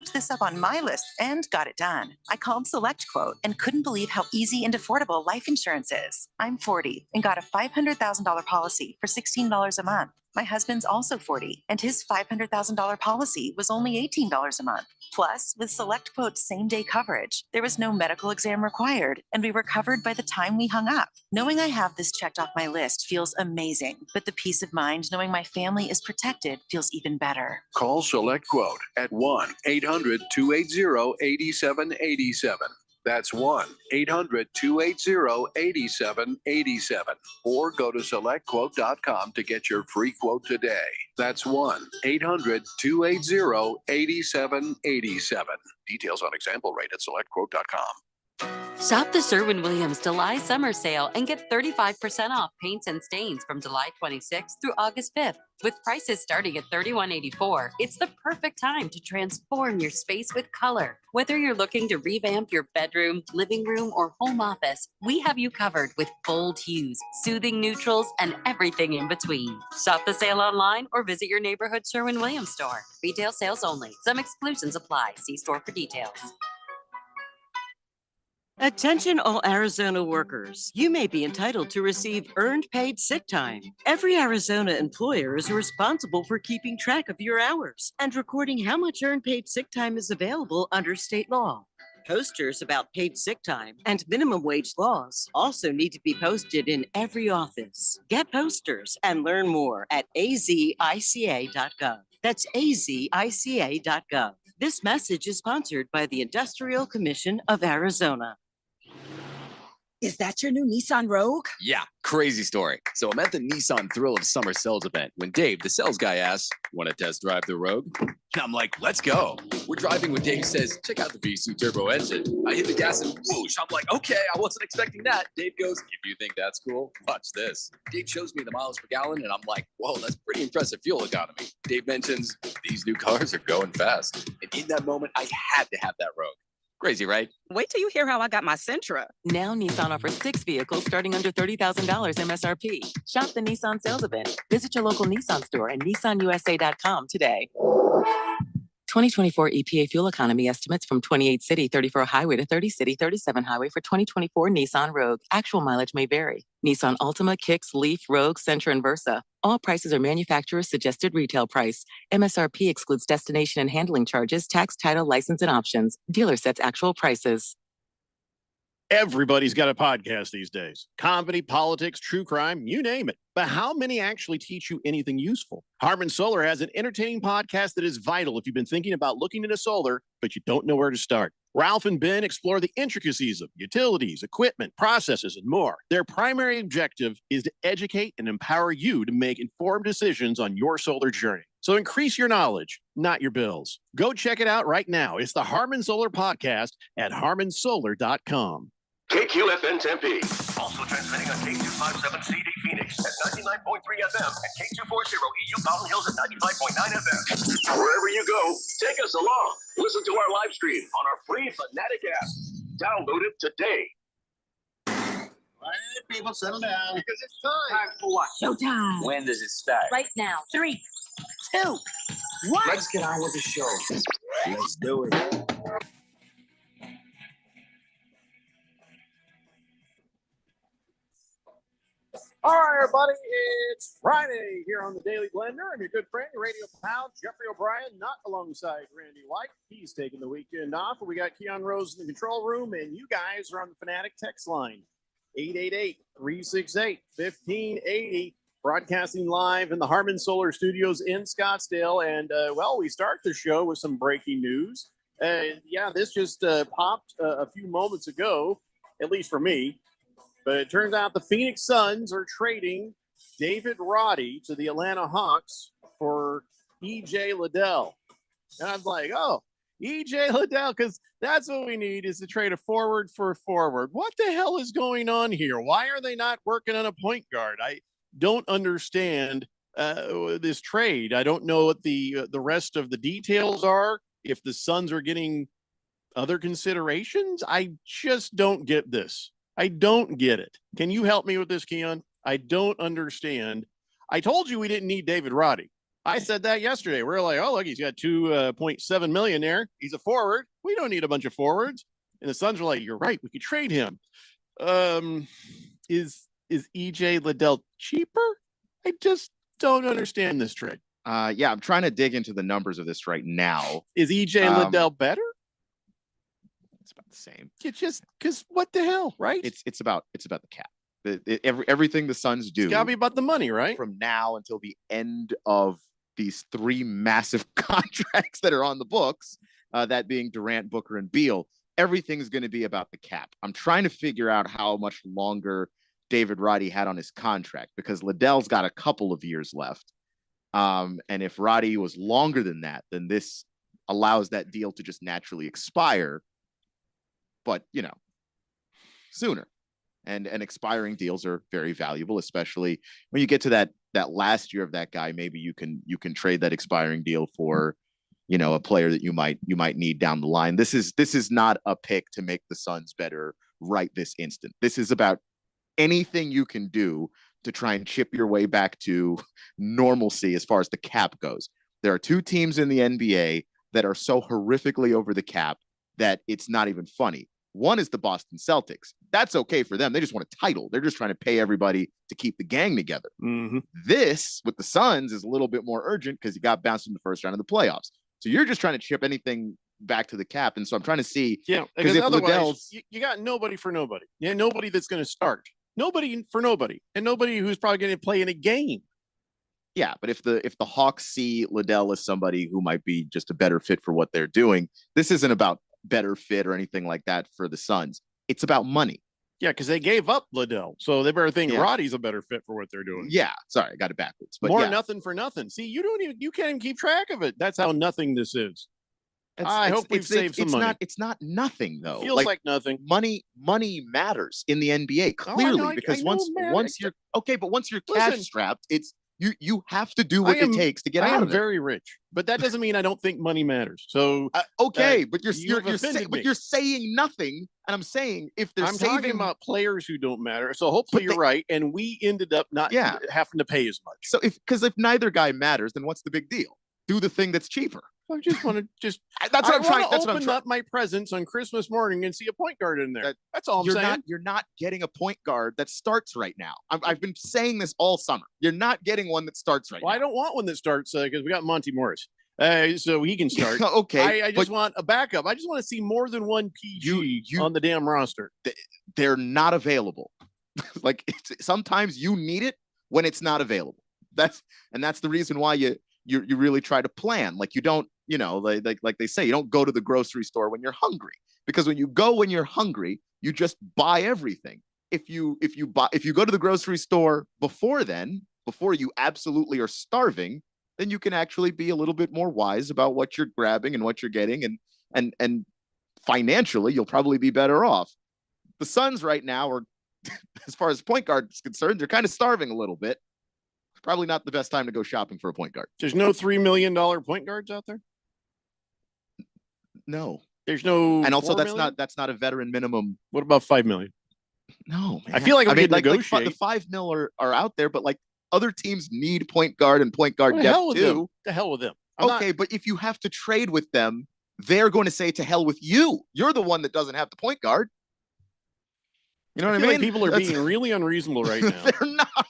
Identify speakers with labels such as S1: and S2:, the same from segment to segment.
S1: looked this up on my list and got it done. I called SelectQuote and couldn't believe how easy and affordable life insurance is. I'm 40 and got a $500,000 policy for $16 a month. My husband's also 40, and his $500,000 policy was only $18 a month. Plus, with SelectQuote's same-day coverage, there was no medical exam required, and we were covered by the time we hung up. Knowing I have this checked off my list feels amazing, but the peace of mind knowing my family is protected feels even better.
S2: Call SelectQuote at 1-800-280-8787. That's 1-800-280-8787. Or go to SelectQuote.com to get your free quote today. That's 1-800-280-8787. Details on example rate at SelectQuote.com.
S3: Shop the Sherwin-Williams July Summer Sale and get 35% off paints and stains from July 26th through August 5th. With prices starting at $31.84, it's the perfect time to transform your space with color. Whether you're looking to revamp your bedroom, living room, or home office, we have you covered with bold hues, soothing neutrals, and everything in between. Shop the sale online or visit your neighborhood Sherwin-Williams store. Retail sales only. Some exclusions apply. See store for details.
S4: Attention all Arizona workers. You may be entitled to receive earned paid sick time. Every Arizona employer is responsible for keeping track of your hours and recording how much earned paid sick time is available under state law. Posters about paid sick time and minimum wage laws also need to be posted in every office. Get posters and learn more at azica.gov. That's azica.gov. This message is sponsored by the Industrial Commission of Arizona.
S5: Is that your new Nissan Rogue?
S6: Yeah, crazy story. So I'm at the Nissan Thrill of Summer sales event when Dave, the sales guy, asks, want to test drive the Rogue? And I'm like, let's go. We're driving when Dave says, check out the V6 turbo engine. I hit the gas and whoosh. I'm like, okay, I wasn't expecting that. Dave goes, if you think that's cool, watch this. Dave shows me the miles per gallon and I'm like, whoa, that's pretty impressive fuel economy. Dave mentions these new cars are going fast. And in that moment, I had to have that Rogue. Crazy, right?
S5: Wait till you hear how I got my Sentra.
S7: Now Nissan offers 6 vehicles starting under $30,000 MSRP. Shop the Nissan sales event. Visit your local Nissan store and nissanusa.com today. 2024 EPA fuel economy estimates from 28 city 34 highway to 30 city 37 highway for 2024 Nissan Rogue. Actual mileage may vary. Nissan Altima, Kicks, Leaf, Rogue, Sentra, and Versa. All prices are manufacturer's suggested retail price. MSRP excludes destination and handling charges, tax, title, license, and options. Dealer sets actual prices.
S8: Everybody's got a podcast these days. Comedy, politics, true crime, you name it. But how many actually teach you anything useful? Harman Solar has an entertaining podcast that is vital if you've been thinking about looking into solar, but you don't know where to start. Ralph and Ben explore the intricacies of utilities, equipment, processes, and more. Their primary objective is to educate and empower you to make informed decisions on your solar journey. So increase your knowledge, not your bills. Go check it out right now. It's the Harman Solar Podcast at harmansolar.com.
S9: KQFN Tempe. Also transmitting on K257CD Phoenix at 99.3 FM and K240 EU Mountain Hills at 95.9 FM. Wherever you go, take us along. Listen to our live stream on our free Fanatic app. Download it today.
S10: All right, people, settle down. Because it's time.
S5: Time for what? Showtime.
S10: When does it start?
S5: Right now. 3, 2, 1.
S10: Let's get on with the show. Let's do it.
S8: All right, everybody, it's Friday here on the Daily Blender. I'm your good friend, your radio pal, Jeffrey O'Brien, not alongside Randy White. He's taking the weekend off. We got Keon Rose in the control room, and you guys are on the Fanatic text line, 888-368-1580, broadcasting live in the Harman Solar Studios in Scottsdale. And, we start the show with some breaking news. This just popped a few moments ago, at least for me. But it turns out the Phoenix Suns are trading David Roddy to the Atlanta Hawks for E.J. Liddell. And I'm like, oh, E.J. Liddell, because that's what we need is to trade a forward for a forward. What the hell is going on here? Why are they not working on a point guard? I don't understand this trade. I don't know what the rest of the details are. If the Suns are getting other considerations, I just don't get this. I don't get it. Can you help me with this, Keon? I don't understand. I told you we didn't need David Roddy. I said that yesterday. We're like, oh, look, he's got 2.7 million there. He's a forward. We don't need a bunch of forwards. And the Suns were like, you're right. We could trade him. Is EJ Liddell cheaper? I just don't understand this trade.
S11: Yeah, I'm trying to dig into the numbers of this right now.
S8: Is EJ Liddell better?
S11: It's about the same.
S8: It's just because what the hell, right?
S11: It's about the cap. Everything the Suns do,
S8: It's gotta be about the money, right?
S11: From now until the end of these 3 massive contracts that are on the books, that being Durant, Booker, and Beal, everything's going to be about the cap. I'm trying to figure out how much longer David Roddy had on his contract, because Liddell's got a couple of years left. And if Roddy was longer than that, then this allows that deal to just naturally expire. But, sooner. And expiring deals are very valuable, especially when you get to that last year of that guy. Maybe you can trade that expiring deal for, a player that you might need down the line. This is not a pick to make the Suns better right this instant. This is about anything you can do to try and chip your way back to normalcy as far as the cap goes. There are 2 teams in the NBA that are so horrifically over the cap that it's not even funny. One is the Boston Celtics. That's okay for them. They just want a title. They're just trying to pay everybody to keep the gang together.
S8: Mm-hmm.
S11: This, with the Suns, is a little bit more urgent because you got bounced in the first round of the playoffs. So you're just trying to chip anything back to the cap. And so I'm trying to see.
S8: Yeah, because if otherwise, you got nobody for nobody. Yeah, nobody that's going to start. Nobody for nobody. And nobody who's probably going to play in a game.
S11: Yeah, but if the Hawks see Liddell as somebody who might be just a better fit for what they're doing, this isn't about better fit or anything like that for the Suns. It's about money.
S8: Yeah, because they gave up Liddell, so they better think Roddy's a better fit for what they're doing.
S11: Yeah, sorry, I got it backwards. But
S8: more nothing for nothing. See, you can't even keep track of it. That's how nothing this is. I hope we've saved some money.
S11: It's not nothing though.
S8: Feels like nothing.
S11: Money matters in the NBA clearly, because once you're okay, but once you're cash strapped, it's you have to do what it takes to get out of it.
S8: I am very rich, but that doesn't mean I don't think money matters. So
S11: okay, but you're saying nothing, and I'm saying if they're
S8: talking about players who don't matter. So hopefully you're right, and we ended up not having to pay as much.
S11: So if neither guy matters, then what's the big deal? Do the thing that's cheaper.
S8: I just want to
S11: that's what I'm trying. That's what I'm
S8: open up my presents on Christmas morning and see a point guard in there. That's all I'm saying.
S11: You're not getting a point guard that starts right now. I've been saying this all summer. You're not getting one that starts right now.
S8: I don't want one that starts because we got Monty Morris, so he can start.
S11: Okay,
S8: I just want a backup. I just want to see more than one PG on the damn roster.
S11: They're not available. Like sometimes you need it when it's not available. That's the reason why you really try to plan. Like you don't. Like they say, you don't go to the grocery store when you're hungry, because when you go when you're hungry, you just buy everything. If you go to the grocery store before you absolutely are starving, then you can actually be a little bit more wise about what you're grabbing and what you're getting, and financially you'll probably be better off. The Suns right now are, as far as point guard is concerned, they're kind of starving a little bit. It's probably not the best time to go shopping for a point guard.
S8: There's no $3 million point guards out there.
S11: No,
S8: there's no,
S11: and also that's not a veteran minimum.
S8: What about 5 million?
S11: No, man.
S8: I feel like we could negotiate.
S11: Like the 5 mil are out there, but like other teams need point guard and point guard depth too.
S8: The hell with them.
S11: But if you have to trade with them, they're going to say to hell with you. You're the one that doesn't have the point guard. You know what I mean?
S8: Like people are being really unreasonable right now.
S11: They're not.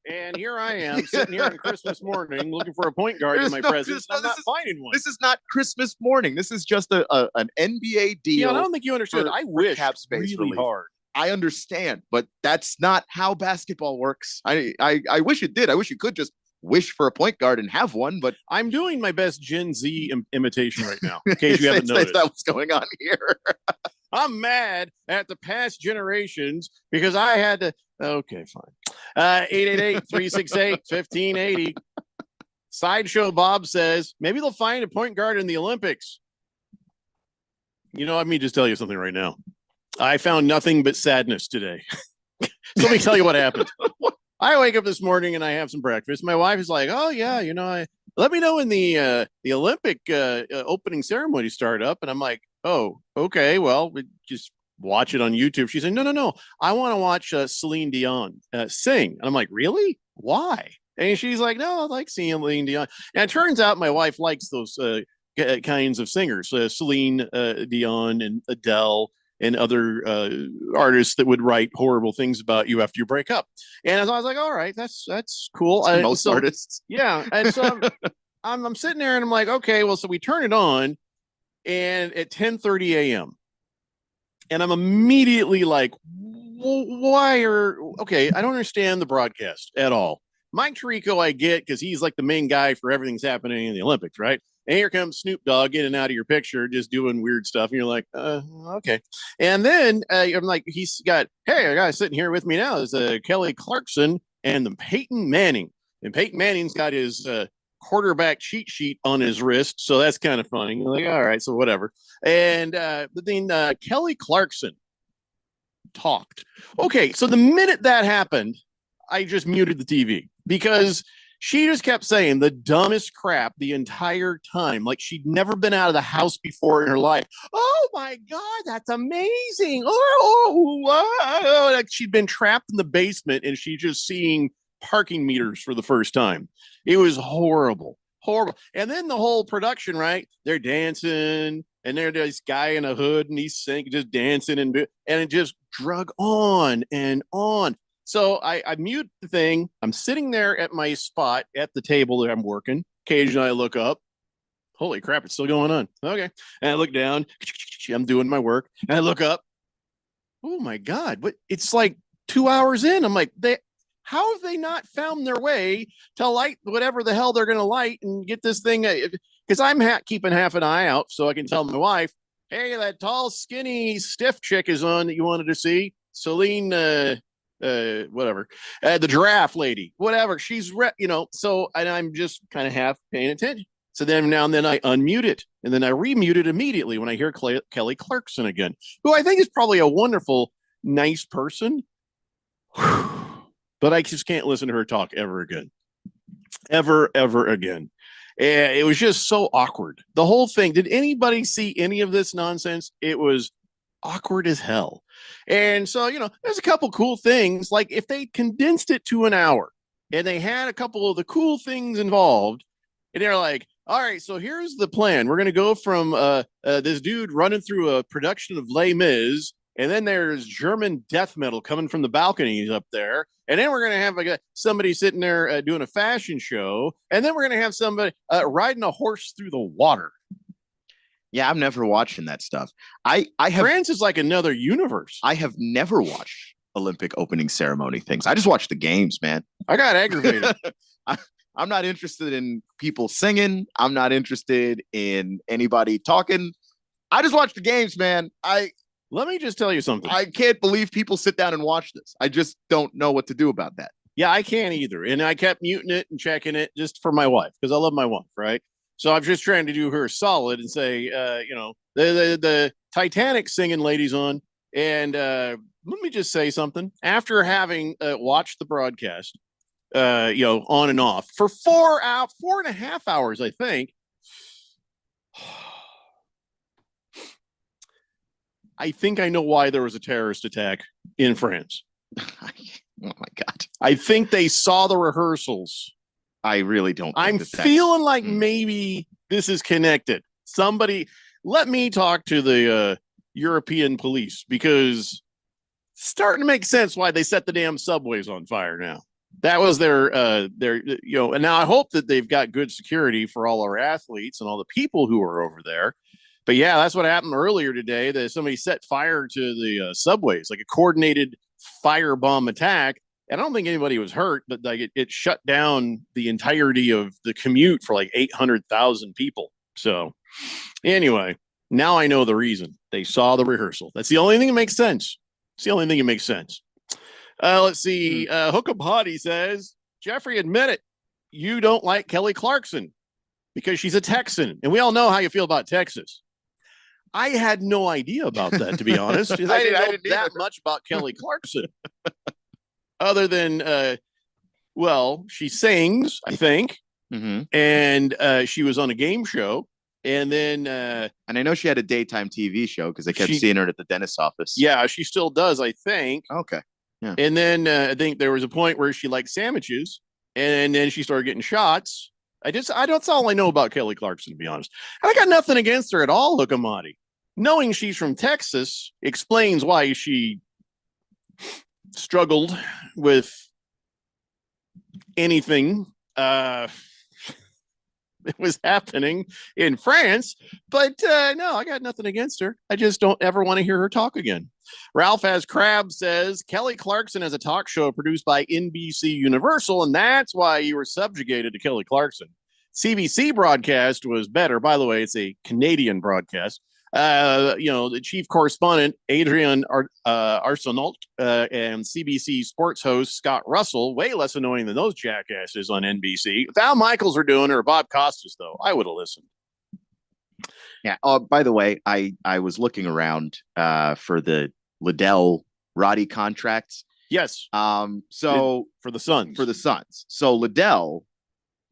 S8: And here I am sitting here on Christmas morning looking for a point guard in my presence. I'm not finding one.
S11: This is not Christmas morning. This is just an NBA deal.
S8: Yeah, I don't think you understood. I wish
S11: cap space
S8: really hard.
S11: I understand, but that's not how basketball works. I wish it did. I wish you could just wish for a point guard and have one, but
S8: I'm doing my best Gen Z imitation right now, in case you haven't noticed.
S11: That's what's going on here.
S8: I'm mad at the past generations because I had to. Okay, fine. 888-368-1580. Sideshow Bob says maybe they'll find a point guard in the Olympics. Let me just tell you something right now. I found nothing but sadness today. So let me tell you what happened. I wake up this morning and I have some breakfast. My wife is like, "Oh yeah, let me know when the Olympic opening ceremony start up." And I'm like, "Oh, okay. Well, we just watch it on YouTube." She said, "No. I want to watch Celine Dion sing." And I'm like, "Really? Why?" And she's like, no, I like Celine Dion. And it turns out my wife likes those kinds of singers, Celine Dion and Adele and other artists that would write horrible things about you after you break up. And I was like, all right, that's cool.
S11: Most artists.
S8: Yeah. And so I'm sitting there and I'm like, okay, well, so we turn it on and at 10:30 a.m. And I'm immediately like, I don't understand the broadcast at all. Mike Tirico, I get because he's like the main guy for everything's happening in the Olympics, right? And here comes Snoop Dogg in and out of your picture, just doing weird stuff. And you're like, okay. And then I'm like, he's got, hey, a guy sitting here with me now is Kelly Clarkson and the Peyton Manning. And Peyton Manning's got his quarterback cheat sheet on his wrist. So that's kind of funny. You're like, all right, so whatever. And but then Kelly Clarkson talked. Okay, so the minute that happened, I just muted the TV because she just kept saying the dumbest crap the entire time. Like she'd never been out of the house before in her life. Oh my God, that's amazing. Like she'd been trapped in the basement and she's just seeing parking meters for the first time. It was horrible. And then the whole production, right? They're dancing and there's this guy in a hood and he's just dancing and it just drug on and on. So I mute the thing. I'm sitting there at my spot at the table that I'm working. Occasionally I look up. Holy crap, it's still going on. Okay. And I look down. I'm doing my work. And I look up. Oh my God. What? It's like 2 hours in. I'm like, how have they not found their way to light whatever the hell they're going to light and get this thing? Because I'm keeping half an eye out so I can tell my wife, hey, that tall, skinny, stiff chick is on that you wanted to see. Celine, whatever, the giraffe lady, whatever. She's, so, and I'm just kind of half paying attention. So then now and then I unmute it and then I remute it immediately when I hear Kelly Clarkson again, who I think is probably a wonderful, nice person. But I just can't listen to her talk ever again. Ever again. And it was just so awkward. The whole thing. Did anybody see any of this nonsense? It was awkward as hell. And so, there's a couple cool things. Like if they condensed it to an hour and they had a couple of the cool things involved, and they're like, all right, so here's the plan. We're going to go from this dude running through a production of Les Mis. And then there's German death metal coming from the balconies up there. And then we're going to have somebody sitting there doing a fashion show. And then we're going to have somebody riding a horse through the water.
S11: Yeah, I'm never watching that stuff.
S8: France is like another universe.
S11: I have never watched Olympic opening ceremony things. I just watch the games, man.
S8: I got aggravated.
S11: I'm not interested in people singing. I'm not interested in anybody talking. I just watch the games, man.
S8: Let me just tell you something.
S11: I can't believe people sit down and watch this. I just don't know what to do about that.
S8: Yeah, I can't either. And I kept muting it and checking it just for my wife because I love my wife, right? So I'm just trying to do her solid and say, the Titanic singing ladies on. And let me just say something. After having watched the broadcast, on and off for 4.5 hours, I think. I think I know why there was a terrorist attack in France.
S11: Oh my God.
S8: I think they saw the rehearsals.
S11: I really don't.
S8: I'm feeling like maybe this is connected. Somebody, let me talk to the European police because it's starting to make sense why they set the damn subways on fire now. That was their, and now I hope that they've got good security for all our athletes and all the people who are over there. But yeah, that's what happened earlier today. That somebody set fire to the subways, like a coordinated firebomb attack. And I don't think anybody was hurt, but like it shut down the entirety of the commute for like 800,000 people. So anyway, now I know the reason. They saw the rehearsal. That's the only thing that makes sense. It's the only thing that makes sense. Let's see. Hookup Hottie says, Jeffrey, admit it. You don't like Kelly Clarkson because she's a Texan. And we all know how you feel about Texas. I had no idea about that, to be honest. I didn't know that much about Kelly Clarkson. Other than, she sings, I think.
S11: Mm-hmm.
S8: And she was on a game show. And then...
S11: and I know she had a daytime TV show because I kept seeing her at the dentist's office.
S8: Yeah, she still does, I think.
S11: Okay. Yeah.
S8: And then I think there was a point where she liked sandwiches. and then she started getting shots. That's all I know about Kelly Clarkson, to be honest. And I got nothing against her at all, Hookamati. Knowing she's from Texas explains why she struggled with anything that was happening in France. But no, I got nothing against her. I just don't ever want to hear her talk again. Ralph Has Crab says Kelly Clarkson has a talk show produced by NBC Universal, and that's why you were subjugated to Kelly Clarkson. CBC broadcast was better. By the way, it's a Canadian broadcast. The chief correspondent, Adrian Arsenault, and CBC sports host, Scott Russell, way less annoying than those jackasses on NBC. If Al Michaels are doing it or Bob Costas, though, I would have listened.
S11: Yeah. By the way, I was looking around for the Liddell Roddy contracts.
S8: Yes.
S11: So
S8: for the Suns.
S11: So Liddell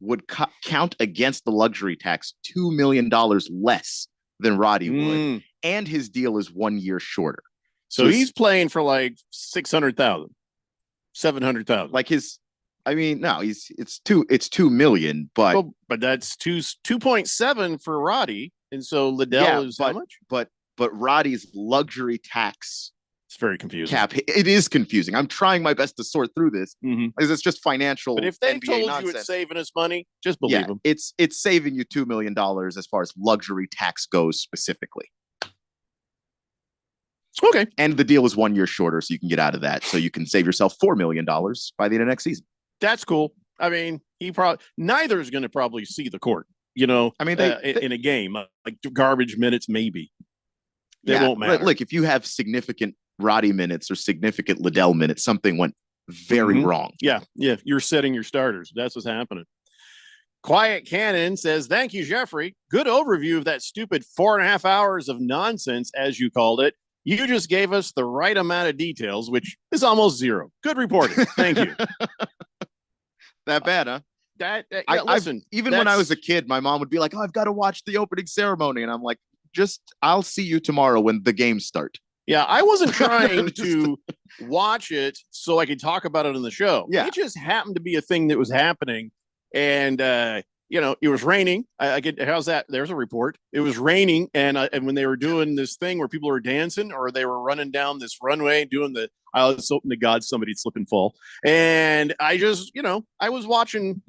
S11: would count against the luxury tax $2 million less than Roddy would, and his deal is 1 year shorter.
S8: So he's playing for like 600,000, 700,000.
S11: Like it's $2 million, but
S8: that's 2.7 for Roddy, and so Liddell is how much?
S11: But Roddy's luxury tax.
S8: It's very confusing.
S11: Cap. It is confusing. I'm trying my best to sort through this because it's just financial.
S8: But if they
S11: NBA
S8: told
S11: nonsense.
S8: you it's saving us money, just believe them.
S11: It's saving you $2 million as far as luxury tax goes specifically.
S8: Okay.
S11: And the deal is 1 year shorter, so you can get out of that. So you can save yourself $4 million by the end of next season.
S8: That's cool. I mean, neither is going to probably see the court. In a game, like garbage minutes, maybe. They won't matter.
S11: Look, if you have significant Roddy minutes or significant Liddell minutes, something went very wrong.
S8: Yeah. You're setting your starters. That's what's happening. Quiet Cannon says, thank you, Jeffrey. Good overview of that stupid 4.5 hours of nonsense, as you called it. You just gave us the right amount of details, which is almost zero. Good reporting. Thank you.
S11: That bad, huh?
S8: Listen,
S11: when I was a kid, my mom would be like, "Oh, I've got to watch the opening ceremony," and I'm like, I'll see you tomorrow when the games start.
S8: Yeah, I wasn't trying to watch it so I could talk about it on the show.
S11: Yeah.
S8: It just happened to be a thing that was happening. And, it was raining. How's that? There's a report. It was raining. And when they were doing this thing where people were dancing or they were running down this runway doing I was hoping to God somebody'd slip and fall. And I just, I was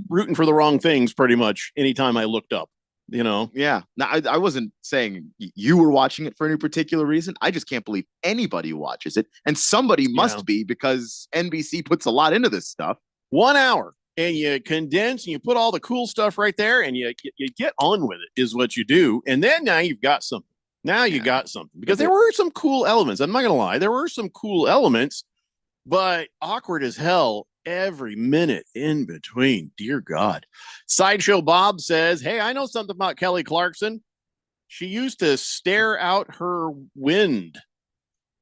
S8: rooting for the wrong things pretty much anytime I looked up.
S11: Yeah. Now, I wasn't saying you were watching it for any particular reason. I just can't believe anybody watches it. And somebody must be, because NBC puts a lot into this stuff.
S8: 1 hour. And you condense and you put all the cool stuff right there and you get on with it is what you do. And then now you've got something. Because there were some cool elements. I'm not going to lie. There were some cool elements, but awkward as hell every minute in between. Dear God. Sideshow Bob says, hey, I know something about Kelly Clarkson. She used to stare out her wind.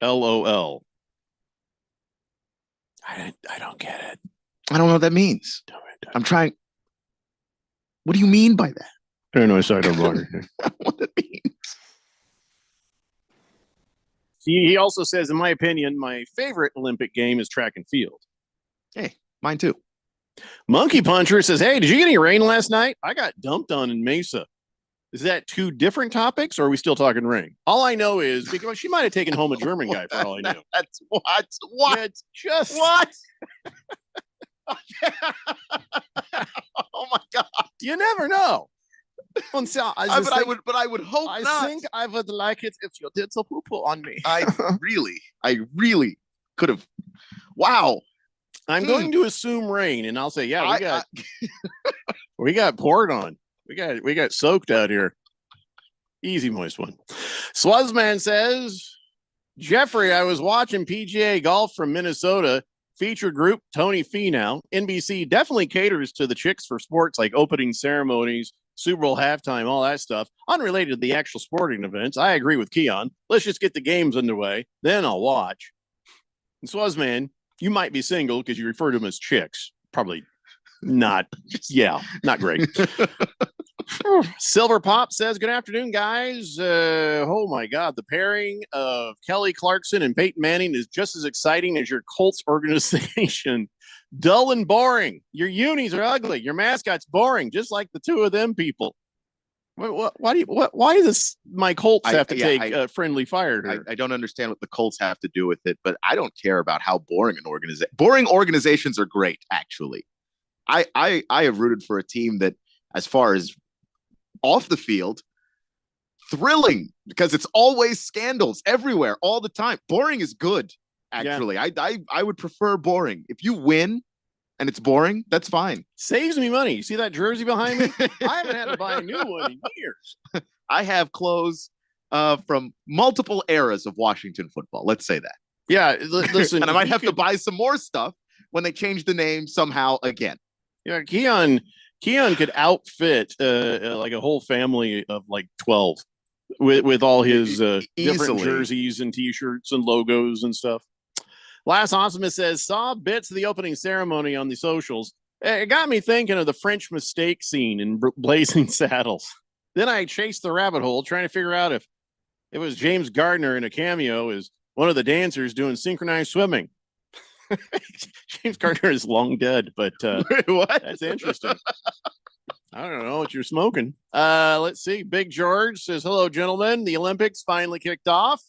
S8: LOL. I don't get it.
S11: I don't know what that means. I'm trying. What do you mean by that?
S8: I don't know. I don't know
S11: what that means.
S8: He also says, in my opinion, my favorite Olympic game is track and field.
S11: Hey, mine too.
S8: Monkey Puncher says, hey, did you get any rain last night? I got dumped on in Mesa. Is that two different topics, or are we still talking rain? All I know is because she might have taken home a German guy for all I know.
S11: That's what?
S8: It's just
S11: what? Oh my God!
S8: You never know.
S11: I would hope not.
S8: I think I would like it if you did some poo-poo on me.
S11: I really could have. Wow.
S8: I'm going to assume rain, and I'll say, yeah, we got poured on. We got soaked out here. Easy, moist one. Swazman says, Jeffrey, I was watching PGA golf from Minnesota. Featured group, Tony Finau. NBC definitely caters to the chicks for sports like opening ceremonies, Super Bowl halftime, all that stuff. Unrelated to the actual sporting events. I agree with Keon. Let's just get the games underway. Then I'll watch. And Swazman, you might be single because you refer to them as chicks. Probably not. Yeah, not great. Silver Pop says, good afternoon, guys. Oh my God, the pairing of Kelly Clarkson and Peyton Manning is just as exciting as your Colts organization. Dull and boring. Your unis are ugly. Your mascot's boring, just like the two of them people. Why does my Colts have to take friendly fire?
S11: I don't understand what the Colts have to do with it, but I don't care about how boring an organization. Boring organizations are great, actually. I have rooted for a team that, as far as off the field, thrilling, because it's always scandals everywhere all the time. Boring is good, actually. Yeah. I would prefer boring. If you win and it's boring, that's fine.
S8: Saves me money. You see that jersey behind me? I haven't had to buy a new one in years.
S11: I have clothes from multiple eras of Washington football. Let's say that.
S8: Yeah, listen.
S11: And I might have to buy some more stuff when they change the name somehow again.
S8: Yeah, Keon could outfit like a whole family of like 12 with all his different jerseys and T-shirts and logos and stuff. Last Awesomeness says, saw bits of the opening ceremony on the socials. It got me thinking of the French Mistake scene in Blazing Saddles. Then I chased the rabbit hole trying to figure out if it was James Gardner in a cameo as one of the dancers doing synchronized swimming. James Gardner is long dead, but
S11: what?
S8: That's interesting. I don't know what you're smoking. Let's see. Big George says, hello, gentlemen. The Olympics finally kicked off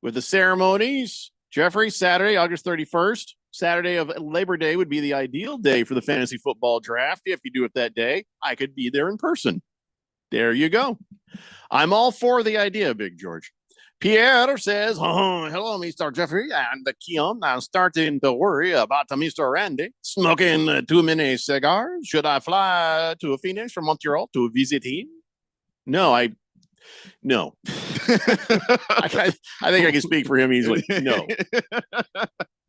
S8: with the ceremonies. Jeffrey, Saturday, August 31st. Saturday of Labor Day would be the ideal day for the fantasy football draft. If you do it that day, I could be there in person. There you go. I'm all for the idea, Big George. Pierre says, hello, Mr. Jeffrey and Keon. I'm starting to worry about Mr. Randy smoking too many cigars. Should I fly to Phoenix from Montreal to visit him? No. I think I can speak for him easily. No.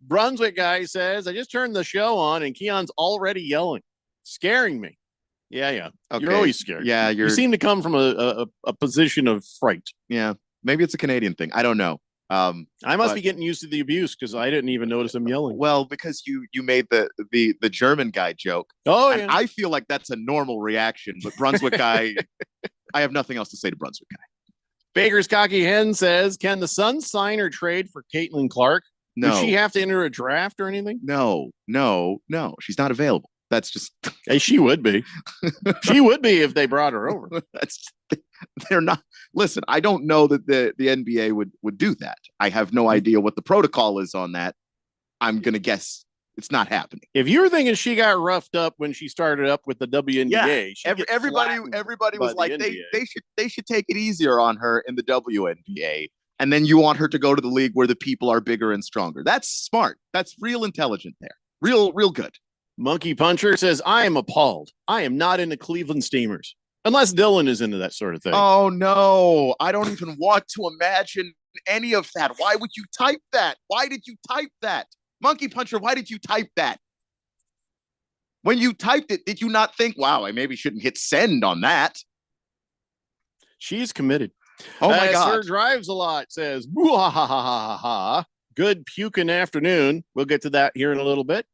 S8: Brunswick guy says, I just turned the show on and Keon's already yelling, scaring me. Yeah. Okay. You're always scared.
S11: Yeah,
S8: you seem to come from a position of fright.
S11: Yeah. Maybe it's a Canadian thing. I don't know.
S8: I must be getting used to the abuse because I didn't even notice him yelling.
S11: Well, because you made the German guy joke.
S8: Oh,
S11: and
S8: yeah.
S11: I feel like that's a normal reaction, but Brunswick guy, I have nothing else to say to Brunswick guy.
S8: Baker's Cocky Hen says, can the Suns sign or trade for Caitlin Clark?
S11: No.
S8: Does she have to enter a draft or anything?
S11: No. She's not available. That's just.
S8: Hey, she would be. She would be if they brought her over.
S11: They're not. Listen, I don't know that the NBA would do that. I have no idea what the protocol is on that. I'm going to guess it's not happening.
S8: If you were thinking she got roughed up when she started up with the WNBA,
S11: everybody was like, they should take it easier on her in the WNBA. And then you want her to go to the league where the people are bigger and stronger. That's smart. That's real intelligent there. Real good.
S8: Monkey Puncher says, I am appalled. I am not into Cleveland Steamers. Unless Dylan is into that sort of thing.
S11: Oh, no. I don't even want to imagine any of that. Why would you type that? Why did you type that? Monkey Puncher, why did you type that? When you typed it, did you not think, wow, I maybe shouldn't hit send on that?
S8: She's committed.
S11: Oh, my God.
S8: Sir Drives a Lot says, ha. Good puking afternoon. We'll get to that here in a little bit.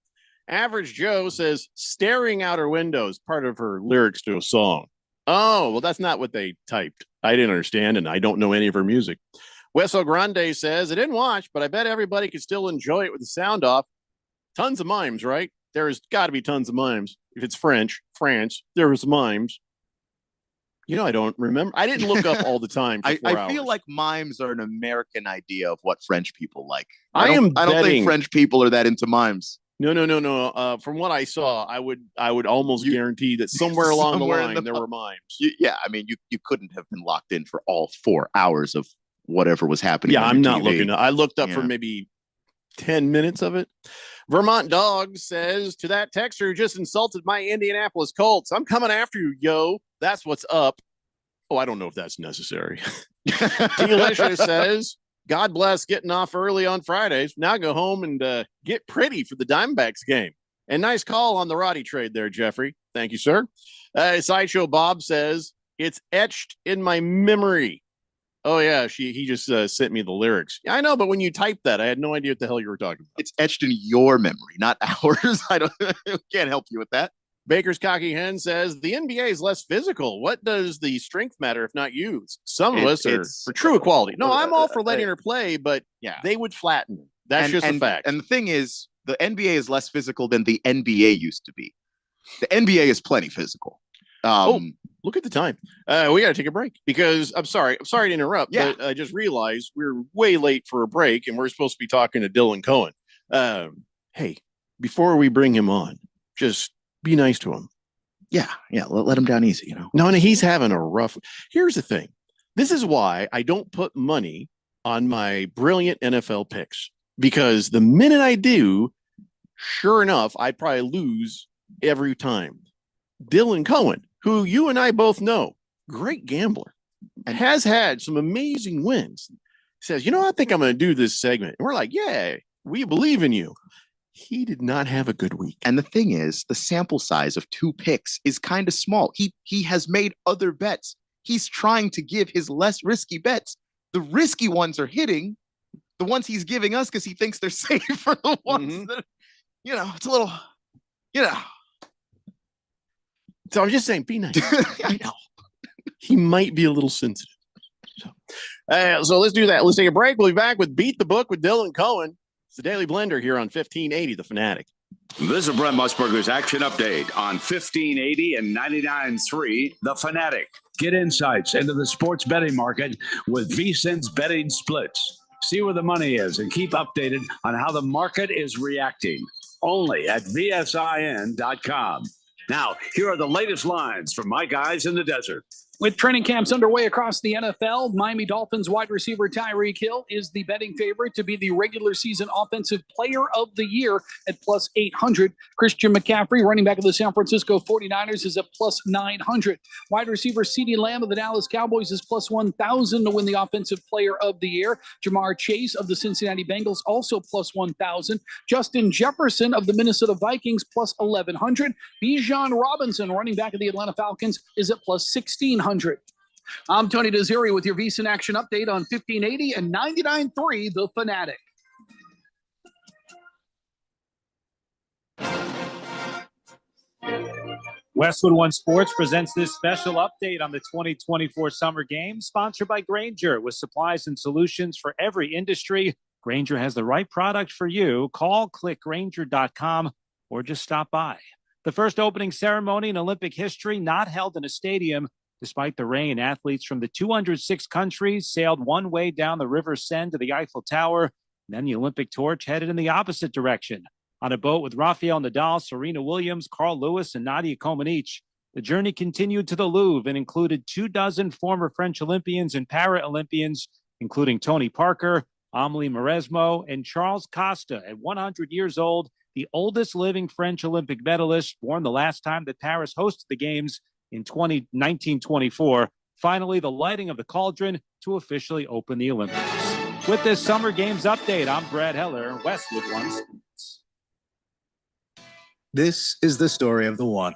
S8: Average Joe says, staring out her windows, part of her lyrics to a song. Oh, well, that's not what they typed. I didn't understand, and I don't know any of her music. Wessel Grande says, I didn't watch, but I bet everybody could still enjoy it with the sound off. Tons of mimes, right? There's got to be tons of mimes. If it's France, there was mimes. I don't remember. I didn't look up all the time.
S11: I feel like mimes are an American idea of what French people like.
S8: I don't
S11: think French people are that into mimes.
S8: No. From what I saw, I would almost guarantee that somewhere along the line there were mimes.
S11: I mean, you couldn't have been locked in for all 4 hours of whatever was happening.
S8: Yeah, I'm not looking. I looked up for maybe 10 minutes of it. Vermont Dog says, to that texter who just insulted my Indianapolis Colts, I'm coming after you, yo. That's what's up. Oh, I don't know if that's necessary. Delicious says, God bless getting off early on Fridays. Now go home and get pretty for the Diamondbacks game. And nice call on the Roddy trade there, Jeffrey. Thank you, sir. Sideshow Bob says, it's etched in my memory. Oh, yeah, he just sent me the lyrics. Yeah, I know, but when you typed that, I had no idea what the hell you were talking about.
S11: It's etched in your memory, not ours. I can't help you with that.
S8: Baker's Cocky Hen says, the NBA is less physical. What does the strength matter if not used? Some of us are for true equality. No, I'm all for letting her play, but they would flatten her. That's just a fact.
S11: And the thing is, the NBA is less physical than the NBA used to be. The NBA is plenty physical.
S8: Look at the time. We got to take a break because I'm sorry to interrupt,
S11: Yeah.
S8: but I just realized we're way late for a break and we're supposed to be talking to Dylan Cohen. Hey, before we bring him on, just be nice to him.
S11: Yeah. Let him down easy,
S8: No, he's having a rough. Here's the thing. This is why I don't put money on my brilliant NFL picks, because the minute I do, sure enough, I probably lose every time. Dylan Cohen, who you and I both know, great gambler, and has had some amazing wins, says, I think I'm going to do this segment. And we're like, yeah, we believe in you. He did not have a good week.
S11: And the thing is, the sample size of 2 picks is kind of small. He has made other bets. He's trying to give his less risky bets. The risky ones are hitting. The ones he's giving us because he thinks they're safe for the ones that, it's a little,
S8: So I'm just saying, be nice. I know. He might be a little sensitive. So let's do that. Let's take a break. We'll be back with Beat the Book with Dylan Cohen. It's the Daily Blender here on 1580 The Fanatic.
S12: This is Brent Musburger's Action Update on 1580 and 99.3 The Fanatic. Get insights into the sports betting market with VSiN's betting splits. See where the money is and keep updated on how the market is reacting. Only at VSIN.com. Now, here are the latest lines from my guys in the desert.
S13: With training camps underway across the NFL, Miami Dolphins wide receiver Tyreek Hill is the betting favorite to be the regular season offensive player of the year at plus 800. Christian McCaffrey, running back of the San Francisco 49ers, is at plus 900. Wide receiver CeeDee Lamb of the Dallas Cowboys is plus 1,000 to win the offensive player of the year. Jamar Chase of the Cincinnati Bengals also plus 1,000. Justin Jefferson of the Minnesota Vikings plus 1,100. Bijan Robinson, running back of the Atlanta Falcons, is at plus 1,600. I'm Tony Desiri with your VSiN Action Update on 1580 and 99.3 The Fanatic.
S14: Westwood One Sports presents this special update on the 2024 Summer Games, sponsored by Grainger. With supplies and solutions for every industry, Grainger has the right product for you. Call, click Grainger.com, or just stop by. The first opening ceremony in Olympic history not held in a stadium. Despite the rain, athletes from the 206 countries sailed one way down the River Seine to the Eiffel Tower. And then the Olympic torch headed in the opposite direction. On a boat with Rafael Nadal, Serena Williams, Carl Lewis, and Nadia Comaneci, the journey continued to the Louvre and included 24 former French Olympians and Paralympians, including Tony Parker, Amélie Mauresmo, and Charles Costa. At 100 years old, the oldest living French Olympic medalist, born the last time that Paris hosted the Games in 1924. Finally, the lighting of the cauldron to officially open the Olympics. With this Summer Games update, I'm Brad Heller, Westwood One Sports.
S15: This is the story of the One.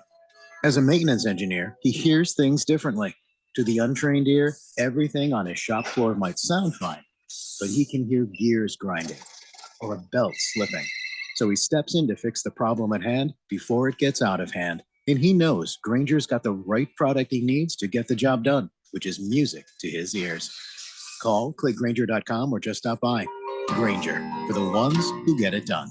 S15: As a maintenance engineer, he hears things differently. To the untrained ear, everything on his shop floor might sound fine, but he can hear gears grinding or a belt slipping. So he steps in to fix the problem at hand before it gets out of hand. And he knows Grainger's got the right product he needs to get the job done, which is music to his ears. Call, click Grainger.com, or just stop by. Grainger, for the ones who get it done.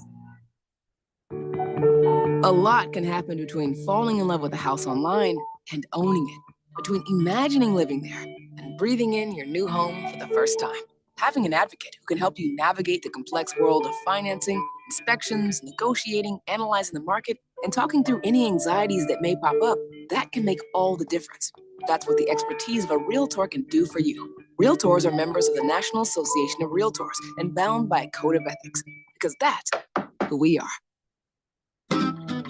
S16: A lot can happen between falling in love with a house online and owning it, between imagining living there and breathing in your new home for the first time. Having an advocate who can help you navigate the complex world of financing, inspections, negotiating, analyzing the market, and talking through any anxieties that may pop up, that can make all the difference. That's what the expertise of a Realtor can do for you. Realtors are members of the National Association of Realtors and bound by a code of ethics, because that's who we are.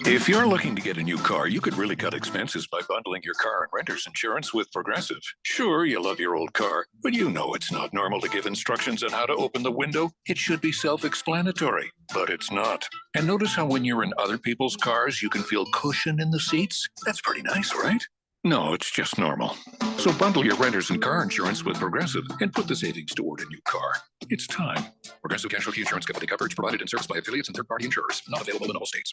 S17: If you're looking to get a new car, you could really cut expenses by bundling your car and renter's insurance with Progressive. Sure, you love your old car, but you know it's not normal to give instructions on how to open the window. It should be self-explanatory, but it's not. And notice how when you're in other people's cars, you can feel cushion in the seats? That's pretty nice, right? No, it's just normal. So bundle your renter's and car insurance with Progressive and put the savings toward a new car. It's time. Progressive Casualty Insurance Company coverage provided and serviced by affiliates and third-party insurers. Not available in all states.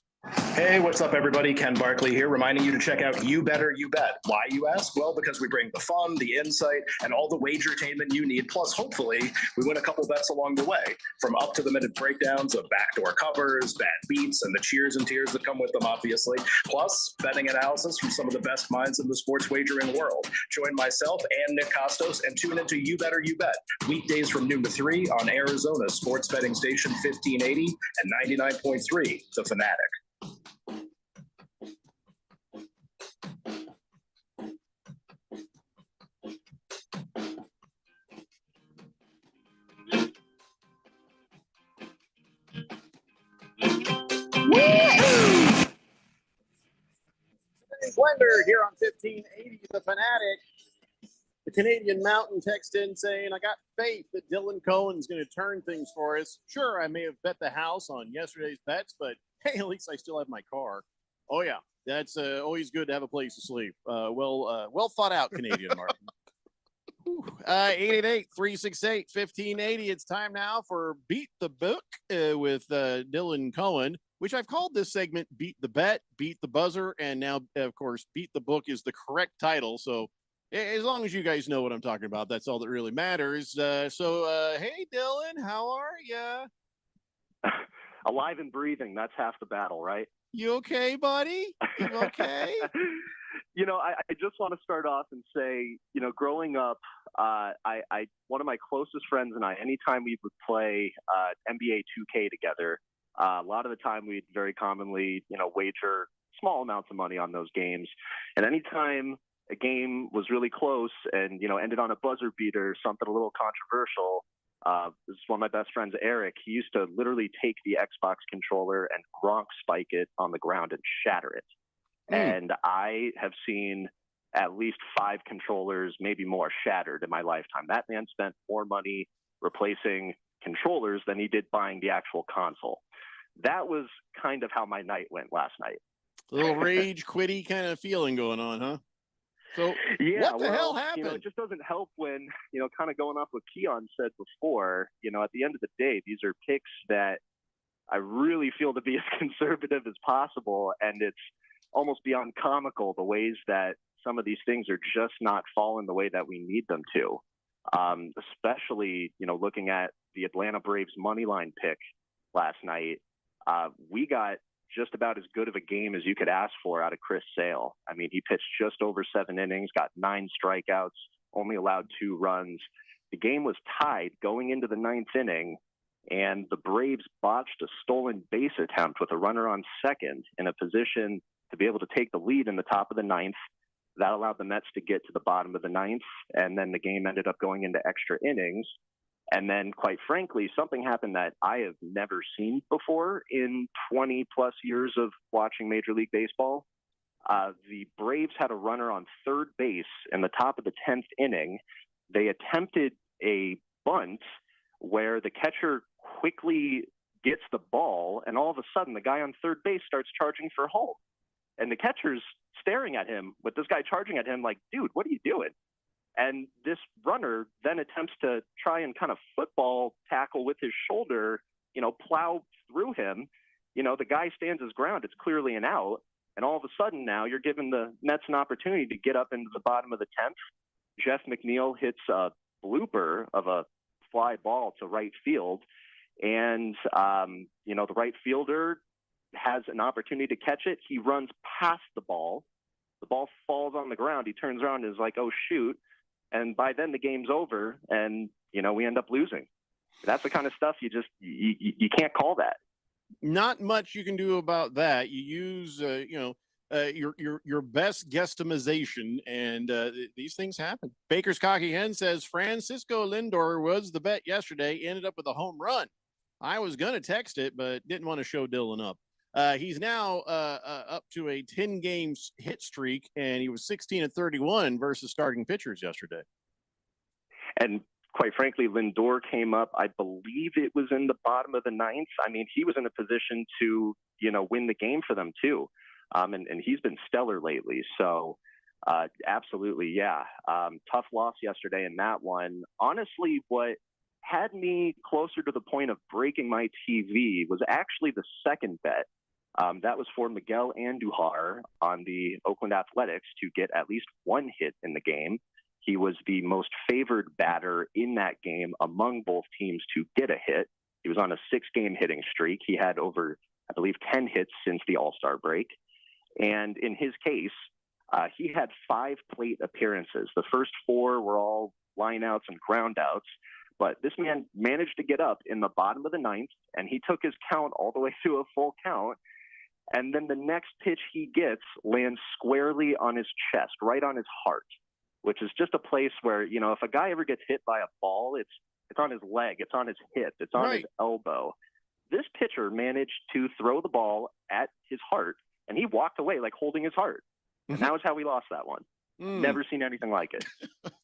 S18: Hey, what's up, everybody? Ken Barkley here, reminding you to check out You Better You Bet. Why, you ask? Well, because we bring the fun, the insight, and all the wagertainment you need. Plus, hopefully, we win a couple bets along the way. From up-to-the-minute breakdowns of backdoor covers, bad beats, and the cheers and tears that come with them, obviously. Plus, betting analysis from some of the best minds in the sports wagering world. Join myself and Nick Costos and tune into You Better You Bet. Weekdays from noon to 3 on Arizona's sports betting station 1580 and 99.3, The Fanatic.
S8: Blender here on 1580, The Fanatic. The Canadian Mountain text in saying, I got faith that Dylan Cohen's going to turn things for us. Sure, I may have bet the house on yesterday's bets, but hey, at least I still have my car. Oh, yeah, that's always good to have a place to sleep. Well thought out, Canadian Martin. 888-368-1580. It's time now for Beat the Book with Dylan Cohen, which I've called this segment Beat the Bet, Beat the Buzzer, and now, of course, Beat the Book is the correct title. So as long as you guys know what I'm talking about, that's all that really matters. Hey, Dylan, how are you?
S19: Alive and breathing. That's half the battle, right?
S8: You okay, buddy? You okay?
S19: I just want to start off and say, growing up, one of my closest friends and I, anytime we would play NBA 2K together, a lot of the time we'd very commonly, wager small amounts of money on those games. And anytime a game was really close and, ended on a buzzer beater, something a little controversial, this is one of my best friends, Eric. He used to literally take the Xbox controller and Gronk spike it on the ground and shatter it. And I have seen at least 5 controllers, maybe more, shattered in my lifetime. That man spent more money replacing controllers than he did buying the actual console. That was kind of how my night went last night.
S8: A little rage quitty kind of feeling going on, huh? So
S19: yeah,
S8: what the hell happened?
S19: It just doesn't help when, kind of going off what Keon said before, at the end of the day, these are picks that I really feel to be as conservative as possible. And it's almost beyond comical the ways that some of these things are just not falling the way that we need them to. Especially, looking at the Atlanta Braves money line pick last night, we got just about as good of a game as you could ask for out of Chris Sale. I mean, he pitched just over 7 innings, got 9 strikeouts, only allowed 2 runs. The game was tied going into the 9th inning, and the Braves botched a stolen base attempt with a runner on second in a position to be able to take the lead in the top of the 9th. That allowed the Mets to get to the bottom of the 9th, and then the game ended up going into extra innings. And then, quite frankly, something happened that I have never seen before in 20-plus years of watching Major League Baseball. The Braves had a runner on third base in the top of the 10th inning. They attempted a bunt where the catcher quickly gets the ball, and all of a sudden the guy on third base starts charging for home. And the catcher's staring at him with this guy charging at him like, dude, what are you doing? And this runner then attempts to try and kind of football tackle with his shoulder, plow through him. The guy stands his ground. It's clearly an out. And all of a sudden now you're giving the Mets an opportunity to get up into the bottom of the 10th. Jeff McNeil hits a blooper of a fly ball to right field. And, the right fielder has an opportunity to catch it. He runs past the ball. The ball falls on the ground. He turns around and is like, oh, shoot. And by then the game's over and, we end up losing. That's the kind of stuff you can't call that.
S8: Not much you can do about that. You use, your best guesstimation, and these things happen. Baker's Cocky Hen says Francisco Lindor was the bet yesterday, ended up with a home run. I was going to text it, but didn't want to show Dylan up. He's now up to a 10-game hit streak, and he was 16-31 versus starting pitchers yesterday.
S19: And quite frankly, Lindor came up, I believe it was in the bottom of the 9th. I mean, he was in a position to, win the game for them too. And he's been stellar lately. So absolutely, yeah. Tough loss yesterday in that one. Honestly, what had me closer to the point of breaking my TV was actually the second bet. That was for Miguel Andujar on the Oakland Athletics to get at least one hit in the game. He was the most favored batter in that game among both teams to get a hit. He was on a 6-game hitting streak. He had over, I believe, 10 hits since the All-Star break. And in his case, he had 5 plate appearances. The first 4 were all lineouts and groundouts. But this man managed to get up in the bottom of the 9th, and he took his count all the way to a full count. And then the next pitch he gets lands squarely on his chest, right on his heart, which is just a place where, you know, if a guy ever gets hit by a ball, it's on his leg, it's on his hip, it's on his elbow. This pitcher managed to throw the ball at his heart, and he walked away like holding his heart. And that was how we lost that one. Never seen anything like it.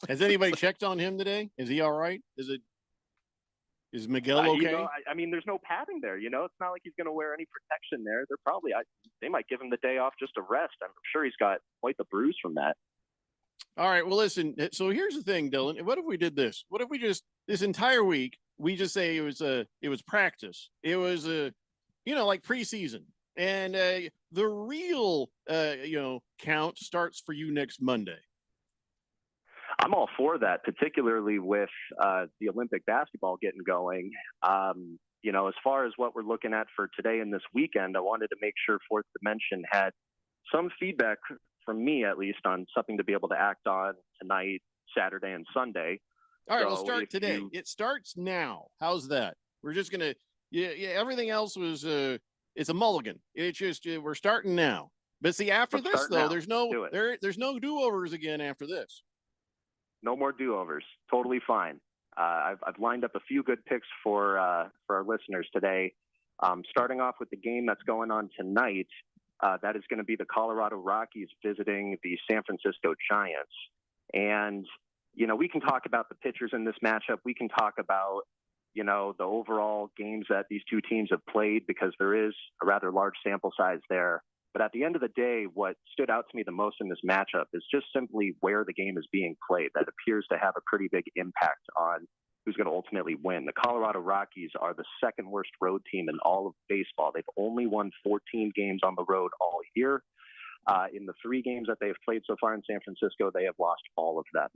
S8: Has anybody checked on him today? Is he all right? Is Miguel okay?
S19: You know, I mean, there's no padding there. You know, it's not like he's going to wear any protection there. They're probably, they might give him the day off just to rest. I'm sure he's got quite the bruise from that.
S8: All right. Well, listen. So here's the thing, Dylan. What if we did this? What if we just this entire week we just say it was practice. It was like preseason, and the real count starts for you next Monday.
S19: I'm all for that, particularly with the Olympic basketball getting going. As far as what we're looking at for today and this weekend, I wanted to make sure Fourth Dimension had some feedback from me, at least, on something to be able to act on tonight, Saturday, and Sunday.
S8: All right, we'll start today. It starts now. How's that? We're just going to, everything else was, it's a mulligan. It's just, we're starting now. But see, after this, though, there's no do-overs again after this.
S19: No more do-overs. Totally fine. I've lined up a few good picks for our listeners today. Starting off with the game that's going on tonight, that is going to be the Colorado Rockies visiting the San Francisco Giants. And, we can talk about the pitchers in this matchup. We can talk about, the overall games that these two teams have played because there is a rather large sample size there. But at the end of the day, what stood out to me the most in this matchup is just simply where the game is being played. That appears to have a pretty big impact on who's going to ultimately win. The Colorado Rockies are the second worst road team in all of baseball. They've only won 14 games on the road all year. In the 3 games that they've played so far in San Francisco, they have lost all of them.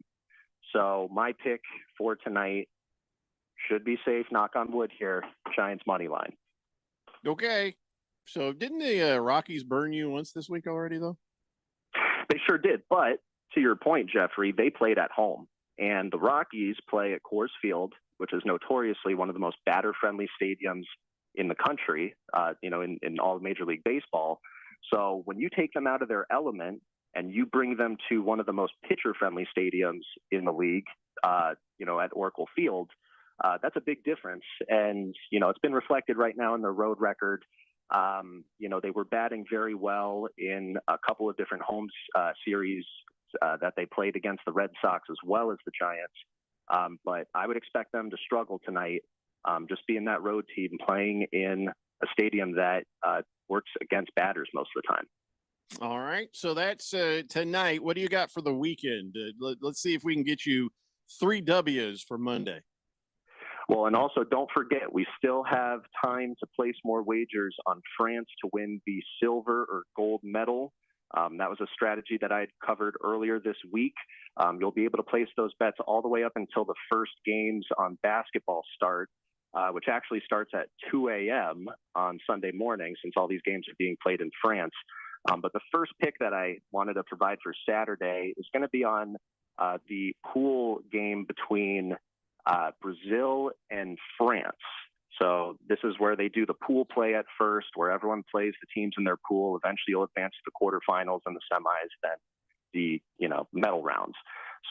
S19: So my pick for tonight should be safe, knock on wood here, Giants money line.
S8: Okay. So didn't the Rockies burn you once this week already, though?
S19: They sure did. But to your point, Jeffrey, they played at home. And the Rockies play at Coors Field, which is notoriously one of the most batter-friendly stadiums in the country, in all of Major League Baseball. So when you take them out of their element and you bring them to one of the most pitcher-friendly stadiums in the league, at Oracle Field, that's a big difference. And, it's been reflected right now in their road record. They were batting very well in a couple of different home series that they played against the Red Sox as well as the Giants. But I would expect them to struggle tonight, just being that road team playing in a stadium that works against batters most of the time.
S8: All right. So that's tonight. What do you got for the weekend? Let's see if we can get you 3 W's for Monday.
S19: Well, and also don't forget, we still have time to place more wagers on France to win the silver or gold medal. That was a strategy that I had covered earlier this week. You'll be able to place those bets all the way up until the first games on basketball start, which actually starts at 2 a.m. on Sunday morning, since all these games are being played in France. But the first pick that I wanted to provide for Saturday is going to be on the pool game between Brazil and France. So this is where they do the pool play at first, where everyone plays the teams in their pool. Eventually you'll advance to the quarterfinals and the semis, then the, medal rounds.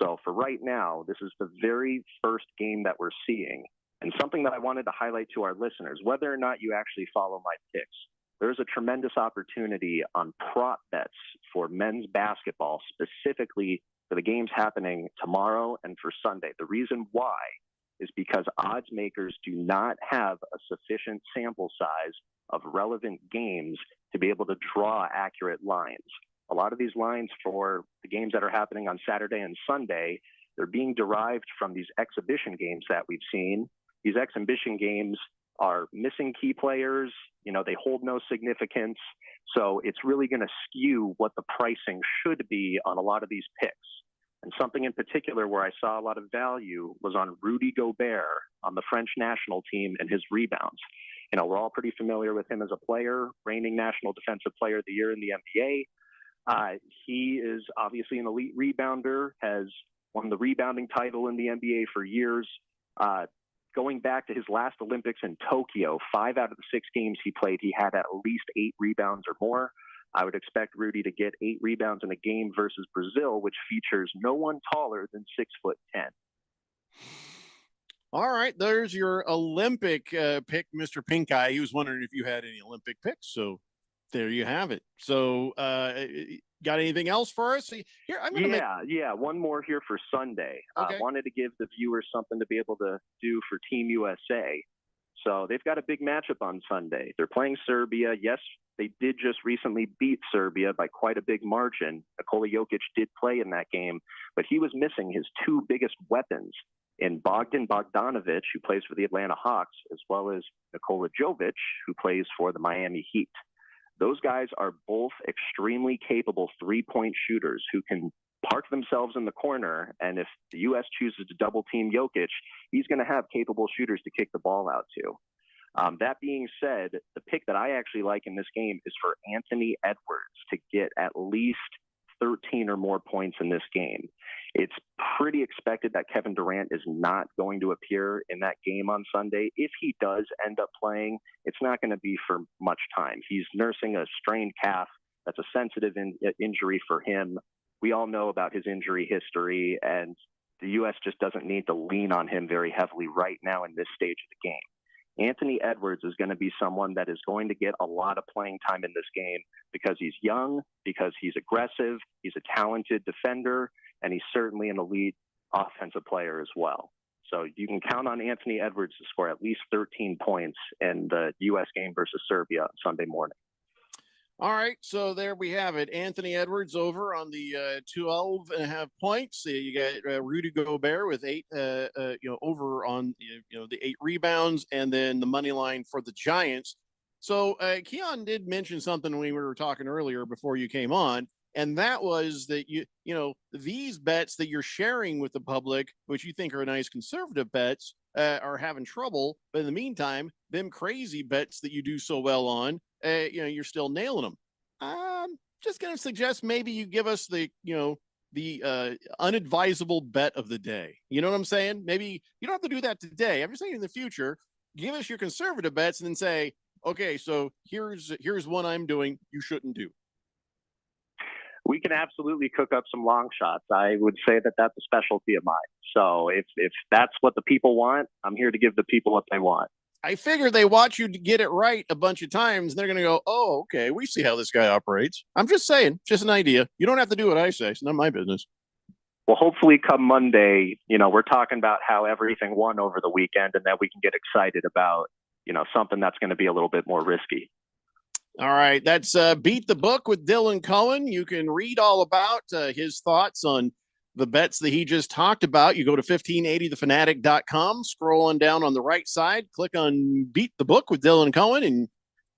S19: So for right now, this is the very first game that we're seeing. And something that I wanted to highlight to our listeners, whether or not you actually follow my picks, there's a tremendous opportunity on prop bets for men's basketball, specifically for the games happening tomorrow and for Sunday. The reason why is because odds makers do not have a sufficient sample size of relevant games to be able to draw accurate lines. A lot of these lines for the games that are happening on Saturday and Sunday, they're being derived from these exhibition games that we've seen these exhibition games are missing key players. They hold no significance. So it's really going to skew what the pricing should be on a lot of these picks. And something in particular where I saw a lot of value was on Rudy Gobert on the French national team and his rebounds. We're all pretty familiar with him as a player, reigning National Defensive Player of the Year in the NBA. He is obviously an elite rebounder, has won the rebounding title in the NBA for years. Going back to his last Olympics in Tokyo, 5 out of the 6 games he played, he had at least 8 rebounds or more. I would expect Rudy to get 8 rebounds in a game versus Brazil, which features no one taller than 6'10".
S8: All right, there's your Olympic pick, Mr. Pink Eye. He was wondering if you had any Olympic picks, so there you have it. So, got anything else for us? Here, I'm gonna
S19: one more here for Sunday.
S8: Okay.
S19: Wanted to give the viewers something to be able to do for Team USA. So they've got a big matchup on Sunday. They're playing Serbia. Yes, they did just recently beat Serbia by quite a big margin. Nikola Jokic did play in that game, but he was missing his 2 biggest weapons in Bogdan Bogdanovic, who plays for the Atlanta Hawks, as well as Nikola Jovic, who plays for the Miami Heat. Those guys are both extremely capable 3-point shooters who can park themselves in the corner. And if the U.S. chooses to double team Jokic, he's going to have capable shooters to kick the ball out to. That being said, the pick that I actually like in this game is for Anthony Edwards to get at least 13 or more points in this game. It's pretty expected that Kevin Durant is not going to appear in that game on Sunday. If he does end up playing, it's not going to be for much time. He's nursing a strained calf. That's a sensitive injury for him. We all know about his injury history, and the U.S. just doesn't need to lean on him very heavily right now in this stage of the game. Anthony Edwards is going to be someone that is going to get a lot of playing time in this game because he's young, because he's aggressive, he's a talented defender, and he's certainly an elite offensive player as well. So you can count on Anthony Edwards to score at least 13 points in the U.S. game versus Serbia on Sunday morning.
S8: All right, so there we have it. Anthony Edwards over on the 12.5 points. You got Rudy Gobert with 8, over on the 8 rebounds, and then the money line for the Giants. So Keon did mention something when we were talking earlier before you came on, and that was that these bets that you're sharing with the public, which you think are nice conservative bets, are having trouble. But in the meantime, them crazy bets that you do so well on, you're still nailing them. I'm just going to suggest maybe you give us the unadvisable bet of the day. You know what I'm saying? Maybe you don't have to do that today. I'm just saying in the future, give us your conservative bets and then say, okay, so here's one I'm doing you shouldn't do.
S19: We can absolutely cook up some long shots. I would say that that's a specialty of mine. So if that's what the people want, I'm here to give the people what they want.
S8: I figure they watch you get it right a bunch of times. And they're going to go, oh, okay, we see how this guy operates. I'm just saying, just an idea. You don't have to do what I say. It's not my business.
S19: Well, hopefully come Monday, we're talking about how everything won over the weekend and that we can get excited about, something that's going to be a little bit more risky.
S8: All right. That's Beat the Book with Dylan Cohen. You can read all about his thoughts on the bets that he just talked about. You go to 1580thefanatic.com, scroll on down on the right side, click on Beat the Book with Dylan Cohen, and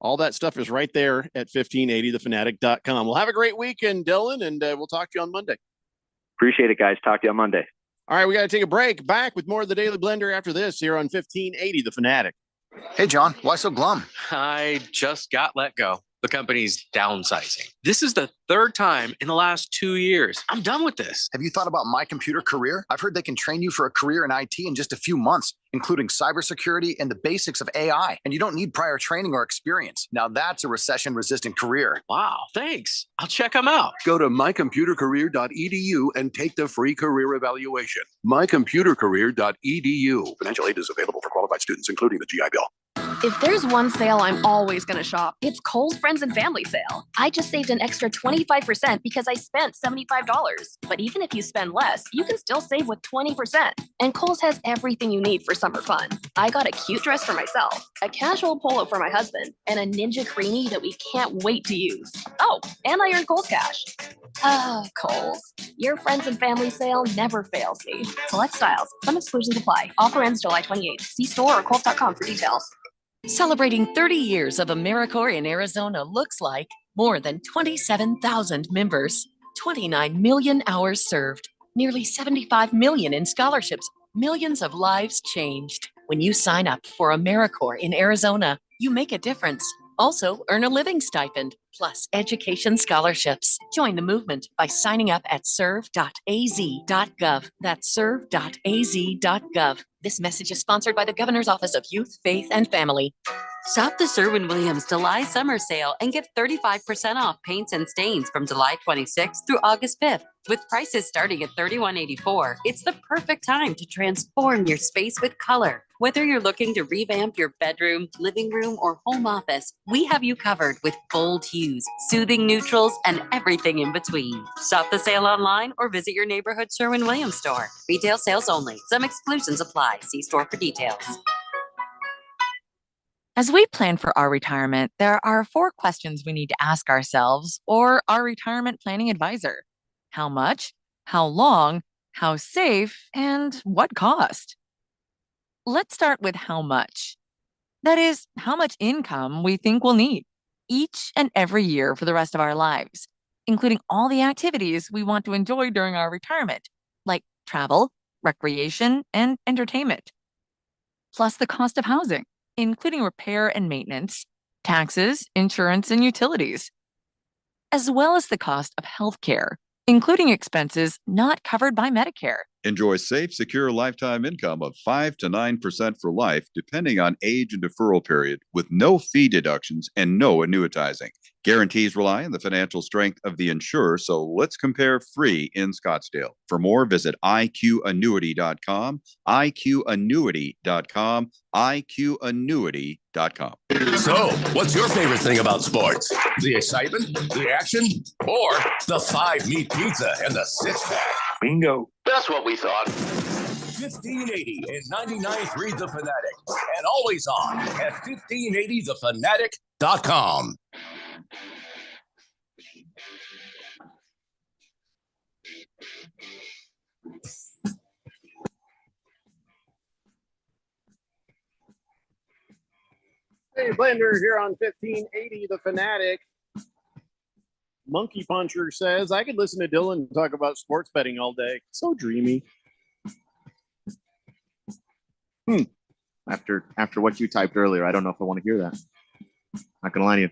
S8: all that stuff is right there at 1580thefanatic.com. Well, have a great weekend, Dylan, and we'll talk to you on Monday.
S19: Appreciate it, guys. Talk to you on Monday.
S8: All right, we got to take a break. Back with more of the Daily Blender after this here on 1580 The Fanatic.
S20: Hey, John, why so glum?
S21: I just got let go. The company's downsizing. This is the 3rd time in the last 2 years. I'm done with this.
S20: Have you thought about My Computer Career? I've heard they can train you for a career in IT in just a few months, including cybersecurity and the basics of AI. And you don't need prior training or experience. Now that's a recession-resistant career.
S21: Wow, thanks. I'll check them out.
S2: Go to mycomputercareer.edu and take the free career evaluation. mycomputercareer.edu. Financial aid is available for qualified students, including the GI Bill.
S1: If there's one sale I'm always going to shop, it's Kohl's Friends and Family Sale. I just saved an extra 25% because I spent $75. But even if you spend less, you can still save with 20%. And Kohl's has everything you need for summer fun. I got a cute dress for myself, a casual polo for my husband, and a Ninja Creamy that we can't wait to use. Oh, and I earned Kohl's Cash. Ah, Kohl's. Your Friends and Family Sale never fails me. Select styles. Some exclusions apply. Offer ends July 28th. See store or Kohl's.com for details.
S22: Celebrating 30 years of AmeriCorps in Arizona looks like more than 27,000 members, 29 million hours served, nearly 75 million in scholarships, millions of lives changed. When you sign up for AmeriCorps in Arizona, you make a difference. Also, earn a living stipend, plus education scholarships. Join the movement by signing up at serve.az.gov. That's serve.az.gov. This message is sponsored by the Governor's Office of Youth, Faith, and Family.
S3: Shop the Sherwin-Williams July summer sale and get 35% off paints and stains from July 26th through August 5th. With prices starting at $31.84, it's the perfect time to transform your space with color. Whether you're looking to revamp your bedroom, living room, or home office, we have you covered with bold hues, soothing neutrals, and everything in between. Shop the sale online or visit your neighborhood Sherwin-Williams store. Retail sales only. Some exclusions apply. See store for details.
S23: As we plan for our retirement, there are 4 questions we need to ask ourselves or our retirement planning advisor. How much? How long? How safe? And what cost? Let's start with how much. That is, how much income we think we'll need each and every year for the rest of our lives, including all the activities we want to enjoy during our retirement, like travel, recreation, and entertainment. Plus the cost of housing, including repair and maintenance, taxes, insurance, and utilities, as well as the cost of healthcare, including expenses not covered by Medicare.
S24: Enjoy safe, secure lifetime income of 5 to 9% for life, depending on age and deferral period, with no fee deductions and no annuitizing. Guarantees rely on the financial strength of the insurer, so let's compare free in Scottsdale. For more, visit iqannuity.com, iqannuity.com, iqannuity.com.
S9: So, what's your favorite thing about sports? The excitement, the action, or the 5-meat pizza and the 6-pack? Bingo. That's what we thought. 1580 and 99.3 The Fanatic, and always on at 1580thefanatic.com.
S8: Hey, Blender here on 1580 The Fanatic. Monkey Puncher says, I could listen to Dylan talk about sports betting all day. So dreamy.
S11: After what you typed earlier, I don't know if I want to hear that. Not gonna lie to you.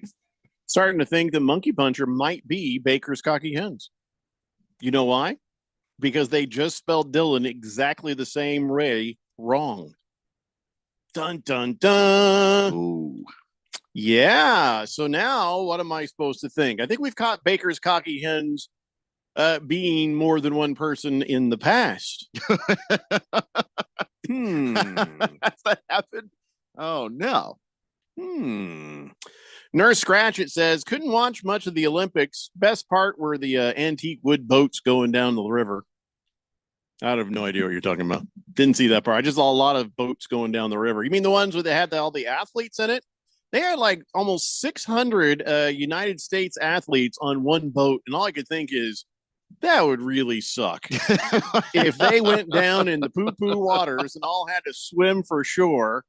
S8: Starting to think that Monkey Puncher might be Baker's Cocky Hens. You know why? Because they just spelled Dylan exactly the same way wrong. Dun, dun, dun.
S11: Ooh.
S8: Yeah. So now what am I supposed to think? I think we've caught Baker's Cocky Hens being more than one person in the past.
S11: Has that happened? Oh, no.
S8: Nurse Scratchit says, couldn't watch much of the Olympics. Best part were the antique wood boats going down the river. I have no idea what you're talking about. Didn't see that part. I just saw a lot of boats going down the river. You mean the ones where they had all the athletes in it? They had like almost 600 United States athletes on one boat. And all I could think is, that would really suck if they went down in the poo-poo waters and all had to swim for shore.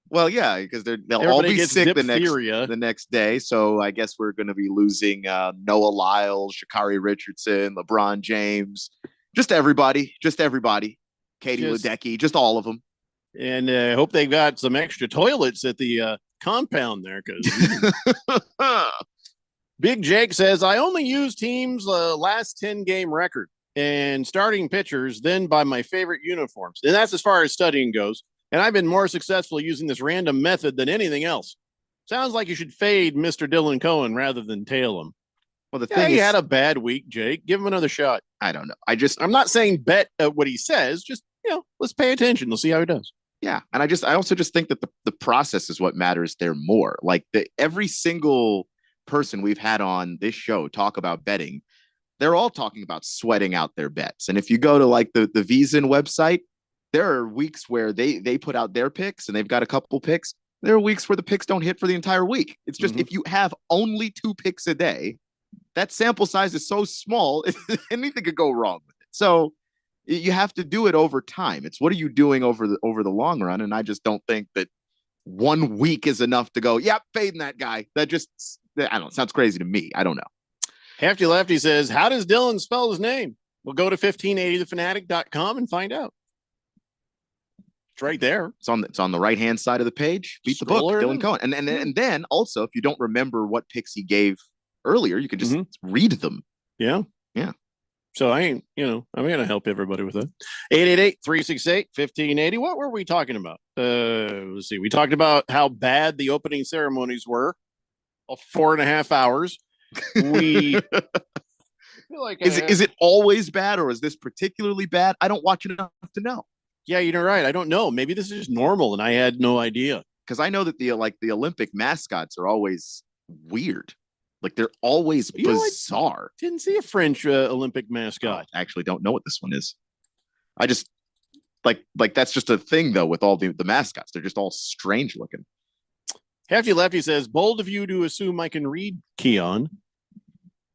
S11: Well, yeah, because they'll
S8: Everybody
S11: all be
S8: gets
S11: sick
S8: diphtheria.
S11: the next day. So I guess we're going to be losing Noah Lyles, Sha'Carri Richardson, LeBron James, just everybody. Katie Ledecky, just all of them.
S8: And I hope they got some extra toilets at the compound there, because Big Jake says, I only use teams' last 10-game record and starting pitchers, then by my favorite uniforms. And that's as far as studying goes. And I've been more successful using this random method than anything else. Sounds like you should fade Mr. Dylan Cohen rather than tail him.
S11: Well, the
S8: Yeah,
S11: thing
S8: he
S11: is,
S8: had a bad week, Jake. Give him another shot.
S11: I don't know.
S8: I'm not saying bet what he says. Just, let's pay attention. We'll see how he does.
S11: Yeah. And I also just think that the process is what matters there more. Like every single person we've had on this show talk about betting, they're all talking about sweating out their bets. And if you go to like the VSiN website, there are weeks where they put out their picks and they've got a couple picks. There are weeks where the picks don't hit for the entire week. It's just if you have only 2 picks a day, that sample size is so small, anything could go wrong with it. So you have to do it over time. It's what are you doing over the long run? And I just don't think that 1 week is enough to go, yep, fading that guy. That just, I don't know, sounds crazy to me. I don't know.
S8: Hefty Lefty says, how does Dylan spell his name? We'll go to 1580thefanatic.com and find out. It's right there.
S11: It's on the right-hand side of the page. Beat the book, Dylan Cohen. And then also, if you don't remember what picks he gave earlier, you can just read them.
S8: Yeah.
S11: Yeah.
S8: So I'm going to help everybody with it. 888-368-1580. What were we talking about? Let's see. We talked about how bad the opening ceremonies were. 4.5 hours. We feel like
S11: is it always bad, or is this particularly bad? I don't watch enough to know.
S8: Yeah, you're right. I don't know. Maybe this is just normal, and I had no idea.
S11: Because I know that the Olympic mascots are always weird. Like they're always bizarre.
S8: Didn't see a French Olympic mascot.
S11: I actually don't know what this one is. I just like that's just a thing though with all the mascots. They're just all strange looking.
S8: Hefty Lefty says, bold of you to assume I can read, Keon.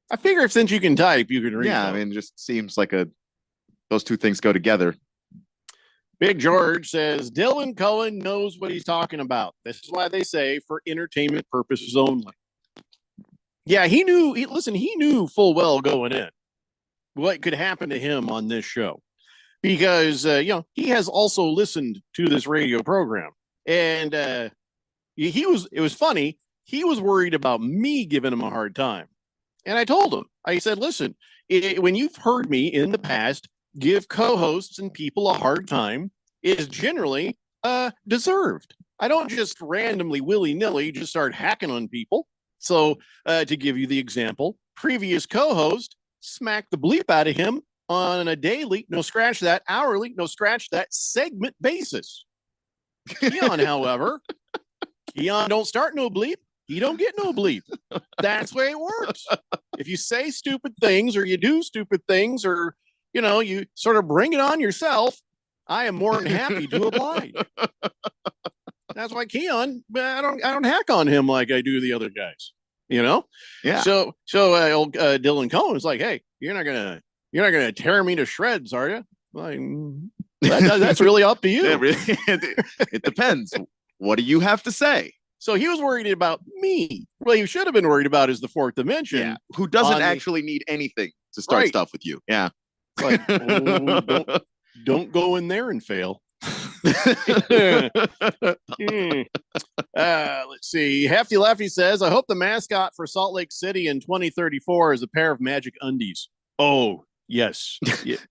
S8: I figure if since you can type, you can read.
S11: Yeah,
S8: though.
S11: I mean, it just seems like those two things go together.
S8: Big George says, Dylan Cohen knows what he's talking about. This is why they say for entertainment purposes only. Yeah, he knew full well going in what could happen to him on this show. Because, he has also listened to this radio program. And it was funny. He was worried about me giving him a hard time. And I told him, I said, listen, when you've heard me in the past give co-hosts and people a hard time, it is generally deserved. I don't just randomly, willy-nilly just start hacking on people. So to give you the example, previous co-host smacked the bleep out of him on a daily, no scratch that, hourly, no scratch that, segment basis. Keon, however, Keon don't start no bleep. He don't get no bleep. That's the way it works. If you say stupid things or you do stupid things or, you sort of bring it on yourself, I am more than happy to oblige. That's why Keon, I don't hack on him like I do the other guys, Yeah. So old Dylan Cohen is like, hey, you're not gonna tear me to shreds, are you? Like, that's really up to you.
S11: It depends. What do you have to say?
S8: So he was worried about me. Well, you should have been worried about is the fourth dimension.
S11: Yeah. Who doesn't actually need anything to start stuff with you. Yeah.
S8: Like, don't go in there and fail. Let's see. Hefty Lefty says, I hope the mascot for Salt Lake City in 2034 is a pair of magic undies. Oh, yes.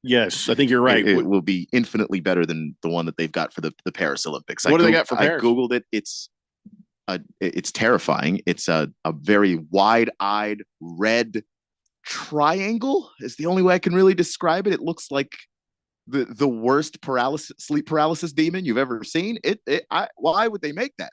S8: Yes, I think you're right.
S11: It will be infinitely better than the one that they've got for the Paris Olympics.
S8: What do they got for Paris?
S11: I Googled it. It's terrifying. It's a very wide-eyed red triangle is the only way I can really describe it. It looks like the worst sleep paralysis demon you've ever seen. Why would they make that?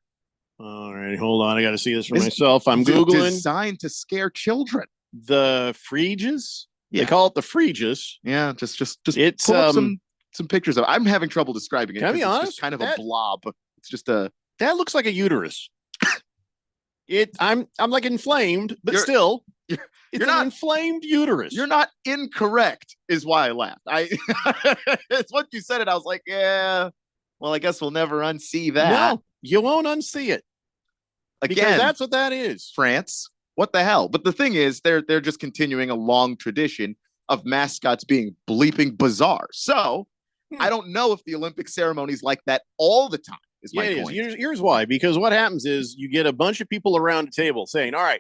S8: All right, hold on. I got to see this for myself. I'm Googling.
S11: Designed to scare children.
S8: The Phrygias?
S11: Yeah.
S8: They call it the Phrygias.
S11: Yeah, just
S8: it's
S11: pull up some pictures of it. I'm having trouble describing it.
S8: Can I be honest?
S11: It's just kind of a blob. It's just that
S8: looks like a uterus. I'm like inflamed, but still, it's an inflamed uterus.
S11: You're not incorrect, is why I laughed. It's what you said it. I was like, yeah. Well, I guess we'll never unsee that.
S8: No, you won't unsee it.
S11: Again,
S8: because that's what that is.
S11: France. What the hell? But the thing is, they're just continuing a long tradition of mascots being bleeping bizarre. So I don't know if the Olympic ceremony's like that all the time. Is my point.
S8: Here's why. Because what happens is you get a bunch of people around a table saying, all right,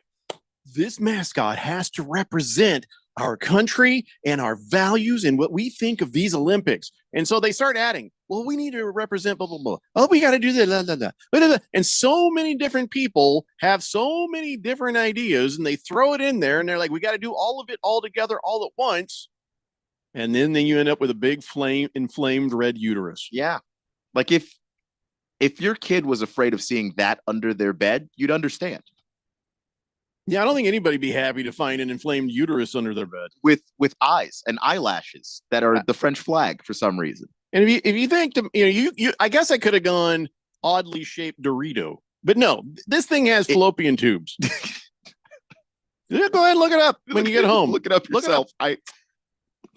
S8: this mascot has to represent our country and our values and what we think of these Olympics. And so they start adding, well, we need to represent blah, blah, blah. Oh, we got to do that. Blah, blah, blah. And so many different people have so many different ideas and they throw it in there and they're like, we got to do all of it all together all at once. And then you end up with a big inflamed red uterus.
S11: Yeah. Like if If your kid was afraid of seeing that under their bed, you'd understand.
S8: Yeah, I don't think anybody'd be happy to find an inflamed uterus under their bed
S11: with eyes and eyelashes that are the French flag for some reason.
S8: And if you think you I guess I could have gone oddly shaped Dorito, but no, this thing has fallopian tubes. Yeah, go ahead and look it up when you get home.
S11: Look it up yourself.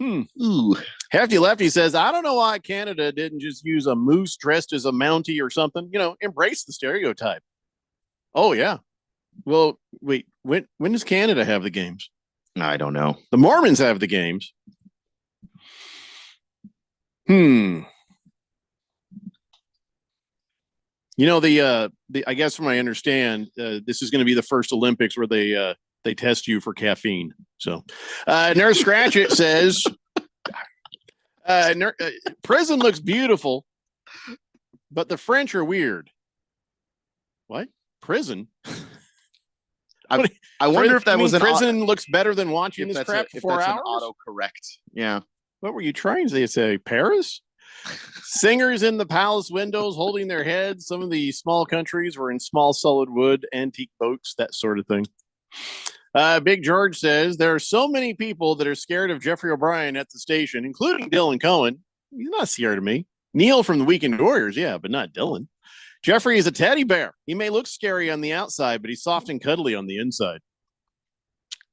S8: Ooh. Hefty Lefty says, I don't know why Canada didn't just use a moose dressed as a Mountie or something. Embrace the stereotype. Oh yeah. Well, wait, when does Canada have the games?
S11: I don't know.
S8: The Mormons have the games. The I guess from what I understand, this is going to be the first Olympics where they test you for caffeine. So, Nurse Scratchit says, prison looks beautiful, but the French are weird. What? Prison?
S11: I wonder if that was an
S8: prison looks better than watching this crap for 4 hours.
S11: Autocorrect. Yeah.
S8: What were you trying to say? Paris? Singers in the palace windows holding their heads. Some of the small countries were in small solid wood, antique boats, that sort of thing. Big George says there are so many people that are scared of Jeffrey O'Brien at the station, including Dylan Cohen. He's not scared of me. Neil from the Weekend Warriors, yeah, but not Dylan. Jeffrey is a teddy bear. He may look scary on the outside, but he's soft and cuddly on the inside.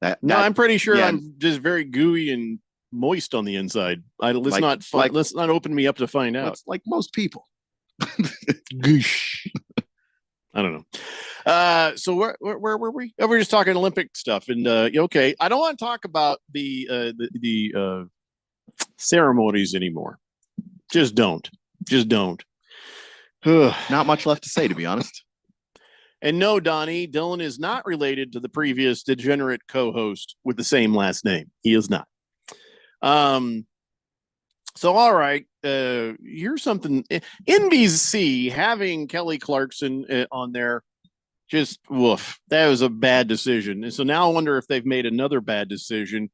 S8: I'm pretty sure I'm just very gooey and moist on the inside. Let's not open me up to find out.
S11: Like most people.
S8: Goosh. I don't know. So where were we? Oh, we're just talking Olympic stuff. And okay, I don't want to talk about the ceremonies anymore. Just don't.
S11: Not much left to say, to be honest.
S8: And no, Donnie, Dylan is not related to the previous degenerate co-host with the same last name. He is not. So, all right, here's something. NBC having Kelly Clarkson on there, just woof. That was a bad decision. And so now I wonder if they've made another bad decision.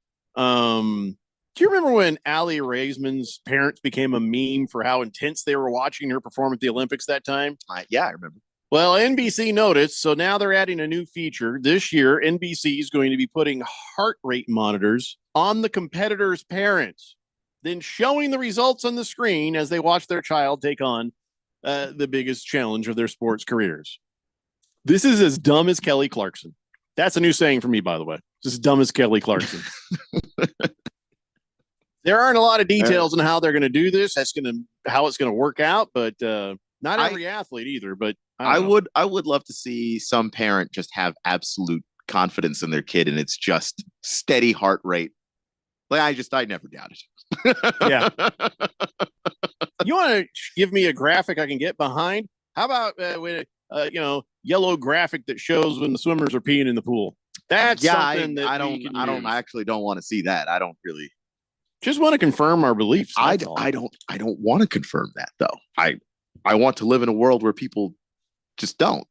S8: Do you remember when Aly Raisman's parents became a meme for how intense they were watching her perform at the Olympics that time?
S11: Yeah, I remember.
S8: Well, NBC noticed, so now they're adding a new feature. This year, NBC is going to be putting heart rate monitors on the competitors' parents, then showing the results on the screen as they watch their child take on the biggest challenge of their sports careers. This is as dumb as Kelly Clarkson. That's a new saying for me, by the way. It's as dumb as Kelly Clarkson. There aren't a lot of details on how they're going to do this. How it's going to work out, but not every athlete either. But I
S11: would love to see some parent just have absolute confidence in their kid, and it's just steady heart rate. Like I never doubt it.
S8: Yeah. You want to give me a graphic I can get behind? How about with yellow graphic that shows when the swimmers are peeing in the pool? That's something that
S11: I actually don't want to see that. I don't really.
S8: Just want to confirm our beliefs.
S11: I don't want to confirm that though. I want to live in a world where people just don't.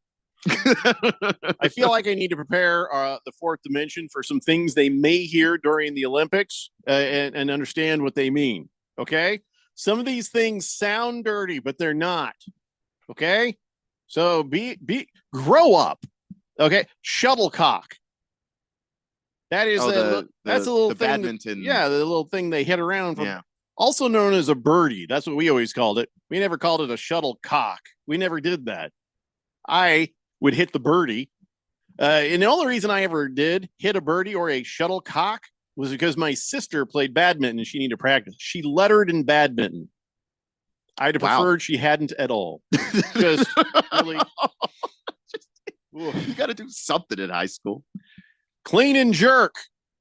S8: I feel like I need to prepare the fourth dimension for some things they may hear during the Olympics and understand what they mean. Okay. Some of these things sound dirty, but they're not. Okay. So grow up. Okay. Shuttlecock. That is that's a little thing
S11: badminton.
S8: The little thing they hit around from. Yeah. Also known as a birdie. That's what we always called it. We never called it a shuttlecock. We never did that. I would hit the birdie. And the only reason I ever did hit a birdie or a shuttlecock was because my sister played badminton and she needed to practice. She lettered in badminton. I'd have preferred she hadn't at all. Just really.
S11: You got to do something in high school.
S8: Clean and jerk.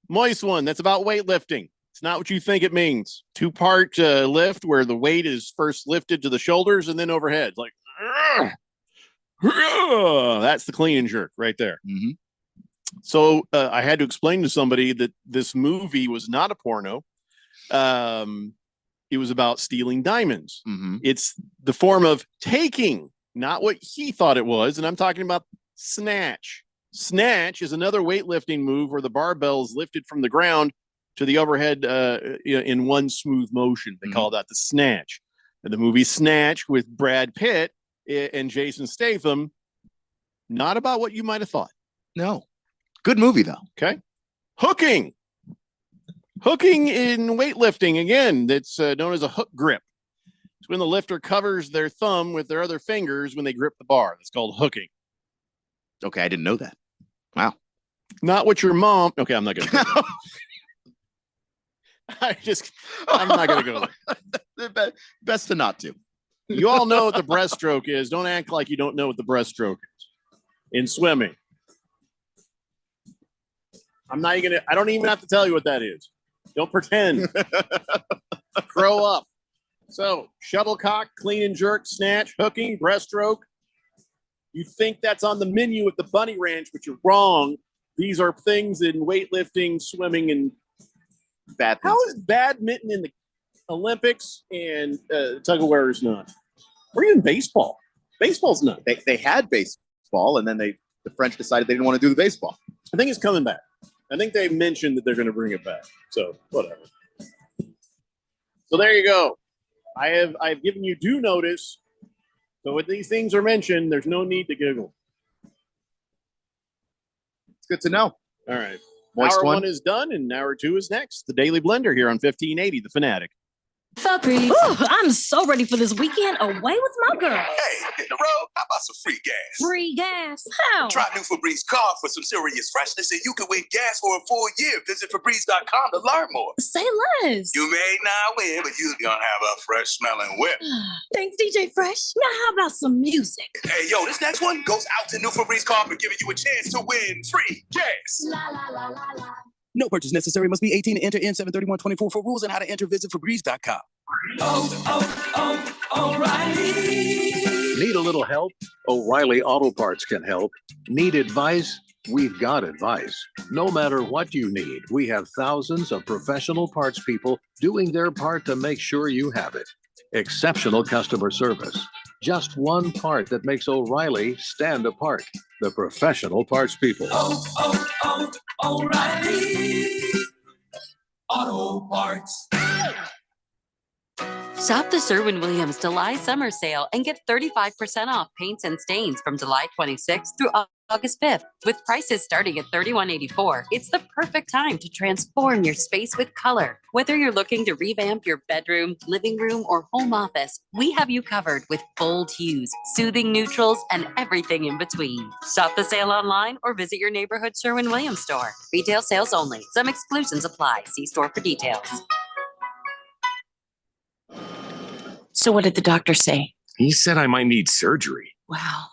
S8: Moist one. That's about weightlifting. It's not what you think it means. 2-part lift where the weight is first lifted to the shoulders and then overhead. Like, that's the clean and jerk right there.
S11: Mm-hmm.
S8: So I had to explain to somebody that this movie was not a porno. It was about stealing diamonds.
S11: Mm-hmm.
S8: It's the form of taking, not what he thought it was. And I'm talking about snatch. Snatch is another weightlifting move where the barbell is lifted from the ground to the overhead in one smooth motion. They call that the snatch. And the movie Snatch with Brad Pitt and Jason Statham. Not about what you might have thought.
S11: No. Good movie, though.
S8: Okay. Hooking. Hooking in weightlifting, again, that's known as a hook grip. It's when the lifter covers their thumb with their other fingers when they grip the bar. That's called hooking.
S11: Okay, I didn't know that. Wow.
S8: Not what your mom. Okay, I'm not going to. I'm not going to go there.
S11: Best to not to.
S8: You all know what the breaststroke is. Don't act like you don't know what the breaststroke is in swimming. I'm not even I don't even have to tell you what that is. Don't pretend. Grow up. So, shuttlecock, clean and jerk, snatch, hooking, breaststroke. You think that's on the menu at the Bunny Ranch, but you're wrong. These are things in weightlifting, swimming, and
S11: badminton.
S8: How is badminton in the Olympics and tug of war is not? Or even baseball. Baseball's not.
S11: They had baseball, and then the French decided they didn't want to do the baseball.
S8: I think it's coming back. I think they mentioned that they're going to bring it back. So whatever. So there you go. I've given you due notice. So when these things are mentioned, there's no need to giggle.
S11: It's good to know.
S8: All right.
S11: Moist
S8: Hour
S11: one.
S8: one is done, and hour two is next. The Daily Blender here on 1580, The Fanatic.
S4: Ooh, I'm so ready for this weekend away with my girl.
S5: Hey, hit the road. How about some free gas?
S4: Free gas? How?
S5: Try new Febreze car for some serious freshness, and you can win gas for a full year. Visit Febreze.com to learn more.
S4: Say less.
S5: You may not win, but you're gonna have a fresh smelling whip.
S4: Thanks, DJ Fresh. Now, how about some music?
S5: Hey, yo, this next one goes out to new Febreze car for giving you a chance to win free gas.
S4: La la la la la.
S6: No purchase necessary. Must be 18 to enter N73124 for rules and how to enter. Visit Febreze.com.
S2: O'Reilly. Need a little help? O'Reilly Auto Parts can help. Need advice? We've got advice. No matter what you need, we have thousands of professional parts people doing their part to make sure you have it. Exceptional customer service. Just one part that makes O'Reilly stand apart. The professional parts people.
S5: O'Reilly Auto Parts.
S3: Shop the Sherwin-Williams July summer sale and get 35% off paints and stains from July 26th through August 5th. With prices starting at $31.84, it's the perfect time to transform your space with color. Whether you're looking to revamp your bedroom, living room, or home office, we have you covered with bold hues, soothing neutrals, and everything in between. Shop the sale online or visit your neighborhood Sherwin-Williams store. Retail sales only. Some exclusions apply. See store for details.
S4: So what did the doctor say?
S7: He said I might need surgery.
S4: Wow,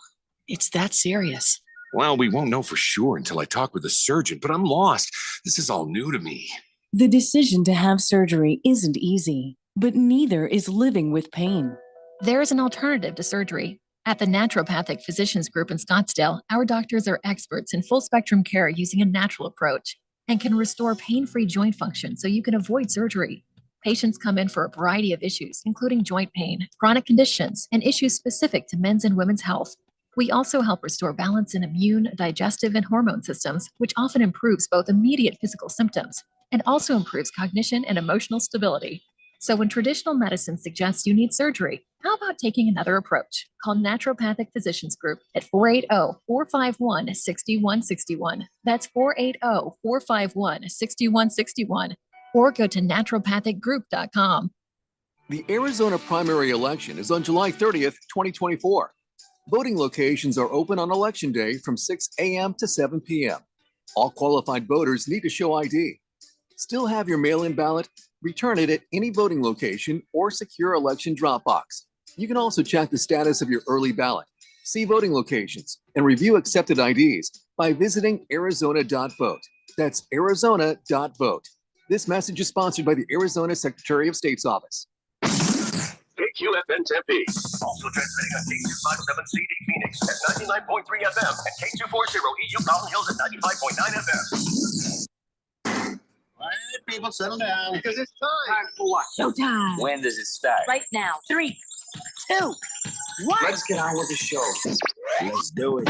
S4: it's that serious.
S7: Well, we won't know for sure until I talk with a surgeon, but I'm lost. This is all new to me.
S25: The decision to have surgery isn't easy, but neither is living with pain.
S1: There is an alternative to surgery. At the Naturopathic Physicians Group in Scottsdale, our doctors are experts in full spectrum care using a natural approach and can restore pain-free joint function so you can avoid surgery. Patients come in for a variety of issues, including joint pain, chronic conditions, and issues specific to men's and women's health. We also help restore balance in immune, digestive, and hormone systems, which often improves both immediate physical symptoms and also improves cognition and emotional stability. So when traditional medicine suggests you need surgery, how about taking another approach? Call Naturopathic Physicians Group at 480-451-6161. That's 480-451-6161. Or go to naturopathicgroup.com.
S2: The Arizona primary election is on July 30th, 2024. Voting locations are open on Election Day from 6 a.m. to 7 p.m. All qualified voters need to show ID. Still have your mail-in ballot? Return it at any voting location or secure election drop box. You can also check the status of your early ballot, see voting locations, and review accepted IDs by visiting arizona.vote. That's arizona.vote. This message is sponsored by the Arizona Secretary of State's office.
S9: KQFN Tempe. Also transmitting on K257CD Phoenix at 99.3 FM and K240 EU Mountain Hills at 95.9 FM.
S10: All right, people, settle down.
S9: Because it's time for what?
S4: Showtime.
S10: When does it start?
S4: Right now. 3, 2, 1.
S10: Let's get on with the show. Let's do it.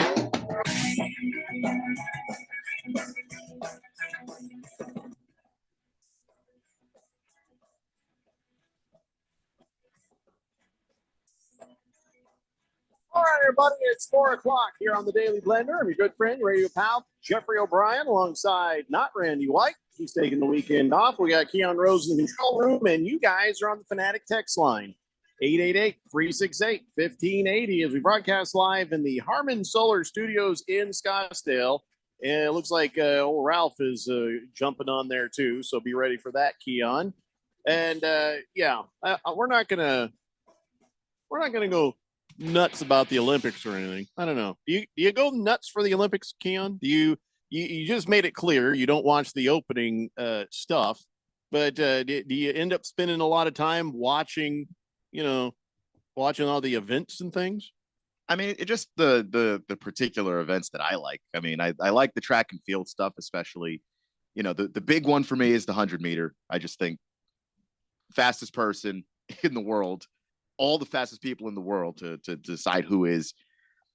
S8: everybody. It's 4 o'clock here on the Daily Blender. I'm your good friend, radio pal, Jeffrey O'Brien, alongside not Randy White. He's taking the weekend off. We got Keon Rose in the control room, and you guys are on the Fanatic text line. 888-368-1580 as we broadcast live in the Harmon Solar Studios in Scottsdale. And it looks like old Ralph is jumping on there too, so be ready for that, Keon. And we're not gonna go nuts about the Olympics or anything. I don't know. Do you go nuts for the Olympics, Keon? Do you just made it clear you don't watch the opening stuff, but do you end up spending a lot of time watching all the events and things?
S11: I mean, it just the particular events that I like. I mean, I like the track and field stuff, especially, the big one for me is the 100-meter. I just think fastest person in the world, all the fastest people in the world to decide who is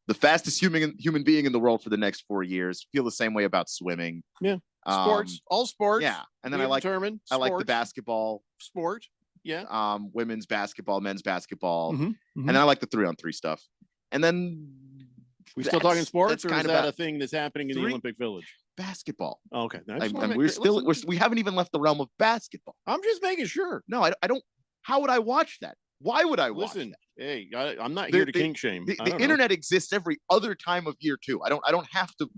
S11: the fastest human being in the world for the next 4 years. Feel the same way about swimming.
S8: Yeah. Sports, all sports.
S11: Yeah. And then I like the basketball
S8: sport. Yeah.
S11: Women's basketball, men's basketball.
S8: Mm-hmm.
S11: And then I like the 3-on-3 stuff. And then
S8: we still talking sports, or is that
S11: of
S8: a thing that's happening in the Olympic Village?
S11: Basketball.
S8: Okay.
S11: And we haven't even left the realm of basketball.
S8: I'm just making sure.
S11: No, I don't. How would I watch that? Why would I watch that?
S8: Hey, I'm not here to kink shame.
S11: The internet exists every other time of year too. I don't have to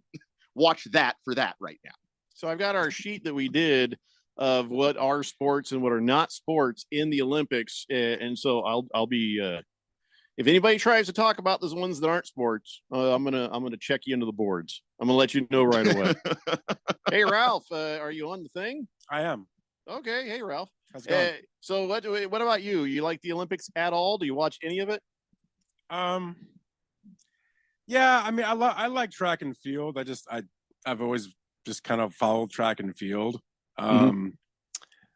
S11: watch that for that right now.
S8: So I've got our sheet that we did of what are sports and what are not sports in the Olympics, and so I'll be. If anybody tries to talk about those ones that aren't sports, I'm gonna check you into the boards. I'm gonna let you know right away. Hey, Ralph, are you on the thing?
S12: I am.
S8: Okay. Hey, Ralph.
S12: How's it going?
S8: So what about you? You like the Olympics at all? Do you watch any of it?
S12: Yeah. I mean, I like track and field. I've always just kind of followed track and field.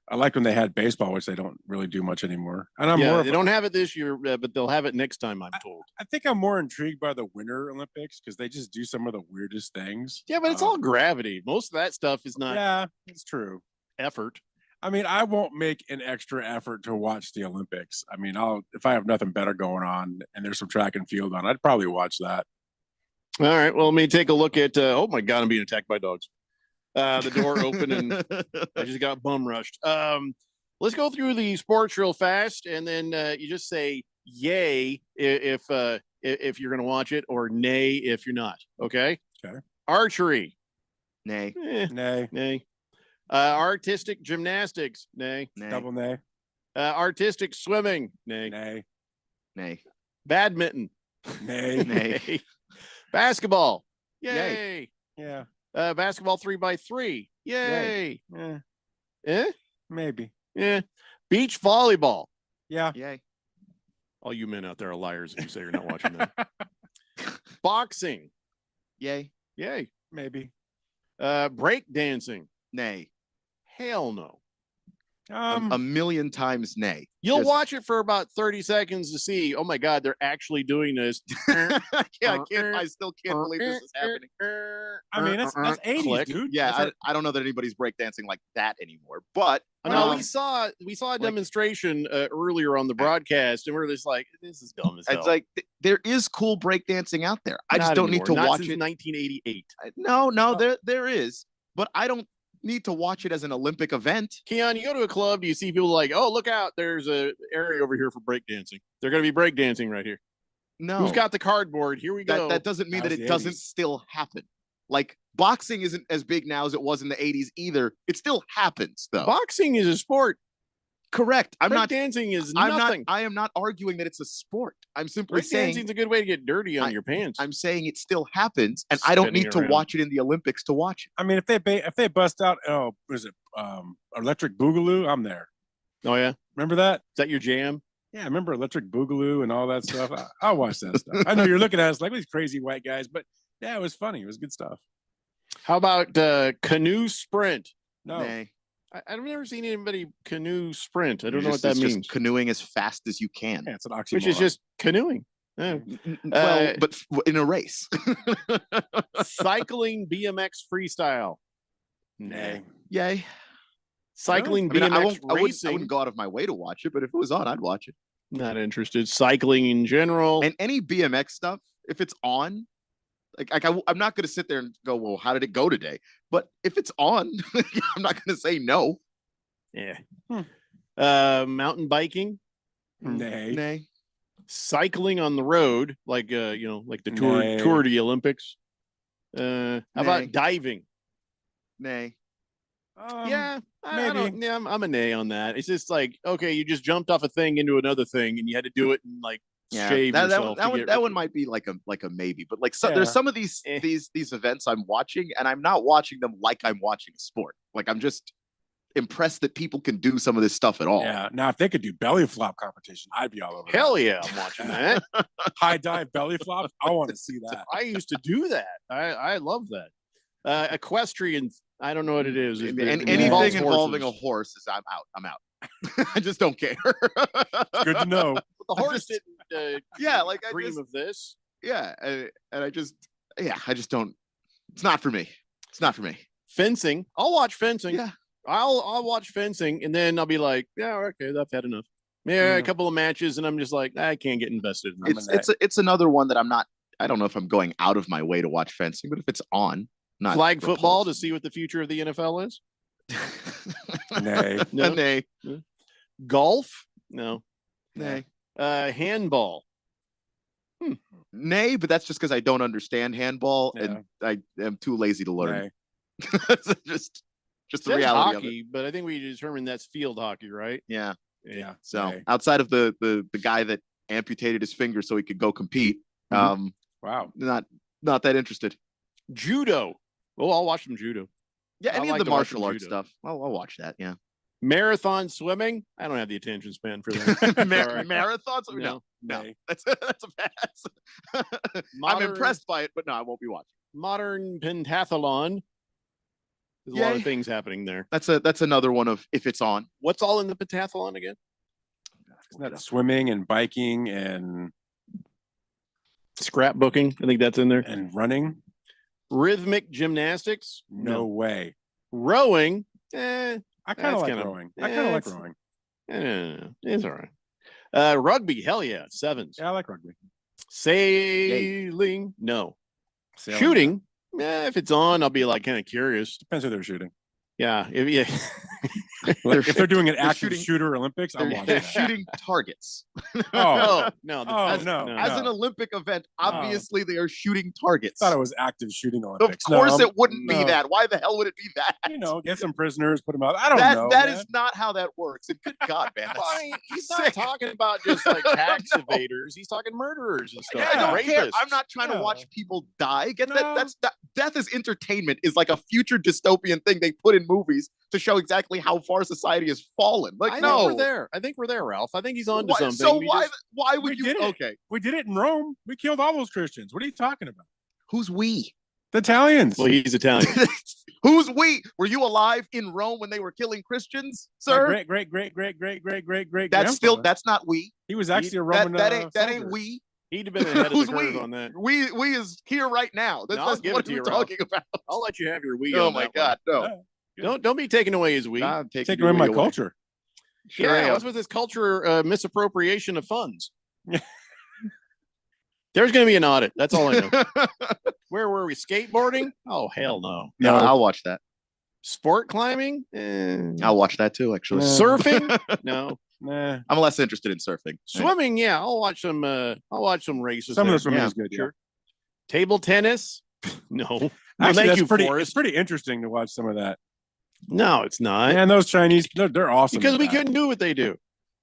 S12: I like when they had baseball, which they don't really do much anymore. And
S8: they don't have it this year, but they'll have it next time, I'm told.
S12: I think I'm more intrigued by the Winter Olympics because they just do some of the weirdest things.
S8: Yeah, but it's all gravity. Most of that stuff is not.
S12: Yeah, it's true.
S8: Effort.
S12: I mean, I won't make an extra effort to watch the Olympics. I mean, if I have nothing better going on and there's some track and field on, I'd probably watch that.
S8: All right. Well, let me take a look at. Oh my God, I'm being attacked by dogs. The door open and I just got bum rushed. Let's go through the sports real fast, and then you just say yay if you're going to watch it, or nay if you're not. Okay.
S12: Okay.
S8: Archery.
S11: Nay.
S12: Nay.
S8: Artistic gymnastics. Nay.
S12: Double nay.
S8: Artistic swimming. Nay.
S11: Nay.
S8: Badminton.
S12: Nay.
S11: Nay.
S8: Basketball. Yay.
S12: Yeah.
S8: Basketball 3x3. Yay.
S12: Maybe.
S8: Yeah. Beach volleyball.
S12: Yeah.
S11: Yay.
S8: All you men out there are liars if you say you're not watching that. Boxing.
S11: Yay.
S8: Yay.
S12: Maybe.
S8: Break dancing.
S11: Nay.
S8: Hell no.
S11: A million times nay.
S8: You'll watch it for about 30 seconds to see, oh my God, they're actually doing this.
S11: I still can't believe this is happening.
S12: I mean, that's 80s,
S8: Click.
S12: dude.
S11: Yeah, I don't know that anybody's breakdancing like that anymore. But
S8: no, we saw a demonstration earlier on the broadcast, and we're just like, this is dumb as hell.
S11: It's like there is cool breakdancing out there. I just
S8: Not
S11: don't
S8: anymore.
S11: need to
S8: Not
S11: watch
S8: since
S11: it.
S8: 1988.
S11: No, there is, but I don't need to watch it as an Olympic event.
S8: Keon, you go to a club, do you see people like, oh, look out, there's a area over here for breakdancing. They're going to be breakdancing right here.
S11: No.
S8: Who's got the cardboard? Here we go.
S11: That doesn't mean that it doesn't still happen. Like, boxing isn't as big now as it was in the 80s either. It still happens, though.
S8: Boxing is a sport.
S11: Correct.
S8: Dancing is nothing.
S11: I am not arguing that it's a sport. I'm simply saying
S8: dancing is a good way to get dirty on your pants.
S11: I'm saying it still happens, and I don't need to watch it in the Olympics to watch it.
S12: I mean, if they bust out, Electric Boogaloo, I'm there.
S8: Oh yeah,
S12: remember that?
S8: Is that your jam?
S12: Yeah, I remember Electric Boogaloo and all that stuff. I'll watch that stuff. I know you're looking at us like these crazy white guys, but yeah, it was funny. It was good stuff.
S8: How about canoe sprint?
S12: No.
S11: Nay.
S8: I've never seen anybody canoe sprint. I don't know what
S11: It's
S8: that means.
S11: just canoeing as fast as you can.
S12: Yeah, it's an oxymoron.
S8: Which is just canoeing. Yeah.
S11: Well, but in a race.
S8: Cycling BMX freestyle.
S11: Nay. Yay.
S8: Cycling
S11: I mean,
S8: BMX
S11: I
S8: racing.
S11: wouldn't go out of my way to watch it, but if it was on, I'd watch it.
S8: Not interested. Cycling in general.
S11: And any BMX stuff, if it's on, I'm not going to sit there and go, well, how did it go today? But if it's on, I'm not going to say no.
S8: Yeah. Mountain biking?
S12: Nay.
S8: Cycling on the road, like like the Tour of the Olympics. How about diving?
S11: Nay.
S8: Yeah,
S12: maybe.
S8: I'm a nay on that. It's just like, okay, you just jumped off a thing into another thing, and you had to do it and like shave yourself.
S11: That one might be like a maybe, but like there's some of these events I'm watching, and I'm not watching them like I'm watching a sport. Like I'm just impressed that people can do some of this stuff at all.
S12: Yeah. Now, if they could do belly flop competition, I'd be all over.
S8: Hell yeah, I'm watching that.
S12: High dive belly flops. I want to see that.
S8: I used to do that. I love that. Equestrian. I don't know what it is.
S11: Anything involving a horse is I'm out. I just don't care.
S12: Good to know.
S8: But the horse didn't.
S11: Like I
S8: dream of this.
S11: Yeah, and I just don't. It's not for me. It's not for me.
S8: Fencing. I'll watch fencing.
S11: Yeah.
S8: I'll watch fencing, and then I'll be like, yeah, okay, I've had enough. Yeah, a couple of matches, and I'm just like, I can't get invested in that.
S11: It's another one that I'm not. I don't know if I'm going out of my way to watch fencing, but if it's on, not
S8: flag football to see what the future of the NFL is.
S12: Nay.
S8: No.
S11: Nay.
S8: Golf? No.
S11: Nay.
S8: Handball?
S11: Nay, but that's just because I don't understand handball, and I am too lazy to learn. just the reality
S8: hockey,
S11: of it.
S8: But I think we determined that's field hockey, right?
S11: Yeah. So
S12: Nay.
S11: outside of the guy that amputated his finger so he could go compete,
S12: wow,
S11: not that interested.
S8: Judo. Oh, I'll watch some judo.
S11: Yeah, any of
S8: like
S11: the
S8: to watch
S11: martial
S8: some
S11: arts
S8: judo.
S11: stuff. I'll watch that. Yeah.
S8: Marathon swimming? I don't have the attention span for that.
S11: Marathons? No. That's a pass. I'm impressed by it, but no, I won't be watching.
S8: Modern pentathlon. There's a lot of things happening there.
S11: That's another one of if it's on.
S8: What's all in the pentathlon again?
S12: Isn't that swimming and biking and
S8: scrapbooking? I think that's in there.
S12: And running.
S8: Rhythmic gymnastics?
S12: No way.
S8: Rowing?
S12: I kind of like rowing. I kind of like rowing.
S8: It's all right. Rugby? Hell yeah. Sevens.
S12: Yeah, I like rugby.
S8: Sailing? No. Shooting? Yeah, if it's on, I'll be like kind of curious.
S12: Depends who they're shooting.
S8: Yeah.
S12: If they're doing an active shooter Olympics, I'm watching
S11: They're
S12: that.
S11: shooting targets.
S8: No.
S11: As an Olympic event, obviously they are shooting targets.
S12: I thought it was active shooting Olympics.
S11: Of course it wouldn't be that. Why the hell would it be that?
S12: Get some prisoners, put them out. I don't know.
S11: That is not how that works. And good God, man.
S8: He's not talking about just like tax evaders. He's talking murderers and stuff.
S11: I don't
S8: Rapists.
S11: care. I'm not trying to watch people die. Get that? Death is entertainment is like a future dystopian thing they put in movies to show exactly how far society has fallen. Like,
S8: I
S11: no,
S8: think we're there. I think we're there, Ralph. I think he's on to something.
S11: So why would you?
S12: Did it.
S11: Okay,
S12: we did it in Rome. We killed all those Christians. What are you talking about?
S11: Who's we?
S12: The Italians.
S8: Well, he's Italian.
S11: Who's we? Were you alive in Rome when they were killing Christians, sir?
S12: Great.
S11: That's not we.
S12: He was actually a Roman.
S11: That ain't we.
S8: He'd have been ahead of the
S11: Who's
S8: curve
S11: we?
S8: on that.
S11: We is here right now. That's what we're talking about.
S8: I'll let you have your we.
S11: Oh my God, no!
S8: Don't be taking away his we.
S11: I'm
S12: taking away my culture.
S8: Sure, what's with this culture misappropriation of funds? There's going to be an audit. That's all I know. Where were we? Skateboarding? Oh, hell no.
S11: No, I'll watch that.
S8: Sport climbing?
S11: I'll watch that too, actually.
S8: Surfing? No.
S12: Nah.
S11: I'm less interested in surfing.
S8: Swimming? Yeah, I'll watch some races.
S12: Some of
S8: there.
S12: the swimming is good.
S8: Sure. Table tennis? No.
S12: Actually,
S8: thank you,
S12: it's pretty interesting to watch some of that.
S8: No, it's not.
S12: And those Chinese, they're awesome.
S8: Because we couldn't do what they do.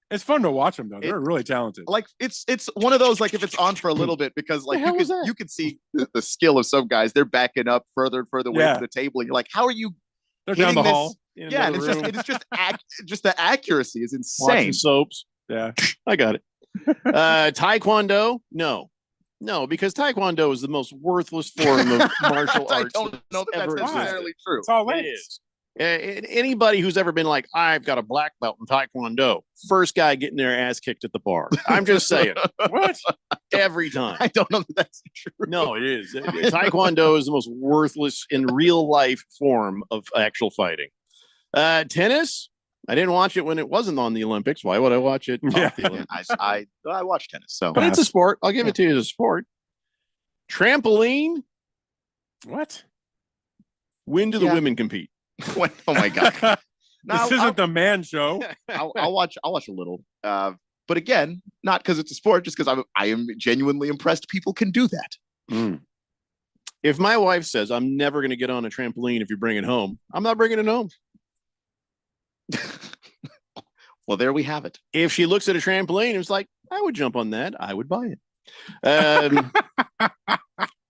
S12: It's fun to watch them though. They're really talented.
S11: Like it's one of those, like, if it's on for a little bit, because like you could see the skill of some guys. They're backing up further and further away from the table. And you're like, how are you?
S12: They're down the hall.
S11: Yeah, and it's just the accuracy is insane.
S8: Watching soaps.
S12: Yeah,
S8: I got it. Taekwondo? No, because Taekwondo is the most worthless form of martial arts.
S11: I don't know that that's necessarily true.
S12: It's all
S8: it is. Anybody who's ever been like, I've got a black belt in Taekwondo, first guy getting their ass kicked at the bar. I'm just saying.
S12: What?
S8: Every time.
S11: I don't know that that's true.
S8: No, it is. Taekwondo is the most worthless in real life form of actual fighting. Tennis? I didn't watch it when it wasn't on the Olympics. Why would I watch it?
S11: Yeah, I watch tennis. So,
S8: but it's a sport. I'll give it to you as a sport. Trampoline.
S12: What?
S8: When do the women compete?
S11: Oh my god!
S12: This isn't the man show.
S11: I'll watch a little, but again, not because it's a sport, just because I am genuinely impressed. People can do that.
S8: If my wife says I'm never going to get on a trampoline if you bring it home, I'm not bringing it home.
S11: Well, there we have it.
S8: If she looks at a trampoline, it's like, I would jump on that. I would buy it.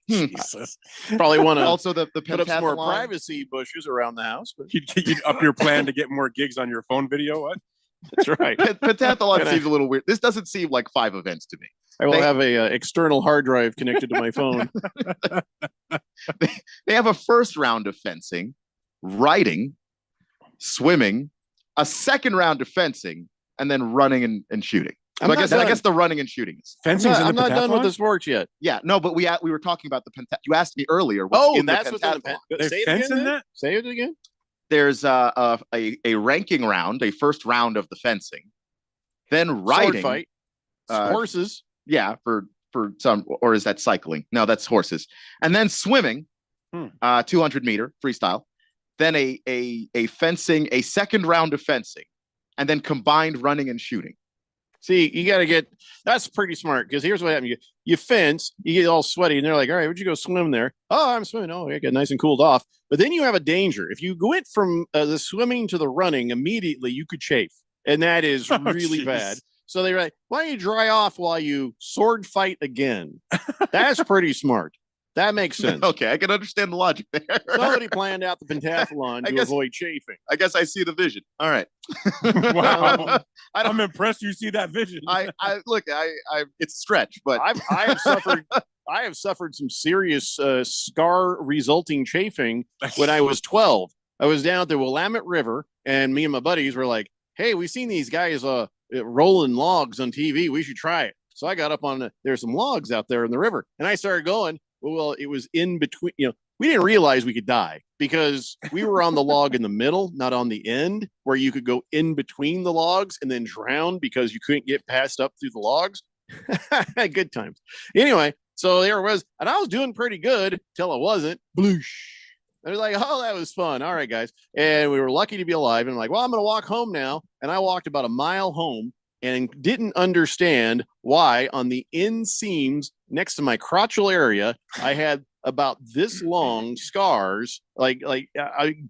S12: Jesus.
S8: Probably want to
S11: also the
S8: put up some more
S11: pentathlon.
S8: privacy bushes around the house. But
S12: You'd up your plan to get more gigs on your phone video. What?
S8: That's right.
S11: Pentathlon seems a little weird. This doesn't seem like 5 events to me.
S8: I will have a external hard drive connected to my phone.
S11: They have a first round of fencing, riding, swimming, a second round of fencing, and then running and shooting. So I guess the running and shooting is
S12: fencing.
S8: I'm not done with the sports yet.
S11: Yeah, no, but we were talking about the pentathlon. You asked me earlier. What's in
S8: that's
S11: the
S8: what's in
S11: pentathlon.
S8: the Say it again. That? Say it again.
S11: There's a ranking round, a first round of the fencing, then riding,
S8: sword fight, horses.
S11: Yeah, for some, or is that cycling? No, that's horses, and then swimming, 200-meter freestyle. Then a fencing, a second round of fencing, and then combined running and shooting.
S8: See, you got to get, that's pretty smart, because here's what happens. You fence, you get all sweaty, and they're like, all right, would you go swim there? Oh, I'm swimming. Oh, I get nice and cooled off. But then you have a danger. If you went from the swimming to the running, immediately you could chafe. And that is really bad. So they're like, why don't you dry off while you sword fight again? That's pretty smart. That makes sense.
S11: Okay, I can understand the logic there.
S8: Somebody planned out the pentathlon to avoid chafing.
S11: I guess I see the vision. All right.
S12: Wow. I'm impressed you see that vision.
S11: I look, it's a stretch, but
S8: I have suffered some serious scar resulting chafing when I was 12. I was down at the Willamette River, and me and my buddies were like, hey, we've seen these guys rolling logs on TV. We should try it. So I got up on there's some logs out there in the river, and I started going. Well, it was in between, we didn't realize we could die because we were on the log in the middle, not on the end, where you could go in between the logs and then drown because you couldn't get passed up through the logs. Good times. Anyway, so there was, and I was doing pretty good till I wasn't. Bloosh. I was like, oh, that was fun. All right, guys. And we were lucky to be alive. And I'm like, well, I'm going to walk home now. And I walked about a mile home and didn't understand why on the inseams next to my crotchal area, I had about this long scars, like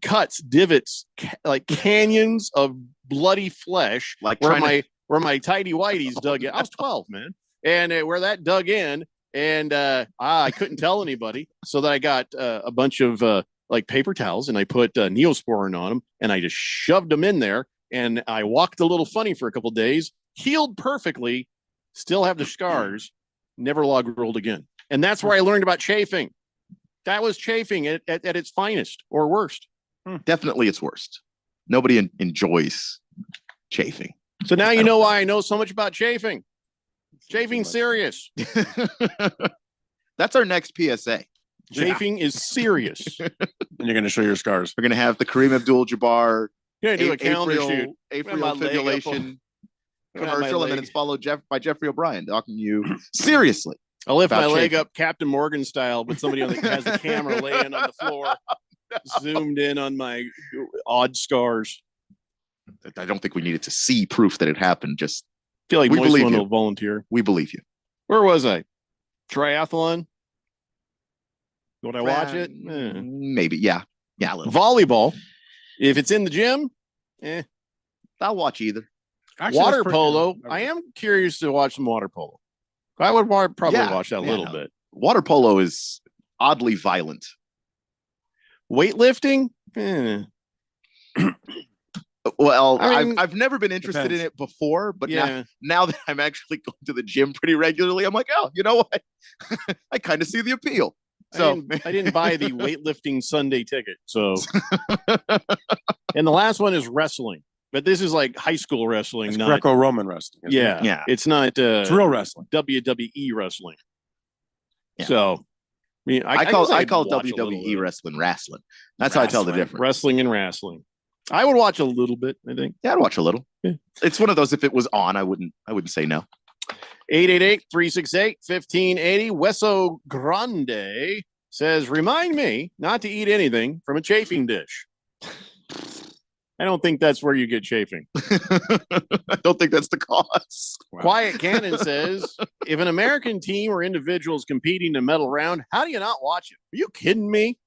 S8: cuts, divots, like canyons of bloody flesh,
S11: like
S8: where my tidy whities dug in. I was 12, man, and where that dug in, and I couldn't tell anybody, so that I got a bunch of like paper towels, and I put Neosporin on them, and I just shoved them in there, and I walked a little funny for a couple of days. Healed perfectly, still have the scars, never log rolled again. And that's where I learned about chafing. That was chafing at its finest or worst.
S11: Definitely its worst. Nobody enjoys chafing.
S8: So now you know why I know so much about chafing. Chafing's serious.
S11: That's our next PSA.
S8: Chafing is serious.
S12: And you're going to show your scars.
S11: We're going to have the Kareem Abdul-Jabbar
S8: You're gonna do a calendar shoot.
S11: Atrial fibrillation commercial, and then it's followed by Jeffrey O'Brien talking to you seriously.
S8: I'll lift my leg up Captain Morgan style, but somebody has the camera laying on the floor, zoomed in on my odd scars.
S11: I don't think we needed to see proof that it happened. Just
S8: feel like
S11: we believe you.
S8: Will volunteer.
S11: We believe you.
S8: Where was I? Triathlon? Would I watch it?
S11: Maybe, yeah. Yeah, a little.
S8: Volleyball. If it's in the gym,
S11: I'll watch either.
S8: Actually, water polo. I am curious to watch some water polo. I would probably watch that a little bit.
S11: Water polo is oddly violent.
S8: Weightlifting?
S11: Well, I've never been interested in it before, but now that I'm actually going to the gym pretty regularly, I'm like, oh, you know what? I kind of see the appeal. So
S8: I didn't buy the weightlifting Sunday ticket. So, and the last one is wrestling. But this is like high school wrestling,
S12: it's
S8: not
S12: Greco-Roman wrestling.
S8: Yeah. It's not
S12: it's real wrestling.
S8: WWE wrestling.
S11: Yeah.
S8: So, I mean,
S11: I call WWE wrestling. That's how I tell the difference.
S8: Wrestling and wrestling. I would watch a little bit, I think.
S11: Yeah, I'd watch a little.
S8: Yeah.
S11: It's one of those, if it was on, I wouldn't say no.
S8: 888-368-1580. Weso Grande says, remind me not to eat anything from a chafing dish. I don't think that's where you get chafing.
S11: I don't think that's the cause.
S8: Wow. Quiet Cannon says, if an American team or individuals competing in a medal round, how do you not watch it? Are you kidding me?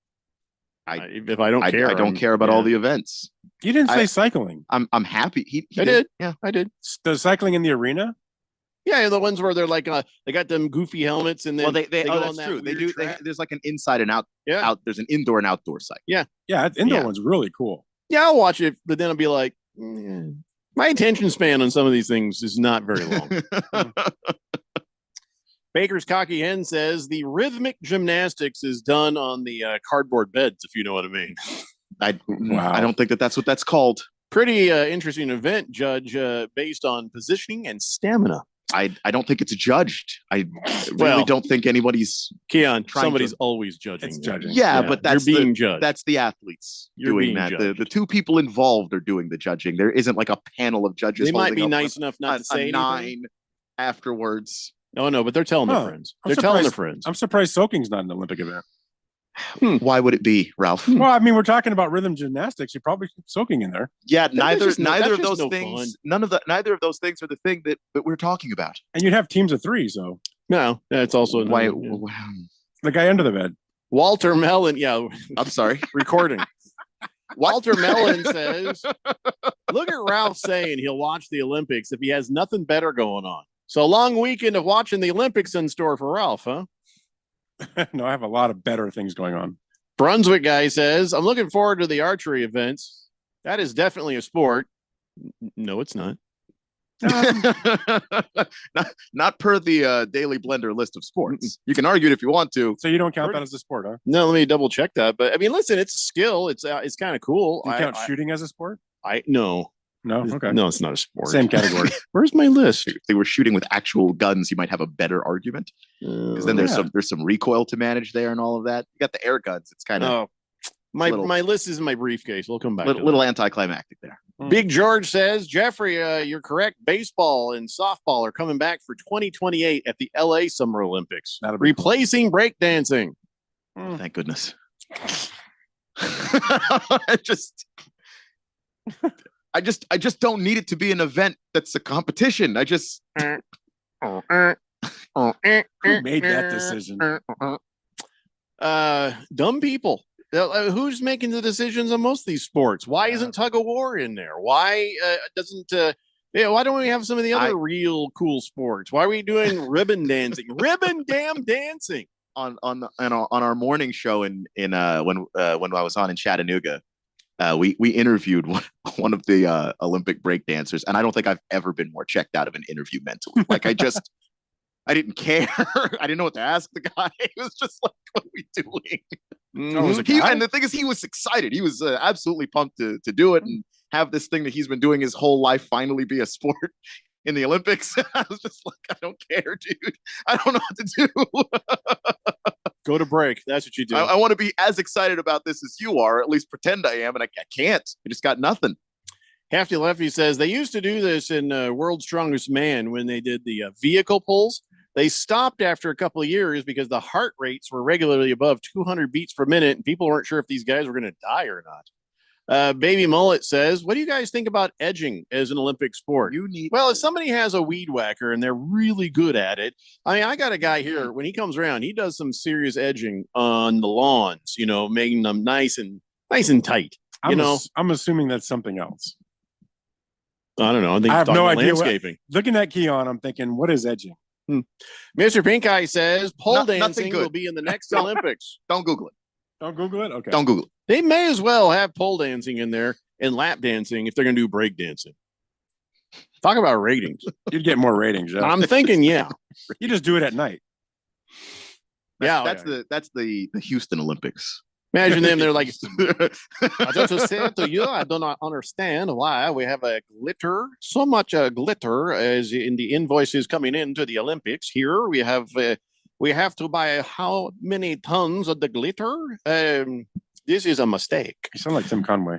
S8: If I don't care.
S11: I don't care about all the events.
S12: You didn't say cycling.
S11: I'm happy. He
S8: I did.
S11: Yeah,
S8: I did.
S12: The cycling in the arena?
S8: Yeah, the ones where they're like they got them goofy helmets and then
S11: they
S8: go
S11: that's
S8: on
S11: true. They do.
S8: track.
S11: There's like an inside and out.
S8: Yeah.
S11: There's an indoor and outdoor site.
S8: Yeah.
S12: Yeah, indoor one's really cool.
S8: Yeah, I'll watch it, but then I'll be like, my attention span on some of these things is not very long. Baker's Cocky Hen says the rhythmic gymnastics is done on the cardboard beds, if you know what I mean.
S11: I don't think that's what that's called.
S8: Pretty interesting event, Judge, based on positioning and stamina.
S11: I don't think it's judged. I really don't think anybody's
S8: Keon. Somebody's always judging.
S12: It's judging.
S11: Yeah, but that's
S8: you're being judged.
S11: That's the athletes
S8: You're
S11: doing
S8: being
S11: that.
S8: judged.
S11: The two people involved are doing the judging. There isn't like a panel of judges.
S8: They might be
S11: holding up
S8: nice enough not to say
S11: a
S8: anything.
S11: 9 afterwards.
S8: No, but they're telling their friends.
S12: I'm
S8: They're telling their
S12: surprised-
S8: friends.
S12: I'm surprised soaking's not an Olympic event.
S11: Why would it be, Ralph?
S12: Well, I mean, we're talking about rhythm gymnastics. You probably put soaking in there.
S11: Yeah, neither
S8: that's
S11: of
S8: just
S11: those
S8: no
S11: things.
S8: fun.
S11: Neither of those things are the thing that we're talking about.
S12: And you'd have teams of 3, so
S8: No, that's also
S11: Why?
S12: the guy under the bed.
S8: Walter Mellon. Yeah,
S11: I'm sorry.
S8: recording. Walter Mellon says, look at Ralph saying he'll watch the Olympics if he has nothing better going on. So a long weekend of watching the Olympics in store for Ralph, huh?
S12: No, I have a lot of better things going on.
S8: Brunswick guy says, I'm looking forward to the archery events. That is definitely a sport. No, it's not.
S11: not per the Daily Blender list of sports. You can argue it if you want to.
S12: So you don't count that as a sport, huh?
S8: No, let me double check that. But I mean, listen, it's a skill. It's kind of cool.
S12: You count shooting as a sport?
S8: No.
S12: No, okay.
S8: No, it's not a sport.
S12: Same category.
S8: Where's my list?
S11: If they were shooting with actual guns, you might have a better argument. Because then there's some recoil to manage there and all of that. You got the air guns. It's kind of
S8: my list is in my briefcase. We'll come back.
S11: little anticlimactic there.
S8: Big George says, Jeffrey, you're correct. Baseball and softball are coming back for 2028 at the LA Summer Olympics, replacing breakdancing.
S11: Thank goodness. I just don't need it to be an event that's a competition.
S12: Who made that decision?
S8: Dumb people. Who's making the decisions on most of these sports? Why isn't tug of war in there? Why why don't we have some of the other real cool sports? Why are we doing ribbon dancing? Ribbon damn dancing
S11: on our morning show when I was on in Chattanooga. We interviewed one of the Olympic breakdancers, and I don't think I've ever been more checked out of an interview mentally. Like I didn't care. I didn't know what to ask the guy. It was just like, what are we doing? And the thing is, he was excited. He was absolutely pumped to do it and have this thing that he's been doing his whole life finally be a sport in the Olympics. I was just like, I don't care, dude. I don't know what to do.
S8: Go to break. That's what you do.
S11: I want to be as excited about this as you are, or at least pretend I am, and I can't. I just got nothing.
S8: Hefty Lefty says they used to do this in World's Strongest Man when they did the vehicle pulls. They stopped after a couple of years because the heart rates were regularly above 200 beats per minute, and people weren't sure if these guys were going to die or not. Baby Mullet says, what do you guys think about edging as an Olympic sport? Well, if somebody has a weed whacker and they're really good at it, I mean, I got a guy here, when he comes around, he does some serious edging on the lawns, making them nice and tight.
S12: I'm assuming that's something else.
S8: I don't know.
S12: I have no idea.
S8: Landscaping.
S12: Looking at Keon, I'm thinking, what is edging?
S8: Mr. Pink Eye says pole dancing will be in the next Olympics.
S11: Don't Google it.
S12: Don't Google it? Okay.
S11: Don't Google it.
S8: They may as well have pole dancing in there and lap dancing if they're going to do break dancing. Talk about ratings.
S12: You'd get more ratings. Yeah.
S8: I'm thinking, yeah.
S12: You just do it at night.
S11: That's the Houston Olympics.
S8: Imagine them. They're like, I just said to you, I do not understand why we have so much glitter as in the invoices coming into the Olympics. Here we have to buy how many tons of the glitter? This is a mistake.
S12: You sound like Tim Conway.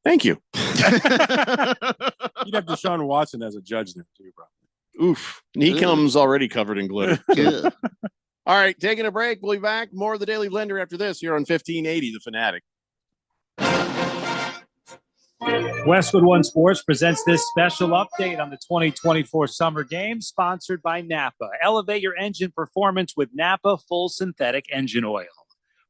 S8: Thank you.
S12: You'd have Deshaun Watson as a judge there too, bro.
S8: Oof. And he comes already covered in glitter. All right, taking a break. We'll be back. More of the Daily Blender after this here on 1580 The Fanatic.
S13: Westwood One Sports presents this special update on the 2024 Summer Games, sponsored by Napa. Elevate your engine performance with Napa Full Synthetic Engine Oil.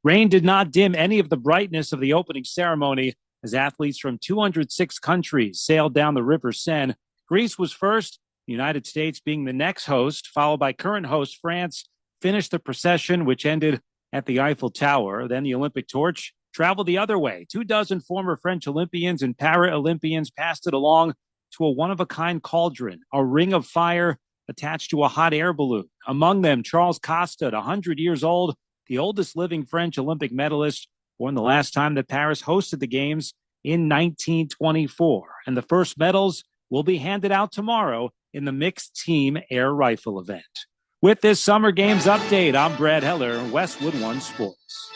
S13: Rain did not dim any of the brightness of the opening ceremony as athletes from 206 countries sailed down the River Seine. Greece was first, the United States being the next host, followed by current host France, finished the procession, which ended at the Eiffel Tower. Then the Olympic torch traveled the other way. 24 former French Olympians and Para-Olympians passed it along to a one-of-a-kind cauldron, a ring of fire attached to a hot air balloon. Among them, Charles Costa, 100 years old, the oldest living French Olympic medalist, born the last time that Paris hosted the Games in 1924. And the first medals will be handed out tomorrow in the mixed team air rifle event. With this Summer Games update, I'm Brad Heller, Westwood One Sports.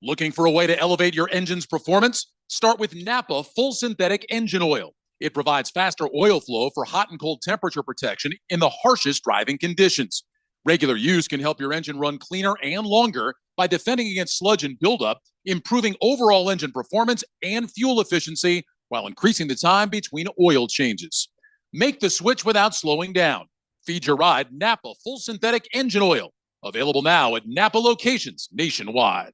S14: Looking for a way to elevate your engine's performance? Start with Napa Full Synthetic Engine Oil. It provides faster oil flow for hot and cold temperature protection in the harshest driving conditions. Regular use can help your engine run cleaner and longer by defending against sludge and buildup, improving overall engine performance and fuel efficiency while increasing the time between oil changes. Make the switch without slowing down. Feed your ride Napa Full Synthetic Engine Oil. Available now at Napa locations nationwide.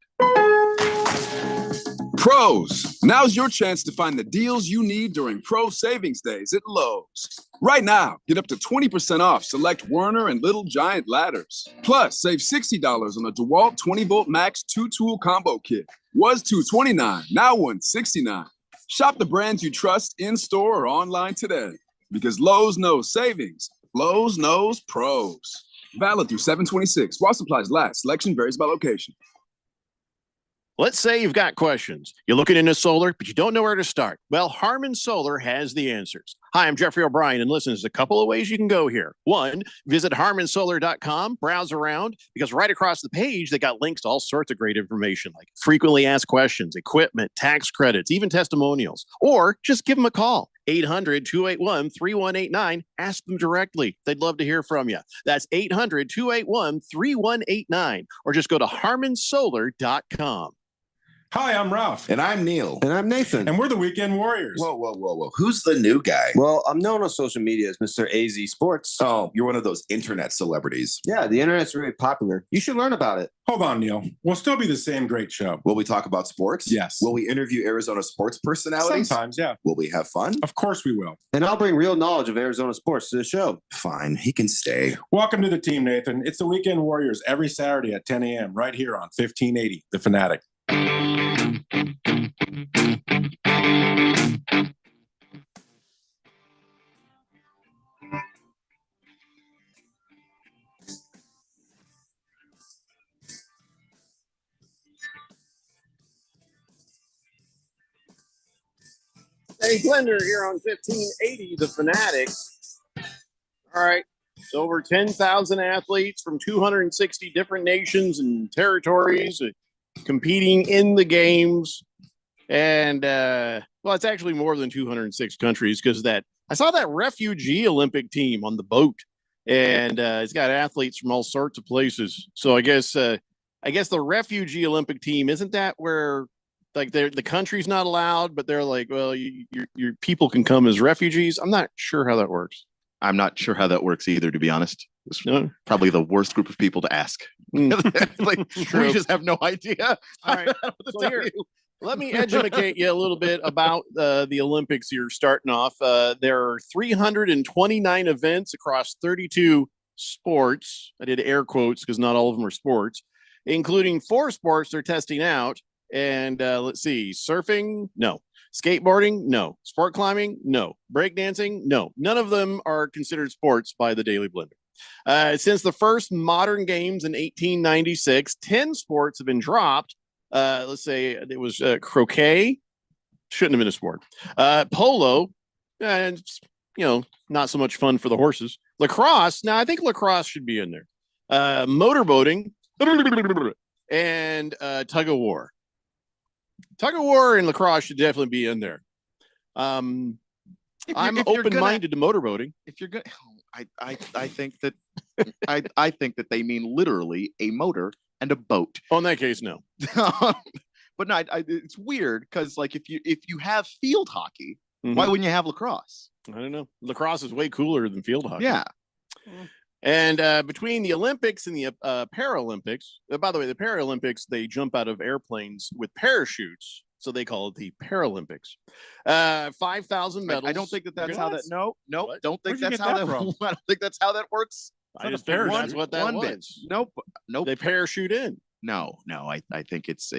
S15: Pros, now's your chance to find the deals you need during Pro Savings Days at Lowe's. Right now, get up to 20% off select Werner and Little Giant ladders. Plus, save $60 on a DeWalt 20-volt max 2-tool combo kit. Was $229, now $169. Shop the brands you trust in-store or online today. Because Lowe's knows savings. Lowe's knows pros. Valid through 7/26. While supplies last. Selection varies by location.
S8: Let's say you've got questions. You're looking into solar, but you don't know where to start. Well, Harman Solar has the answers. Hi, I'm Jeffrey O'Brien, and listen, there's a couple of ways you can go here. One, visit harmansolar.com, browse around, because right across the page, they got links to all sorts of great information, like frequently asked questions, equipment, tax credits, even testimonials. Or just give them a call, 800-281-3189. Ask them directly. They'd love to hear from you. That's 800-281-3189. Or just go to harmansolar.com.
S16: Hi, I'm Ralph.
S10: And I'm Neil.
S16: And I'm Nathan. And we're the Weekend Warriors.
S10: Whoa. Who's the new guy?
S17: Well, I'm known on social media as Mr. AZ Sports.
S10: Oh, you're one of those internet celebrities.
S17: Yeah, the internet's really popular. You should learn about it.
S16: Hold on, Neil. We'll still be the same great show.
S10: Will we talk about sports?
S16: Yes.
S10: Will we interview Arizona sports personalities?
S16: Sometimes, yeah.
S10: Will we have fun?
S16: Of course we will.
S17: And I'll bring real knowledge of Arizona sports to the show.
S10: Fine, he can stay.
S16: Welcome to the team, Nathan. It's the Weekend Warriors every Saturday at 10 a.m. right here on 1580, The Fanatic.
S8: Hey, Blender here on 1580 The Fanatic. All right. It's over 10,000 athletes from 260 different nations and territories competing in the games. And, well, it's actually more than 206 countries because I saw that refugee Olympic team on the boat. And it's got athletes from all sorts of places. So I guess the refugee Olympic team, isn't that where like the country's not allowed, but they're like, well, your people can come as refugees? I'm not sure how that works.
S11: I'm not sure how that works either, to be honest. It's probably the worst group of people to ask. Like, we just have no idea.
S8: All right. So here, let me educate you a little bit about the Olympics here starting off. There are 329 events across 32 sports. I did air quotes because not all of them are sports, including 4 sports they're testing out. And let's see, surfing, no. Skateboarding, no. Sport climbing, no. Breakdancing, no. None of them are considered sports by the Daily Blender. Since the first modern games in 1896, 10 sports have been dropped. Let's say it was croquet, shouldn't have been a sport. Polo, and not so much fun for the horses. Lacrosse, now I think lacrosse should be in there. Motorboating, and tug of war. Tug of war and lacrosse should definitely be in there. I'm
S11: if you're
S8: open-minded to motorboating.
S11: If you're gonna, I think that I think that they mean literally a motor and a boat.
S8: Oh, in that case, no.
S11: But no, it's weird because like if you have field hockey,
S8: Mhm.
S11: why wouldn't you have lacrosse?
S8: I don't know. Lacrosse is way cooler than field hockey.
S11: Yeah.
S8: And between the Olympics and the Paralympics, by the way, the Paralympics, they jump out of airplanes with parachutes. So they call it the Paralympics. 5,000 medals.
S11: I don't think that's how that. No,
S8: What?
S11: don't think
S8: Where'd you
S11: that's
S8: get
S11: how
S8: that
S11: that.
S8: from?
S11: I don't think that's how that works.
S8: I just figured that's what that was.
S11: Nope.
S8: They parachute in.
S11: No. I think it's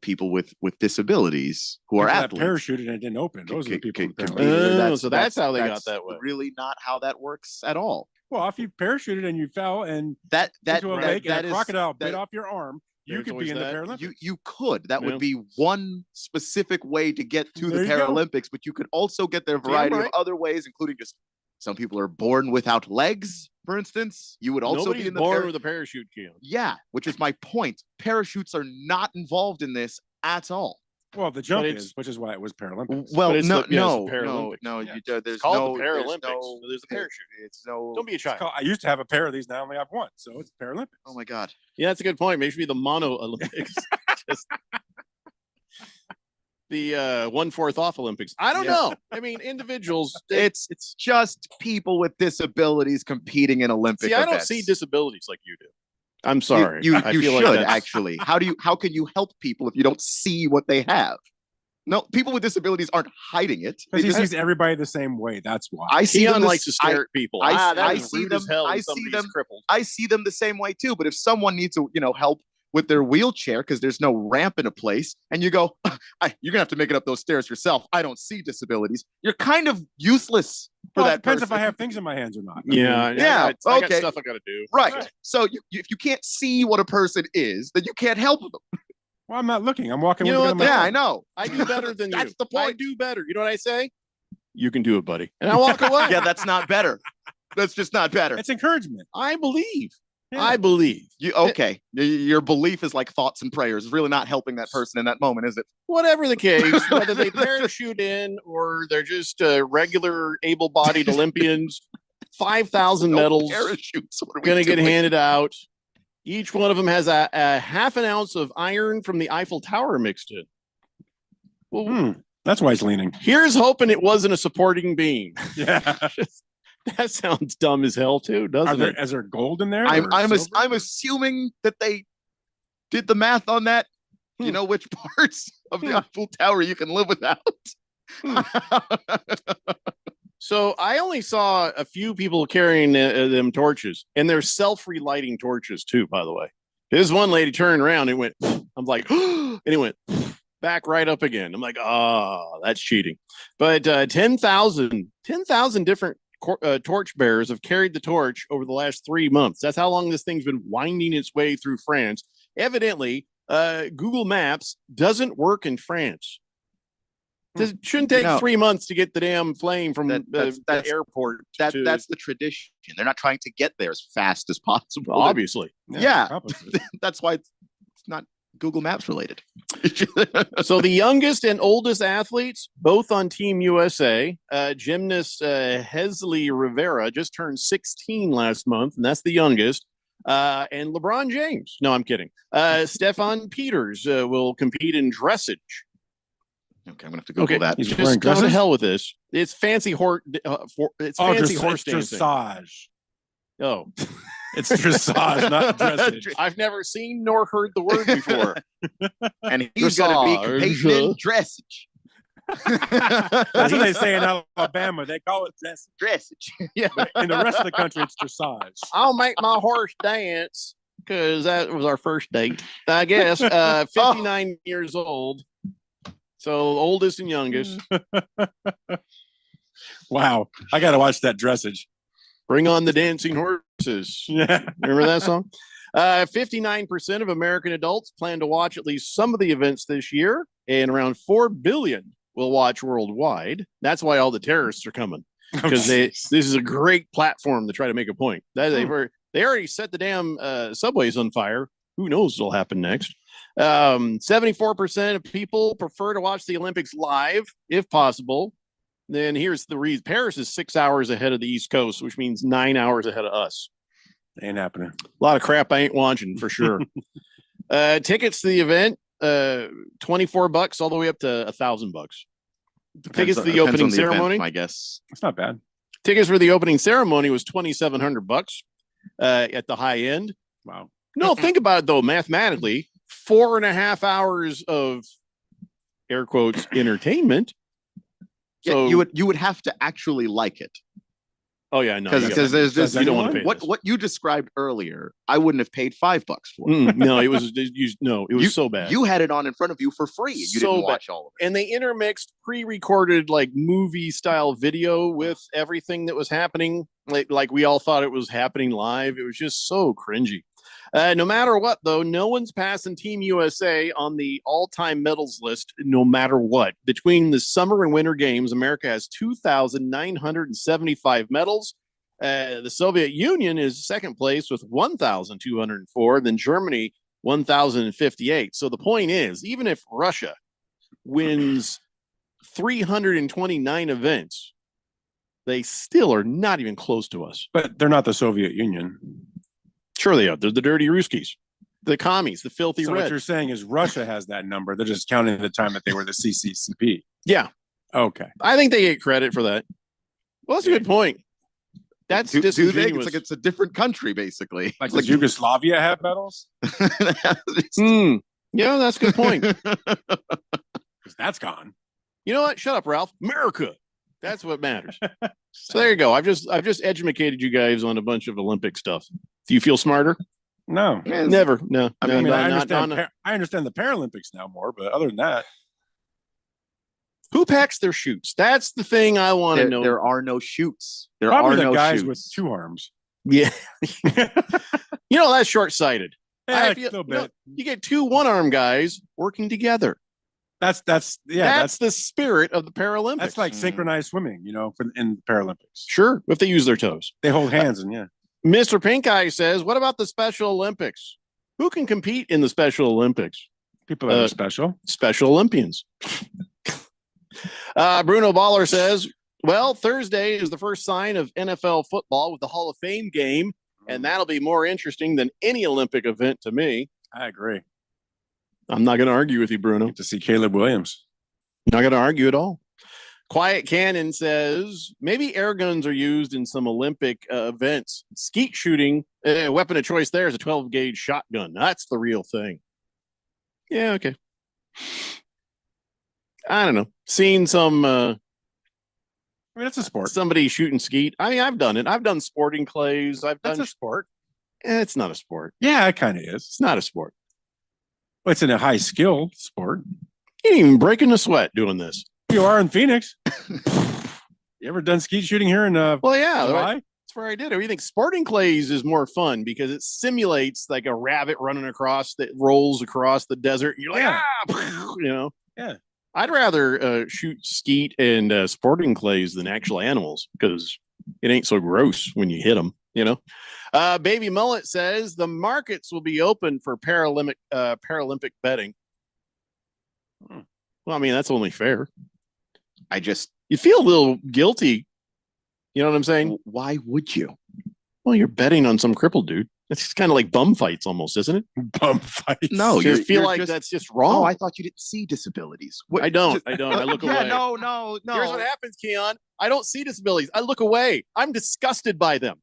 S11: people with disabilities who are
S12: People that
S11: athletes.
S12: parachuted and it didn't open. Those are the people. with
S11: compete.
S12: parachutes.
S8: So that's how they got that way.
S11: Really not how that works at all.
S12: Well, if you parachuted and you fell and
S11: that
S12: into a lake and a
S11: is-
S12: crocodile
S11: that-
S12: bit off your arm, you
S8: There's
S12: could
S8: always
S12: be in the
S8: that.
S12: Paralympics.
S11: You could. That
S8: Yeah.
S11: would be one specific way to get to
S12: There
S11: the
S12: you go.
S11: Paralympics, but you could also get there a variety
S8: right.
S11: of other ways, including just some people are born without legs, for instance. You would also
S8: Nobody's
S11: be in the
S8: born with a parachute, Keon.
S11: Yeah, which is my point. Parachutes are not involved in this at all.
S12: Well, the jump
S8: it's-
S12: is, which is why it was Paralympics.
S11: Well,
S8: But it's
S11: no,
S8: the- yeah, it's the Paralympics.
S11: no.
S8: Yeah.
S11: There's
S8: It's called
S11: no,
S8: the Paralympics.
S11: There's, no,
S8: There's a parachute.
S11: It's no.
S8: Don't be a child.
S12: I used to have a pair of these. Now I only have one. So it's Paralympics.
S11: Oh my God.
S8: Yeah, that's a good point. Maybe it should be the Mono Olympics. Just the 1/4 off Olympics. I don't
S11: Yeah.
S8: know. I mean, individuals.
S11: It's just people with disabilities competing in Olympic
S8: See, I don't
S11: events.
S8: see disabilities like you do. I'm sorry.
S11: You
S8: I
S11: should
S8: feel like that's-
S11: actually. How can you help people if you don't see what they have? No, people with disabilities aren't hiding it.
S12: Because
S11: They
S12: he
S11: just-
S12: sees everybody the same way. That's why.
S11: I see
S8: Keon
S11: them
S8: likes to stare at people. That is
S11: see
S8: rude
S11: them.
S8: as hell when
S11: I see
S8: somebody's
S11: them.
S8: crippled.
S11: I see them the same way too. But if someone needs to, help with their wheelchair because there's no ramp in a place, and you go, you're gonna have to make it up those stairs yourself. I don't see disabilities. You're kind of useless for
S12: Well,
S11: that
S12: it depends
S11: person.
S12: if I have things in my hands or not.
S8: Yeah, I got
S11: okay.
S8: stuff I got to do.
S11: Right. So if you can't see what a person is, then you can't help them.
S12: Well, I'm not looking. I'm walking.
S8: You
S12: with
S8: know
S12: it
S8: what?
S12: in my
S11: Yeah,
S12: hand.
S11: I know.
S8: I do better than you.
S11: That's the
S8: I
S11: point.
S8: do better. You know what I say? You can do it, buddy. And I walk away.
S11: Yeah, that's not better. That's just not better.
S12: It's encouragement.
S8: I believe.
S12: Yeah.
S8: I believe.
S11: You okay? Your belief is like thoughts and prayers. It's really not helping that person in that moment, is it?
S8: Whatever the case, whether they parachute in or they're just regular able-bodied Olympians, 5,000 medals
S11: Parachutes. What are we
S8: going to get
S11: doing?
S8: handed out. Each one of them has a half an ounce of iron from the Eiffel Tower mixed in. Well,
S12: That's why he's leaning.
S8: here's hoping it wasn't a supporting beam.
S12: Yeah.
S8: That sounds dumb as hell too, doesn't it?
S12: Is there gold in there?
S11: I'm
S12: or
S11: I'm
S12: silver?
S11: I'm assuming that they did the math on that. You know which parts of the Eiffel Tower you can live without.
S8: So I only saw a few people carrying them torches, and they're self-relighting torches too. By the way, this one lady turned around and went. I'm like, and it went back right up again. I'm like, oh, that's cheating. But 10,000 different torch bearers have carried the torch over the last 3 months. That's how long this thing's been winding its way through France. Evidently, Google Maps doesn't work in France. It shouldn't take
S11: No.
S8: 3 months to get the damn flame from
S11: That's
S8: the airport. to-
S11: that's the tradition. They're not trying to get there as fast as possible.
S8: obviously.
S11: Yeah, that's why it's not Google Maps related.
S8: So the youngest and oldest athletes, both on Team USA, gymnast Hesley Rivera just turned 16 last month, and that's the youngest. And LeBron James. No, I'm kidding. Stefan Peters will compete in dressage.
S11: Okay, I'm gonna have to Google that.
S8: Just go to hell with this. It's fancy horse. It's fancy horse
S12: it's
S8: dancing.
S12: dressage.
S8: Oh,
S12: It's dressage, not dressage.
S8: I've never seen nor heard the word before.
S11: And he's gonna be competing in dressage.
S12: That's what they say in Alabama. They call it dressage.
S11: Dressage. Yeah.
S12: But in the rest of the country, it's dressage.
S8: I'll make my horse dance because that was our first date, I guess. 59 years old. So oldest and youngest.
S12: Wow. I got to watch that dressage.
S8: Bring on the dancing horses.
S12: Yeah.
S8: Remember that song? 59% of American adults plan to watch at least some of the events this year, and around 4 billion will watch worldwide. That's why all the terrorists are coming, because this is a great platform to try to make a point. They already set the damn subways on fire. Who knows what'll happen next? 74% of people prefer to watch the Olympics live, if possible. Then here's the reason. Paris is 6 hours ahead of the East Coast, which means 9 hours ahead of us.
S12: Ain't happening.
S8: A lot of crap I ain't watching for sure. Tickets to the event, $24 all the way up to $1,000. Tickets to the opening ceremony,
S11: I guess.
S12: It's not bad.
S8: Tickets for the opening ceremony was $2,700 at the high end.
S12: Wow.
S8: No, think about it though. Mathematically, 4.5 hours of air quotes entertainment. So
S11: you would have to actually like it.
S8: Oh yeah, no,
S11: because there's just
S8: you don't want to pay
S11: what you described earlier. I wouldn't have paid $5 for.
S8: No, it was so bad.
S11: You had it on in front of you for free. You didn't watch all of it.
S8: And they intermixed pre-recorded like movie style video with everything that was happening. Like we all thought it was happening live. It was just so cringy. No matter what, though, no one's passing Team USA on the all-time medals list, no matter what. Between the summer and winter games, America has 2,975 medals. The Soviet Union is second place with 1,204. Then Germany, 1,058. So the point is, even if Russia wins 329 events, they still are not even close to us.
S12: But they're not the Soviet Union.
S8: Sure they are. They're the dirty Ruskies, the commies, the filthy
S12: So
S8: red.
S12: what you're saying is Russia has that number. They're just counting the time that they were the CCCP.
S8: Yeah.
S12: Okay.
S8: I think they get credit for that. Well, that's a good point. That's
S11: do they?
S8: disingenuous.
S11: It's a different country, basically.
S12: Like, does Yugoslavia have medals?
S8: Yeah, that's a good point.
S12: Because that's gone.
S8: You know what? Shut up, Ralph. America. That's what matters. So there you go. I've just educated you guys on a bunch of Olympic stuff. Do you feel smarter?
S12: No.
S8: Never. No.
S12: I
S8: no,
S12: mean,
S8: no,
S12: I
S8: not-
S12: understand.
S8: not-
S12: I understand the Paralympics now more, but other than that,
S8: Who packs their chutes? That's the thing I want to know.
S11: There are no chutes. There
S12: probably
S11: are
S12: the
S11: no
S12: guys
S11: chutes.
S12: with two arms.
S8: Yeah. That's short-sighted.
S12: Yeah,
S8: I feel,
S12: a little bit.
S8: you get two one-arm guys working together.
S12: That's
S8: That's the spirit of the Paralympics.
S12: That's like synchronized swimming, in the Paralympics.
S8: Sure, if they use their toes.
S12: They hold hands and yeah.
S8: Mr. Pink Eye says, what about the Special Olympics? Who can compete in the Special Olympics?
S12: People that are special.
S8: Special Olympians. Bruno Baller says, well, Thursday is the first sign of NFL football with the Hall of Fame game, and that'll be more interesting than any Olympic event to me.
S12: I agree.
S8: I'm not going to argue with you, Bruno.
S12: To see Caleb Williams.
S8: Not going to argue at all. Quiet Cannon says maybe air guns are used in some Olympic events. Skeet shooting, weapon of choice there is a 12-gauge shotgun. That's the real thing. Yeah, okay. I don't know. Seen some.
S12: I mean, it's a sport.
S8: Somebody shooting skeet. I mean, I've done it. I've done sporting clays. That's
S12: a sport.
S8: It's not a sport.
S12: Yeah, it kind of is.
S8: It's not a sport.
S12: Well, it's in a high skill sport.
S8: You ain't even breaking a sweat doing this.
S12: You are in Phoenix. You ever done skeet shooting here in
S8: Well, yeah,
S12: July?
S8: that's where I did it. You think sporting clays is more fun because it simulates like a rabbit running across that rolls across the desert. And you're like,
S12: Yeah.
S8: I'd rather shoot skeet and sporting clays than actual animals because it ain't so gross when you hit them. Baby Mullet says the markets will be open for Paralympic betting. Well, I mean, that's only fair. You feel a little guilty. You know what I'm saying?
S11: Why would you?
S8: Well, you're betting on some crippled dude. It's kind of like bum fights almost, isn't it?
S12: Bum fights.
S11: No,
S8: you
S11: you're
S8: feel like
S11: just-
S8: that's just wrong.
S11: Oh, I thought you didn't see disabilities.
S8: I don't. I look
S11: Yeah,
S8: away.
S11: no.
S8: Here's what happens, Keon. I don't see disabilities. I look away. I'm disgusted by them.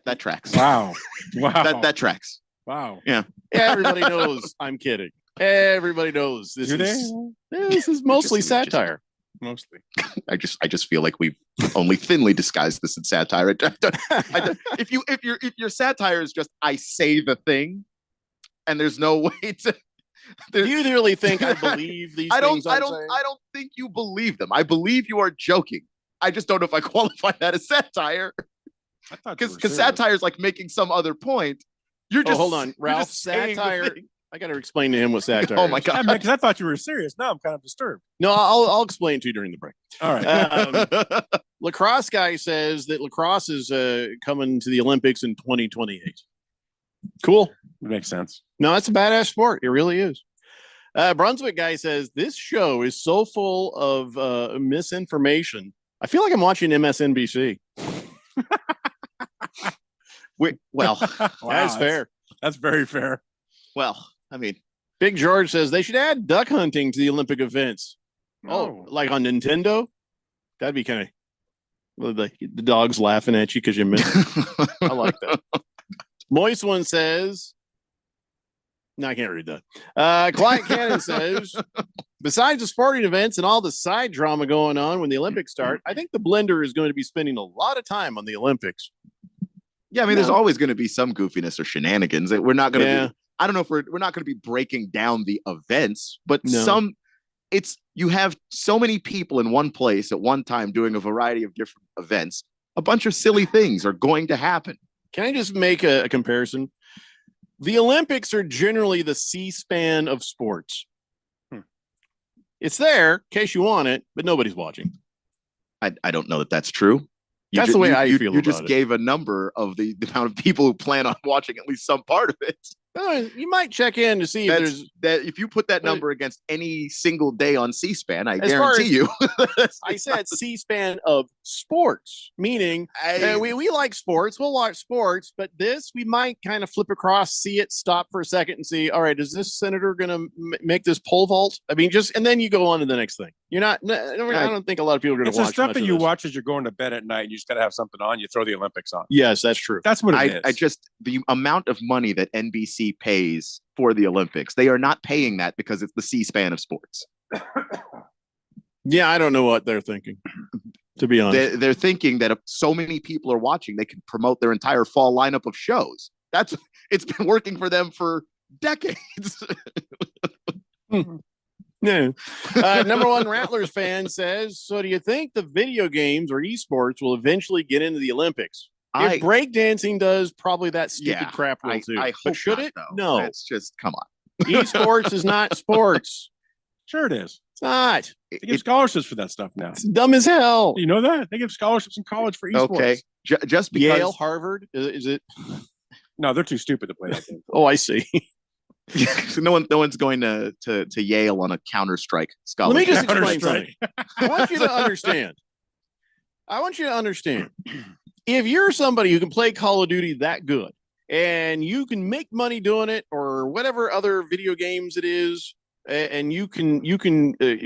S11: That tracks.
S12: Wow.
S11: That tracks.
S12: Wow.
S11: Yeah.
S8: Everybody knows I'm kidding. Everybody knows this
S12: Do
S8: is this is mostly satire.
S12: Mostly.
S11: I just feel like we've only thinly disguised this in satire. If your satire is just I say the thing, and there's no way to.
S8: Do you really think I believe these things?
S11: I don't think you believe them. I believe you are joking. I just don't know if I qualify that as satire. Because satire is like making some other point. You're just
S8: hold on,
S11: you're
S8: Ralph.
S11: just saying the
S8: Satire.
S11: thing.
S8: I got to explain to him what satire.
S11: Oh my
S8: is.
S11: god!
S12: Because I thought you were serious. Now I'm kind of disturbed.
S8: No, I'll explain to you during the break.
S12: All right.
S8: Lacrosse guy says that lacrosse is coming to the Olympics in 2028. Cool.
S12: Makes sense.
S8: No, that's a badass sport. It really is. Brunswick guy says this show is so full of misinformation. I feel like I'm watching MSNBC.
S11: Well,
S8: That's fair.
S12: That's very fair.
S11: Well, I mean,
S8: Big George says they should add duck hunting to the Olympic events. Oh, like on Nintendo? That'd be kind of the dog's laughing at you because you missed it. I like that. Moist one says, no, I can't read that. Quiet Cannon says, besides the sporting events and all the side drama going on when the Olympics start, I think the blender is going to be spending a lot of time on the Olympics.
S11: Yeah, I mean, there's always going to be some goofiness or shenanigans. We're not going to. I don't know if we're not going to be breaking down the events, but you have so many people in one place at one time doing a variety of different events. A bunch of silly things are going to happen.
S8: Can I just make a comparison? The Olympics are generally the C-SPAN of sports. It's there in case you want it, but nobody's watching.
S11: I don't know that that's true.
S8: That's the way I feel about it.
S11: You just gave a number of the amount of people who plan on watching at least some part of it.
S8: You might check in to see
S11: if you put that number against any single day on C-SPAN, I guarantee you.
S8: I said C-SPAN of sports, meaning we like sports. We'll watch sports, but this we might kind of flip across, see it, stop for a second, and see. All right, is this senator going to make this pole vault? I mean, and then you go on to the next thing. You're not. I don't think a lot of people are going to watch.
S12: It's the stuff that you watch as you're going to bed at night. And you just got to have something on. You throw the Olympics on.
S8: Yes, that's true.
S12: That's what it is.
S11: The amount of money that NBC pays for the Olympics, they are not paying that because it's the C-SPAN of sports.
S8: Yeah, I don't know what they're thinking, to be honest.
S11: They're thinking that if so many people are watching, they can promote their entire fall lineup of shows. It's been working for them for decades.
S8: No. Number one Rattlers fan says, so do you think the video games or esports will eventually get into the Olympics? If breakdancing does, probably that stupid crap will too. But should it?
S11: Though.
S8: No.
S11: It's just, come on.
S8: Esports is not sports.
S12: Sure it is.
S8: It's not.
S12: They give scholarships for that stuff now.
S8: It's dumb as hell.
S12: You know that? They give scholarships in college for esports.
S11: Okay. Just because...
S8: Yale, Harvard, is it?
S12: No, they're too stupid to play that game.
S8: Oh, I see.
S11: So no one's going to Yale on a Counter-Strike scholarship.
S8: Let me just explain something. I want you to understand. If you're somebody who can play Call of Duty that good and you can make money doing it or whatever other video games it is, and you can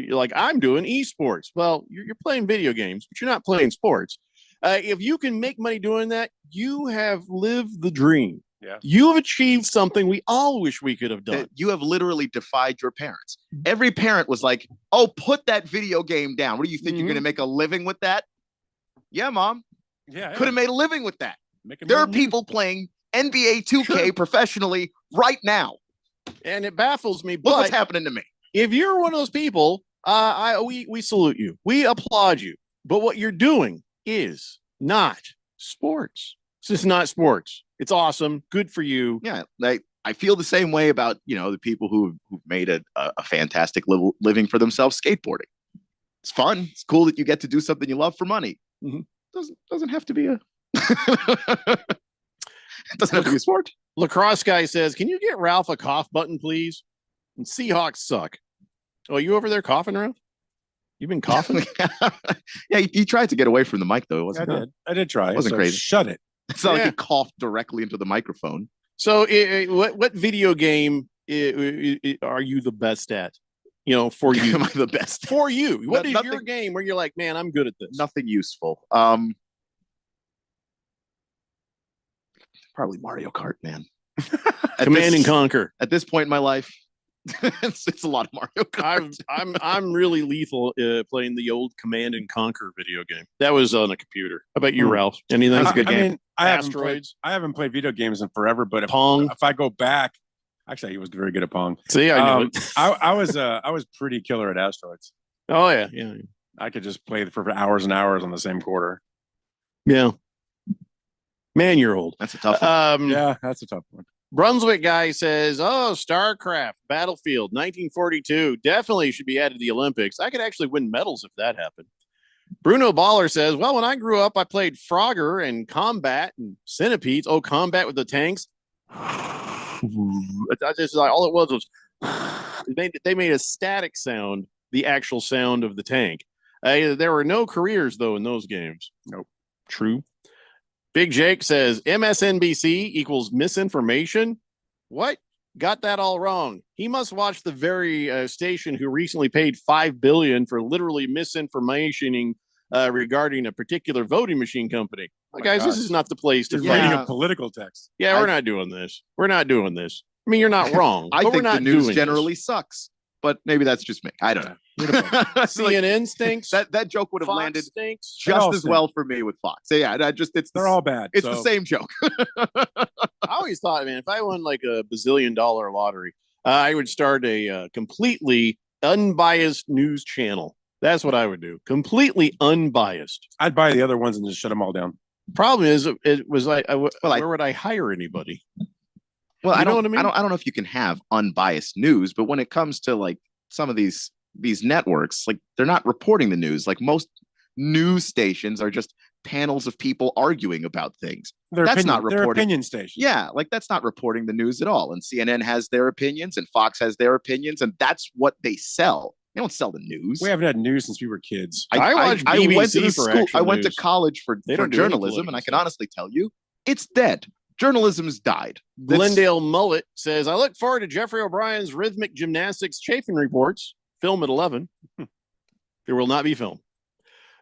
S8: like I'm doing esports. Well, you're playing video games, but you're not playing sports. If you can make money doing that, you have lived the dream.
S12: Yeah.
S8: You have achieved something we all wish we could have done.
S11: You have literally defied your parents. Every parent was like, oh, put that video game down. What do you think? You're going to make a living with that? Yeah, Mom.
S12: Yeah.
S11: Could have made a living with that. There are people playing NBA 2K professionally right now.
S8: And it baffles me.
S11: Look what's happening to me.
S8: If you're one of those people, we salute you. We applaud you. But what you're doing is not sports. This is not sports. It's awesome. Good for you.
S11: Yeah. I feel the same way about, the people who've made a fantastic living for themselves skateboarding. It's fun. It's cool that you get to do something you love for money.
S8: Mm-hmm.
S11: Doesn't have to be a it doesn't have to be a sport.
S8: Lacrosse guy says, can you get Ralph a cough button, please? And Seahawks suck. Oh, you over there coughing, Ralph? You've been coughing?
S11: Yeah, he tried to get away from the mic, though.
S12: I did try.
S11: It wasn't crazy.
S12: Shut it.
S11: It's not like he coughed directly into the microphone.
S8: So what video game are you the best at? For you.
S11: Am I the best?
S8: For you. What is your game where you're like, man, I'm good at this?
S11: Nothing useful. Probably Mario Kart, man.
S8: Command and Conquer.
S11: At this point in my life, it's a lot of Mario Kart.
S8: I'm really lethal playing the old Command and Conquer video game. That was on a computer. How about you, Ralph? Anything?
S12: That's
S8: a good game.
S12: I haven't played video games in forever, but
S8: Pong.
S12: If I go back, actually, he was very good at Pong.
S8: See, I knew it.
S12: I was pretty killer at Asteroids.
S8: Oh yeah.
S12: I could just play for hours and hours on the same quarter.
S8: Yeah. Man, you're old.
S11: That's a tough one.
S12: Yeah, that's a tough one.
S8: Brunswick guy says, oh, StarCraft, Battlefield, 1942. Definitely should be added to the Olympics. I could actually win medals if that happened. Bruno Baller says, well, when I grew up, I played Frogger and Combat and Centipedes. Oh, Combat with the tanks. I just like all it was they made a static sound, the actual sound of the tank. There were no careers though in those games.
S12: Nope.
S8: True. Big Jake says MSNBC equals misinformation. What? Got that all wrong. He must watch the very station who recently paid $5 billion for literally misinformationing regarding a particular voting machine company. Guys, this is not the place to
S12: writing a political text.
S8: Yeah, we're not doing this. We're not doing this. I mean, you're not wrong.
S11: I
S8: but
S11: think
S8: we're not
S11: the news
S8: doing
S11: generally
S8: this.
S11: sucks, but maybe that's just me. I don't know.
S8: CNN stinks.
S11: That joke would have
S8: Fox
S11: landed
S8: stinks.
S11: just as well for me with Fox. So yeah,
S12: they're all bad.
S11: It's the same joke.
S8: I always thought, man, if I won like $1 billion lottery, I would start a completely unbiased news channel. That's what I would do. Completely unbiased.
S12: I'd buy the other ones and just shut them all down.
S8: Problem is, it was like, where would I hire anybody?
S11: Well,
S8: You
S11: I
S8: know
S11: don't.
S8: what I mean?
S11: I don't know if you can have unbiased news, but when it comes to like some of these networks, like they're not reporting the news. Like most news stations are just panels of people arguing about things. That's not reporting.
S12: They're opinion stations.
S11: Yeah, like that's not reporting the news at all. And CNN has their opinions, and Fox has their opinions, and that's what they sell. They don't sell the news.
S12: We haven't had news since we were kids.
S8: I watched BBC for actual
S11: I went to
S8: news.
S11: college for
S8: They don't do any
S11: journalism, and I
S8: political
S11: can honestly tell you, it's dead. Journalism's died.
S8: Glendale Mullet says, I look forward to Jeffrey O'Brien's rhythmic gymnastics chafing reports. Film at 11. There will not be film.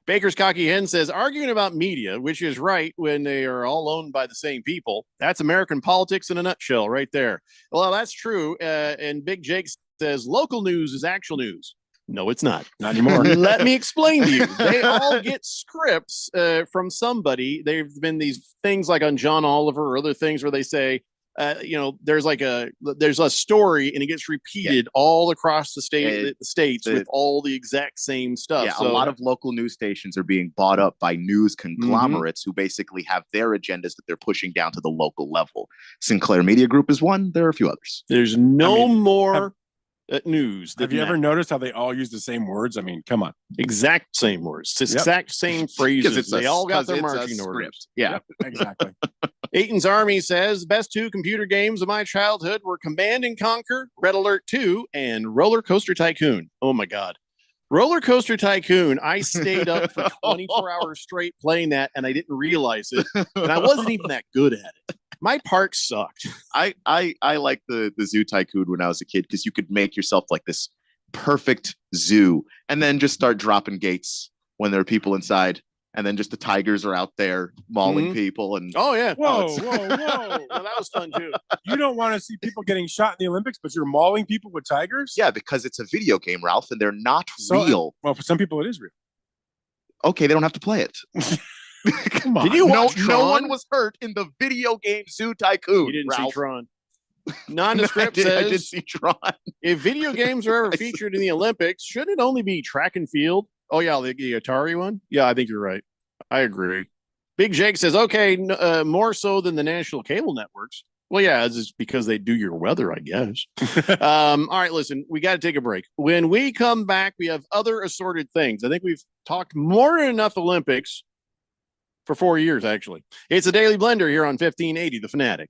S8: Baker's Cocky Hen says, arguing about media, which is right when they are all owned by the same people. That's American politics in a nutshell right there. Well, that's true. And Big Jake says, local news is actual news. No, it's not.
S12: Not anymore.
S8: Let me explain to you. They all get scripts from somebody. There've been these things like on John Oliver or other things where they say, there's a story and it gets repeated all across the states with all the exact same stuff.
S11: Yeah,
S8: So
S11: a lot of local news stations are being bought up by news conglomerates who basically have their agendas that they're pushing down to the local level. Sinclair Media Group is one. There are a few others.
S8: There's no more news.
S12: Have you ever noticed how they all use the same words? I mean, come on.
S8: Exact same words. It's
S12: Yep.
S8: exact same phrases. They all got their
S11: it's a
S8: marching
S11: script.
S8: orders.
S11: Yeah.
S12: Exactly.
S8: Aiton's Army says best two computer games of my childhood were Command and Conquer, Red Alert 2, and Roller Coaster Tycoon. Oh my God. Roller Coaster Tycoon, I stayed up for 24 hours straight playing that and I didn't realize it. And I wasn't even that good at it. My park sucked.
S11: I liked the Zoo Tycoon when I was a kid because you could make yourself like this perfect zoo and then just start dropping gates when there are people inside. And then just the tigers are out there mauling people. And
S8: oh yeah,
S12: Whoa.
S8: Well, that was fun too.
S12: You don't want to see people getting shot in the Olympics, but you're mauling people with tigers?
S11: Yeah, because it's a video game, Ralph, and they're not
S12: So-
S11: real.
S12: Well, for some people, it is real.
S11: Okay, they don't have to play it.
S12: Come on.
S8: Did you watch
S11: no
S8: Tron?
S11: one was hurt in the video game Zoo Tycoon.
S8: You didn't
S11: Ralph.
S8: see Tron. Nondescript
S11: I
S8: says
S11: did see Tron.
S8: if video games are ever featured in the Olympics, should it only be track and field? Oh yeah, the Atari one. Yeah, I think you're right. I agree. Big Jake says, okay, more so than the national cable networks. Well, yeah, it's just because they do your weather, I guess. All right, listen, we got to take a break. When we come back, we have other assorted things. I think we've talked more than enough Olympics for 4 years, actually. It's a Daily Blender here on 1580, The Fanatic.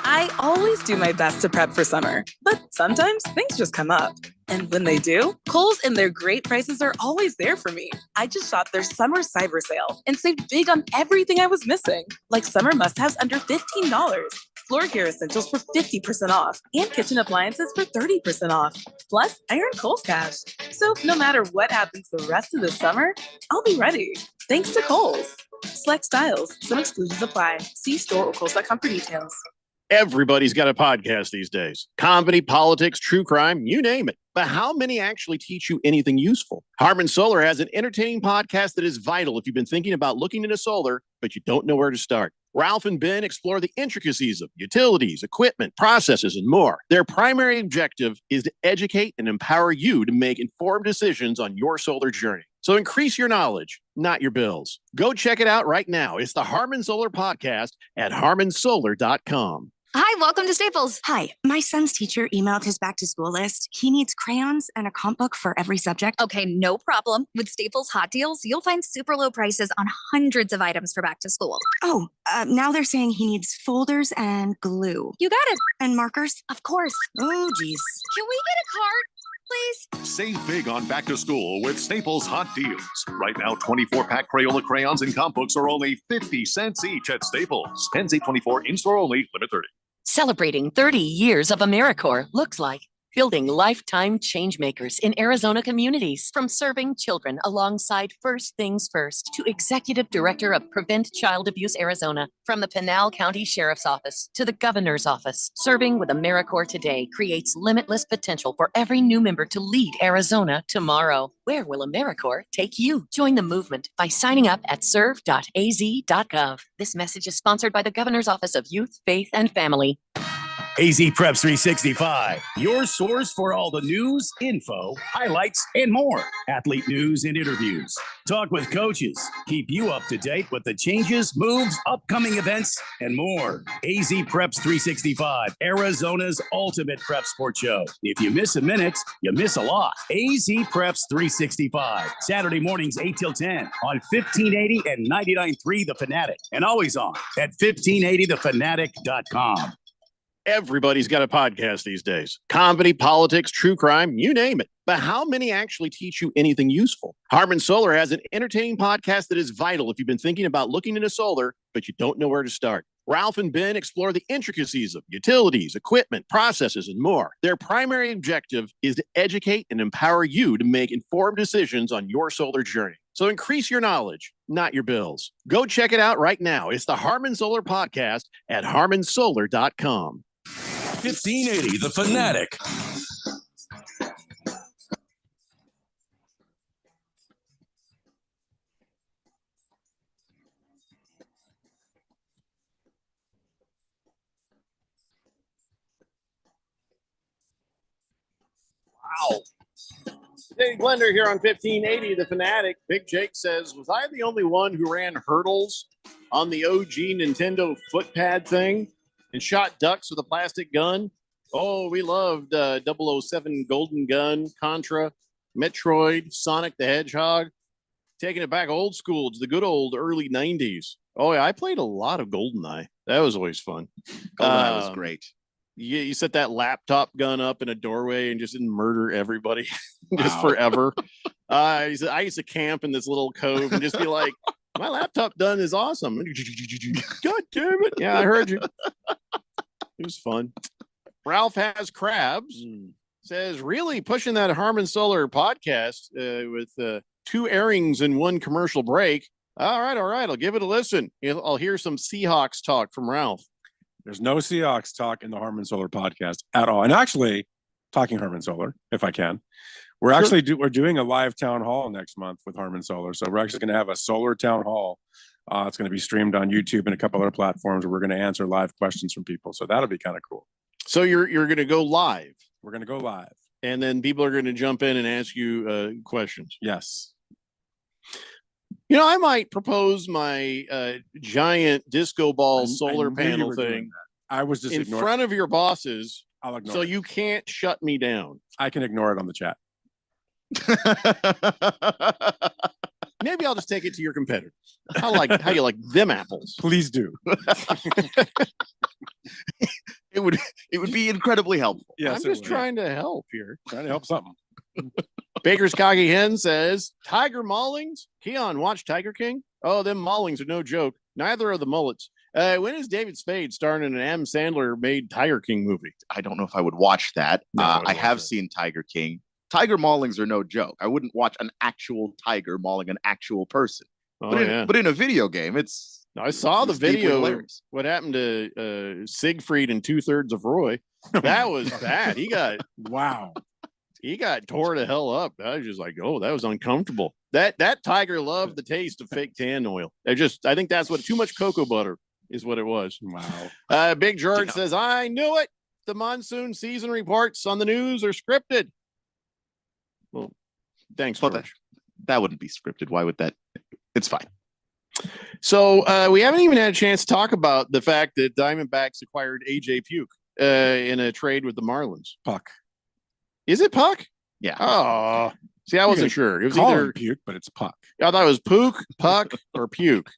S18: I always do my best to prep for summer, but sometimes things just come up. And when they do, Kohl's and their great prices are always there for me. I just shopped their summer cyber sale and saved big on everything I was missing, like summer must-haves under $15, floor care essentials for 50% off, and kitchen appliances for 30% off. Plus, I earned Kohl's cash. So no matter what happens the rest of the summer, I'll be ready. Thanks to Kohl's. Select styles. Some exclusions apply. See store or Kohl's.com for details.
S8: Everybody's got a podcast these days. Comedy, politics, true crime, you name it. But how many actually teach you anything useful? Harman Solar has an entertaining podcast that is vital if you've been thinking about looking into solar, but you don't know where to start. Ralph and Ben explore the intricacies of utilities, equipment, processes, and more. Their primary objective is to educate and empower you to make informed decisions on your solar journey. So increase your knowledge, not your bills. Go check it out right now. It's the Harman Solar Podcast at harmansolar.com.
S19: Hi, welcome to Staples.
S20: Hi, my son's teacher emailed his back to school list. He needs crayons and a comp book for every subject.
S19: Okay, no problem. With Staples Hot Deals, you'll find super low prices on hundreds of items for back to school.
S20: Oh, now they're saying he needs folders and glue.
S19: You got it.
S20: And markers?
S19: Of course.
S20: Oh, geez.
S19: Can we get a card, please?
S9: Save big on back to school with Staples Hot Deals. Right now, 24-pack Crayola crayons and comp books are only 50 cents each at Staples. Ends 8/24, in-store only, limit 30.
S3: Celebrating 30 years of AmeriCorps looks like building lifetime change makers in Arizona communities. From serving children alongside First Things First to Executive Director of Prevent Child Abuse Arizona. From the Pinal County Sheriff's Office to the Governor's Office, serving with AmeriCorps today creates limitless potential for every new member to lead Arizona tomorrow. Where will AmeriCorps take you? Join the movement by signing up at serve.az.gov. This message is sponsored by the Governor's Office of Youth, Faith, and Family.
S21: AZ Preps 365, your source for all the news, info, highlights, and more. Athlete news and interviews. Talk with coaches. Keep you up to date with the changes, moves, upcoming events, and more. AZ Preps 365, Arizona's ultimate prep sports show. If you miss a minute, you miss a lot. AZ Preps 365, Saturday mornings 8 till 10 on 1580 and 99.3 The Fanatic. And always on at 1580thefanatic.com.
S8: Everybody's got a podcast these days. Comedy, politics, true crime, you name it. But how many actually teach you anything useful? Harman Solar has an entertaining podcast that is vital if you've been thinking about looking into solar, but you don't know where to start. Ralph and Ben explore the intricacies of utilities, equipment, processes, and more. Their primary objective is to educate and empower you to make informed decisions on your solar journey. So increase your knowledge, not your bills. Go check it out right now. It's the Harman Solar Podcast at harmansolar.com.
S22: 1580 The Fanatic.
S8: Wow. Dave Blender here on 1580 The Fanatic. Big Jake says, was I the only one who ran hurdles on the OG Nintendo footpad thing and shot ducks with a plastic gun? Oh, we loved 007 Golden Gun, Contra, Metroid, Sonic the Hedgehog. Taking it back old school to the good old early 90s. Oh, yeah, I played a lot of GoldenEye. That was always fun.
S11: GoldenEye was great.
S8: You set that laptop gun up in a doorway and just didn't murder everybody just forever. I used to camp in this little cove and just be like, my laptop gun is awesome. God damn it. Yeah, I heard you. It was fun. Ralph Has Crabs says, really pushing that Harman Solar podcast with 2 airings and 1 commercial break. All right. I'll give it a listen. I'll hear some Seahawks talk from Ralph.
S12: There's no Seahawks talk in the Harman Solar podcast at all. And actually, talking Harman Solar, if I can, we're actually we're doing a live town hall next month with Harman Solar. So we're actually going to have a solar town hall. It's going to be streamed on YouTube and a couple other platforms where we're going to answer live questions from people. So that'll be kind of cool.
S8: So you're going to go live.
S12: We're going to go live.
S8: And then people are going to jump in and ask you questions.
S12: Yes.
S8: You know, I might propose my giant disco ball solar panel thing.
S12: I was just
S8: in front of your bosses, so you can't shut me down.
S12: I can ignore it on the chat.
S8: Maybe I'll just take it to your competitor. How you like them apples?
S12: Please do.
S11: It would be incredibly helpful.
S8: Yes, I'm just trying to help here.
S12: Trying to help something.
S8: Baker's Coggy Hen says, Tiger Maulings? Keon, watch Tiger King? Oh, them Maulings are no joke. Neither are the mullets. When is David Spade starring in an Adam Sandler made Tiger King movie?
S11: I don't know if I would watch that. I have seen Tiger King. Tiger maulings are no joke. I wouldn't watch an actual tiger mauling an actual person. But in a video game, it's...
S8: I saw the video. What happened to Siegfried and 2/3 of Roy? That was bad. He got He got tore the hell up. I was just like, oh, that was uncomfortable. That tiger loved the taste of fake tan oil. I think that's what too much cocoa butter is what it was.
S12: Wow.
S8: Big George says, I knew it. The monsoon season reports on the news are scripted. Well, thanks, George.
S11: That wouldn't be scripted. Why would that? It's fine.
S8: So we haven't even had a chance to talk about the fact that Diamondbacks acquired AJ Puke in a trade with the Marlins.
S12: Puck.
S8: Is it Puck?
S11: Yeah.
S8: Oh, see, I wasn't sure. It was either
S12: Puke, but it's Puck.
S8: I thought it was Puke, Puck, or Puke.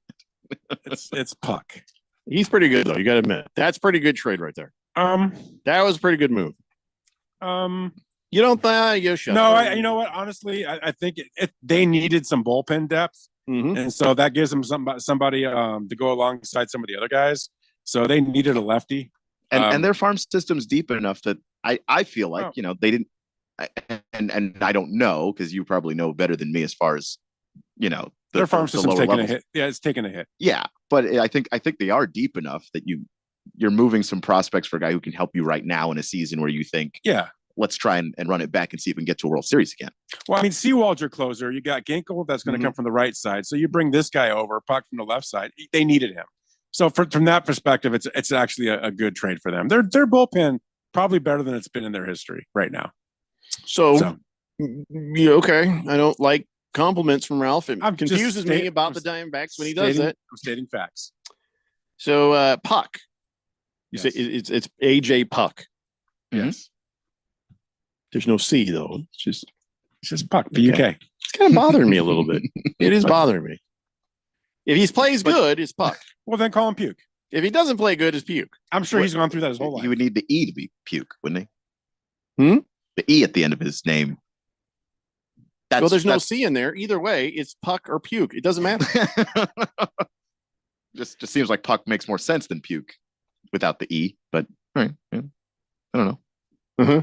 S12: It's Puck.
S8: He's pretty good though. You got to admit that's pretty good trade right there. That was a pretty good move. You don't think? You should.
S12: No, you know what? Honestly, I think they needed some bullpen depth, and so that gives them somebody to go alongside some of the other guys. So they needed a lefty,
S11: and their farm system's deep enough that I feel like they didn't. And I don't know because you probably know better than me as far as
S12: their farm system's taking a hit. Yeah, it's taking a hit.
S11: Yeah, but I think they are deep enough that you're moving some prospects for a guy who can help you right now in a season where you think, let's try and run it back and see if we can get to a World Series again.
S12: Well, I mean, Sewald's your closer. You got Ginkel that's going to come from the right side, so you bring this guy over, Puck from the left side. They needed him, so from that perspective, it's actually a good trade for them. Their bullpen probably better than it's been in their history right now.
S8: So yeah, okay. I don't like compliments from Ralph. It confuses me about the Diamondbacks when he does that.
S12: I'm stating facts.
S8: So Puck. You say it's AJ Puck.
S12: Yes.
S8: There's no C though. It's
S12: just Puck. PUK.
S8: Okay. It's kind of bothering me a little bit. It is bothering me. If he plays good, it's Puck.
S12: Well, then call him Puke.
S8: If he doesn't play good, it's Puke.
S12: I'm sure he's gone through that his whole life.
S11: He would need the E to be Puke, wouldn't
S8: he?
S11: The E at the end of his name.
S8: Well, there's no C in there. Either way, it's Puck or Puke. It doesn't matter.
S11: just seems like Puck makes more sense than Puke without the E. But all right, yeah. I don't know.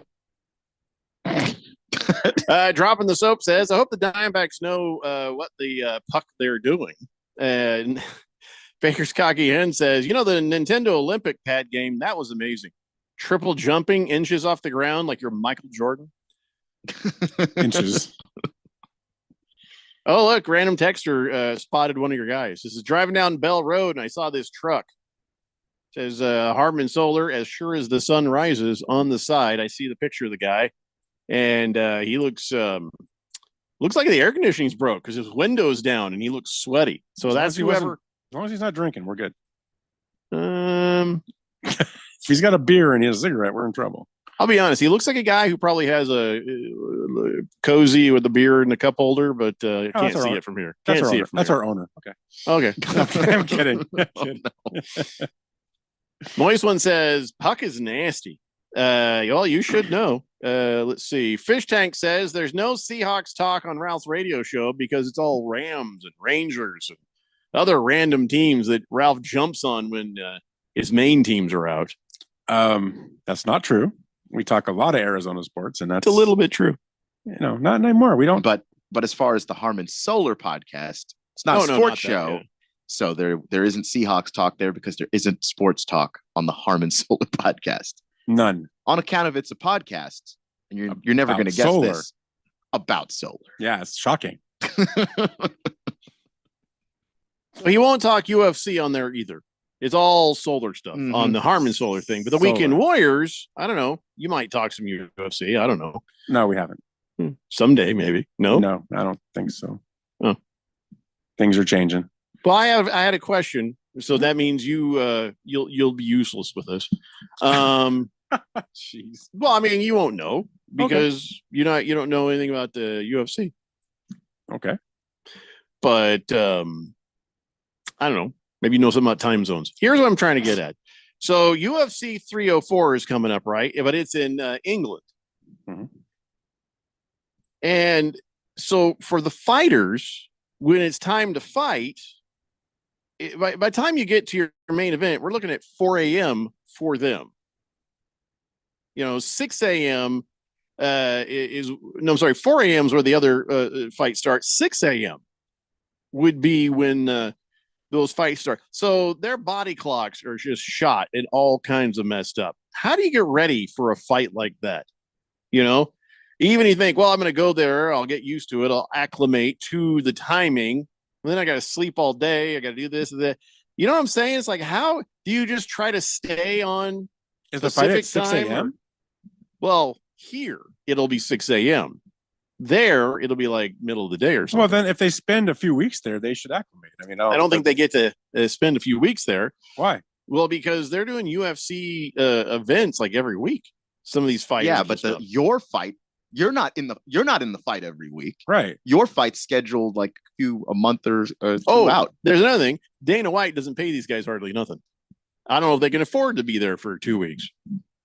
S8: Dropping the soap says, I hope the Diamondbacks know what the puck they're doing. And Baker's Cocky Hen says, the Nintendo Olympic pad game, that was amazing. Triple jumping inches off the ground like you're Michael Jordan.
S12: Inches.
S8: Oh, look, random texter spotted one of your guys. This is driving down Bell Road, and I saw this truck. It says Harman Solar, as sure as the sun rises on the side. I see the picture of the guy, and he looks like the air conditioning's broke because his window's down, and he looks sweaty. So that's whoever.
S12: As long as he's not drinking, we're good. If he's got a beer and he has a cigarette, we're in trouble.
S8: I'll be honest. He looks like a guy who probably has a cozy with a beer and a cup holder, but can't see it from here. Can't see it from
S12: That's
S8: here.
S12: our owner. Okay.
S8: Okay.
S12: I'm kidding.
S8: Moist one says Puck is nasty. Well, you should know. Let's see. Fish Tank says there's no Seahawks talk on Ralph's radio show because it's all Rams and Rangers and other random teams that Ralph jumps on when his main teams are out.
S12: That's not true. We talk a lot of Arizona sports, and that's
S8: a little bit true.
S12: Not anymore. We don't.
S11: But as far as the Harman Solar podcast, it's not a sports show. So there isn't Seahawks talk there because there isn't sports talk on the Harman Solar podcast.
S12: None.
S11: On account of it's a podcast, and you're never going to guess this about solar.
S12: Yeah, it's shocking.
S8: He won't talk UFC on there either. It's all solar stuff on the Harman Solar thing. But the Weekend Warriors, I don't know. You might talk some UFC. I don't know.
S12: No, we haven't.
S8: Someday, maybe. No,
S12: I don't think so.
S8: Oh,
S12: things are changing.
S8: Well, I had a question. So that means you'll be useless with this.
S12: Jeez.
S8: Well, I mean, you won't know because you don't know anything about the UFC.
S12: Okay.
S8: But I don't know. Maybe you know something about time zones. Here's what I'm trying to get at. So UFC 304 is coming up, right? But it's in England.
S12: Mm-hmm.
S8: And so for the fighters, when it's time to fight, by the time you get to your main event, we're looking at 4 a.m. for them. 6 a.m. 4 a.m. is where the other fight starts. 6 a.m. would be when those fights start. So their body clocks are just shot and all kinds of messed up. How do you get ready for a fight like that? Even you think, well, I'm going to go there. I'll get used to it. I'll acclimate to the timing. And then I got to sleep all day. I got to do this and that. You know what I'm saying? It's like, how do you just try to stay on
S12: Is the fight at 6 a.m.?
S8: Well, here it'll be 6 a.m. There, it'll be like middle of the day or something.
S12: Well, then if they spend a few weeks there, they should acclimate. I mean,
S8: I don't think they get to spend a few weeks there.
S12: Why?
S8: Well, because they're doing UFC events like every week. Some of these fighters.
S11: Yeah, but your fight, you're not in the fight every week,
S12: right?
S11: Your fight's scheduled like a month or
S8: out. There's another thing. Dana White doesn't pay these guys hardly nothing. I don't know if they can afford to be there for 2 weeks.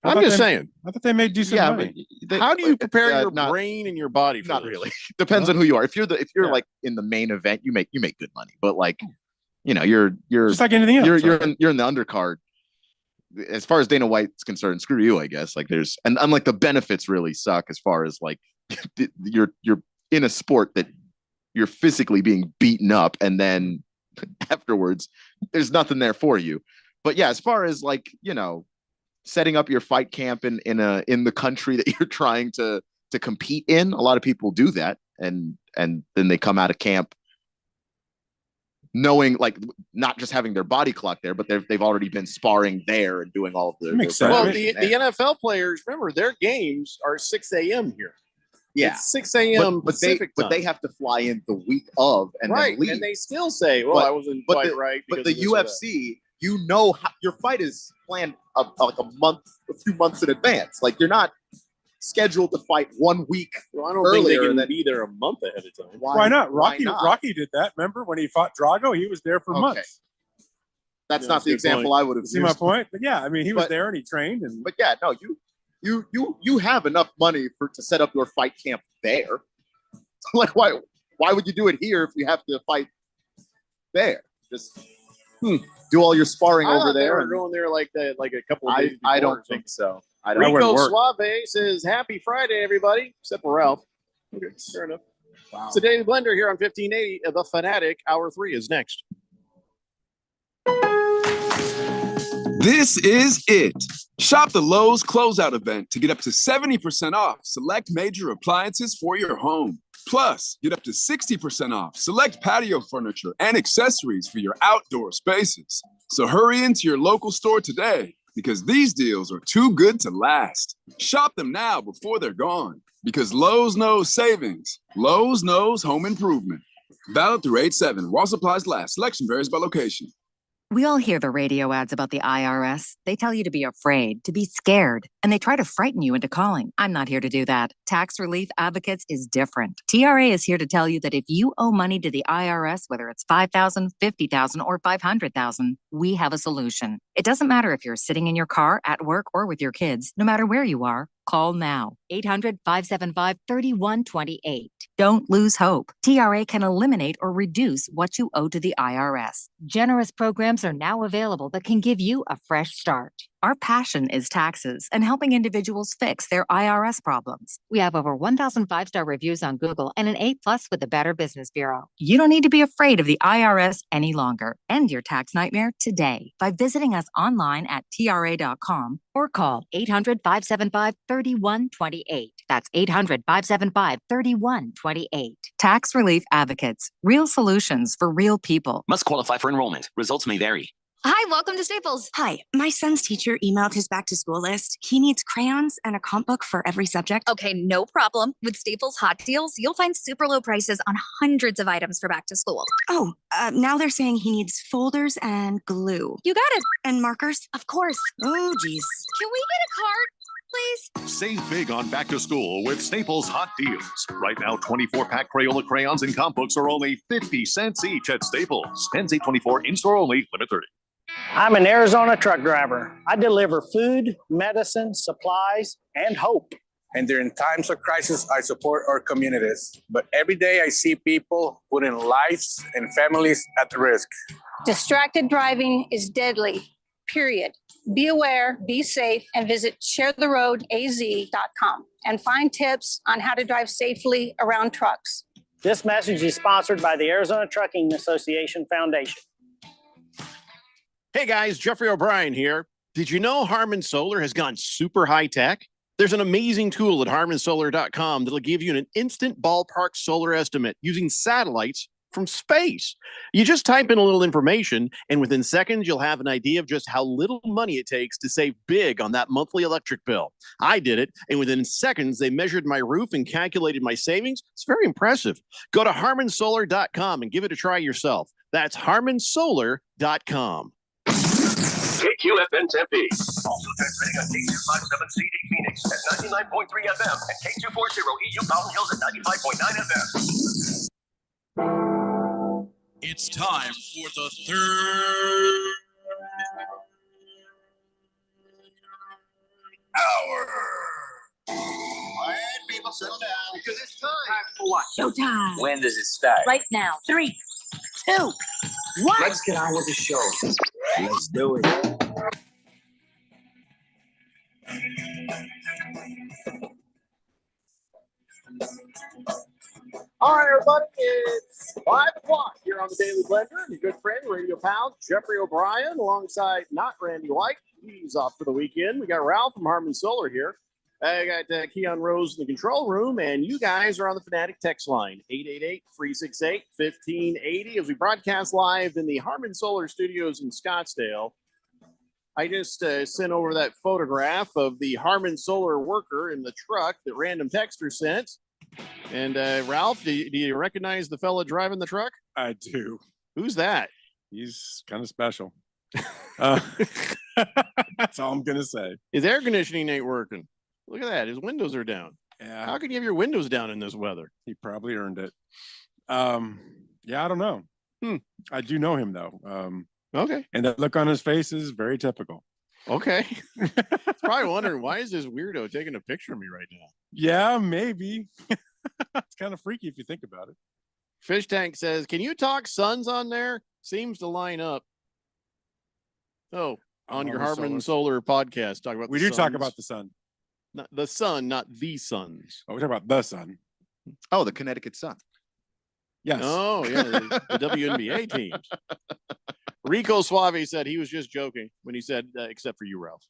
S8: I'm just saying.
S12: I thought they made decent money.
S8: How do you prepare your brain and your body for
S11: not
S8: this?
S11: really. Depends on who you are. If you're like in the main event, you make good money. But like, you're
S12: just like anything else.
S11: You're in the undercard. As far as Dana White's concerned, screw you, I guess. Like and like the benefits really suck as far as like you're in a sport that you're physically being beaten up, and then afterwards there's nothing there for you. But yeah, as far as like, setting up your fight camp in the country that you're trying to compete in, a lot of people do that, and then they come out of camp knowing, like, not just having their body clock there, but they've already been sparring there and doing all of the
S8: Well, the NFL players, remember, their games are 6 a.m. here.
S11: Yeah,
S8: it's 6 a.m. Pacific
S11: but they have to fly in the week of and then leave.
S8: And they still say, "Well, I wasn't quite right."
S11: But the UFC, how your fight is planned like a few months in advance. Like, you're not scheduled to fight 1 week.
S8: Well, I don't think they can be there a month ahead of time.
S12: Why not? Rocky did that. Remember when he fought Drago? He was there for months.
S11: That's not the example I would have used.
S12: See my point? But yeah, I mean, he was there and he trained.
S11: But yeah, no, you have enough money to set up your fight camp there. Like, why would you do it here if you have to fight there? Just do all your sparring over there.
S8: They were going there like a couple of days before.
S11: I don't think so.
S8: Rico Suave says, "Happy Friday, everybody," except for Ralph. Okay, fair enough. Wow. It's a Daily Blender here on 1580. The Fanatic, Hour 3 is next.
S15: This is it. Shop the Lowe's closeout event to get up to 70% off select major appliances for your home. Plus, get up to 60% off select patio furniture and accessories for your outdoor spaces. So hurry into your local store today, because these deals are too good to last. Shop them now before they're gone, because Lowe's knows savings. Lowe's knows home improvement. Valid through 8/7 while supplies last. Selection varies by location.
S5: We all hear the radio ads about the IRS. They tell you to be afraid, to be scared, and they try to frighten you into calling. I'm not here to do that. Tax Relief Advocates is different. TRA is here to tell you that if you owe money to the IRS, whether it's $5,000, $50,000, or $500,000, we have a solution. It doesn't matter if you're sitting in your car, at work, or with your kids. No matter where you are, call now. 800-575-3128. Don't lose hope. TRA can eliminate or reduce what you owe to the IRS. Generous programs are now available that can give you a fresh start. Our passion is taxes and helping individuals fix their IRS problems. We have over 1,000 five-star reviews on Google and an A+ with the Better Business Bureau. You don't need to be afraid of the IRS any longer. End your tax nightmare today by visiting us online at TRA.com or call 800-575-3128. That's 800-575-3128. Tax Relief Advocates. Real solutions for real people.
S6: Must qualify for enrollment. Results may vary.
S20: Hi, welcome to Staples. Hi, my son's teacher emailed his back to school list. He needs crayons and a comp book for every subject.
S19: Okay, no problem. With Staples Hot Deals, you'll find super low prices on hundreds of items for back to school.
S20: Oh, now they're saying he needs folders and glue.
S19: You got it.
S20: And markers?
S19: Of course.
S20: Oh, geez.
S19: Can we get a card, please?
S9: Save big on back to school with Staples Hot Deals. Right now, 24-pack Crayola crayons and comp books are only 50 cents each at Staples. Ends 8/24, in-store only, limit 30.
S7: I'm an Arizona truck driver. I deliver food, medicine, supplies, and hope.
S23: And during times of crisis, I support our communities. But every day I see people putting lives and families at risk.
S24: Distracted driving is deadly, period. Be aware, be safe, and visit sharetheroadaz.com and find tips on how to drive safely around trucks.
S7: This message is sponsored by the Arizona Trucking Association Foundation.
S8: Hey guys, Jeffrey O'Brien here. Did you know Harman Solar has gone super high tech? There's an amazing tool at harmansolar.com that'll give you an instant ballpark solar estimate using satellites from space. You just type in a little information, and within seconds, you'll have an idea of just how little money it takes to save big on that monthly electric bill. I did it, and within seconds, they measured my roof and calculated my savings. It's very impressive. Go to HarmonSolar.com and give it a try yourself. That's HarmonSolar.com.
S9: KQFN Tempe. Also transmitting on K257CD Phoenix at 99.3 FM and K240 EU Mountain Hills at 95.9 FM.
S22: It's time for the third hour.
S10: Quiet, people, settle down. Because it's time.
S1: For what?
S10: Showtime.
S1: When does it start?
S10: Right now. 3, 2, 1.
S1: Let's get on with the show.
S10: Let's do it.
S8: All right, everybody, it's 5 o'clock here on the Daily Blender. And your good friend, radio pal, Jeffrey O'Brien, alongside not Randy White. He's off for the weekend. We got Ralph from Harmon Solar here. I got Keon Rose in the control room, and you guys are on the Fanatic text line, 888-368-1580, as we broadcast live in the Harmon Solar Studios in Scottsdale. I just sent over that photograph of the Harmon Solar worker in the truck that Random Texter sent. And Ralph, do you recognize the fella driving the truck?
S12: I do.
S8: Who's that?
S12: He's kind of special. That's all I'm going to say.
S8: His air conditioning ain't working. Look at that. His windows are down.
S12: Yeah.
S8: How can you have your windows down in this weather?
S12: He probably earned it. Yeah, I don't know. I do know him, though.
S8: Okay.
S12: And that look on his face is very typical.
S8: Okay. It's probably wondering, why is this weirdo taking a picture of me right now?
S12: Yeah, maybe. It's kind of freaky if you think about it.
S8: Fish Tank says, can you talk Suns on there? Seems to line up. Oh, on your Harmon Solar podcast, talk about
S12: we do talk about the sun.
S8: Not the sun, not the Suns.
S12: Oh, we're talking about the sun.
S11: Oh, the Connecticut Sun.
S12: Yes.
S8: Oh, yeah, the WNBA teams. Rico Suave said he was just joking when he said, except for you, Ralph,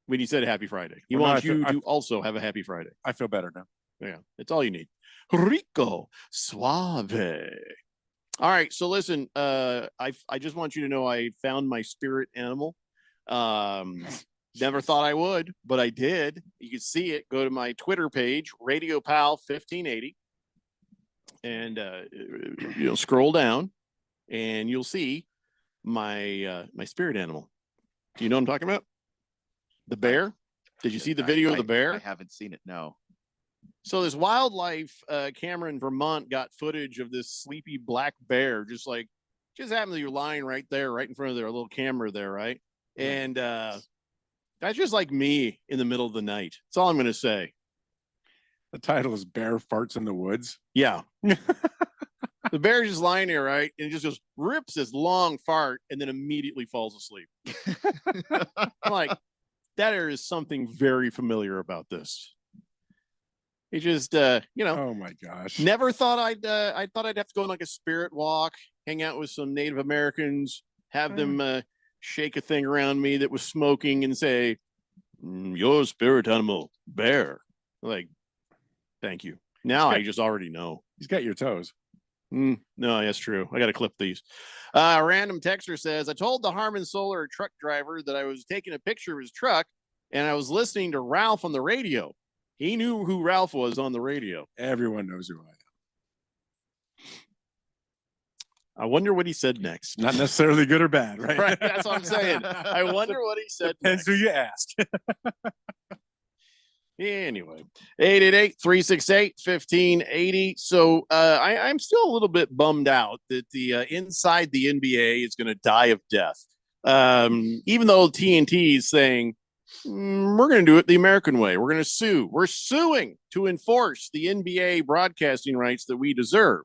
S8: when he said Happy Friday. He wants you to also have a Happy Friday.
S12: I feel better now.
S8: Yeah, it's all you need. Rico Suave. All right, so listen, I just want you to know I found my spirit animal. Never thought I would, but I did. You can see it. Go to my Twitter page, Radio Pal 1580, and scroll down, and you'll see my my spirit animal. Do you know what I'm talking about? The bear. Did you see the video of the bear?
S11: I haven't seen it. No.
S8: So this wildlife camera in Vermont got footage of this sleepy black bear, just happened to be lying right there, right in front of their little camera there, right? And that's just like me in the middle of the night. That's all I'm going to say.
S12: The title is Bear Farts in the Woods.
S8: Yeah. The bear just lying there, right? And it just rips this long fart and then immediately falls asleep. I'm like, there is something very familiar about this. It just,
S12: oh my gosh.
S8: Never thought I thought I'd have to go on like a spirit walk, hang out with some Native Americans, have them shake a thing around me that was smoking and say, your spirit animal, bear. Like, thank you. Now I just already know.
S12: He's got your toes.
S8: No, that's true. I got to clip these. Random Texter says, I told the Harmon Solar truck driver that I was taking a picture of his truck and I was listening to Ralph on the radio. He knew who Ralph was on the radio.
S12: Everyone knows who I am.
S8: I wonder what he said next.
S12: Not necessarily good or bad, right?
S8: Right. That's what I'm saying. I wonder what he said
S12: next. Depends who you ask.
S8: Anyway, 888-368-1580. So I'm still a little bit bummed out that the inside the NBA is going to die of death. Even though TNT is saying, we're going to do it the American way. We're going to sue. We're suing to enforce the NBA broadcasting rights that we deserve.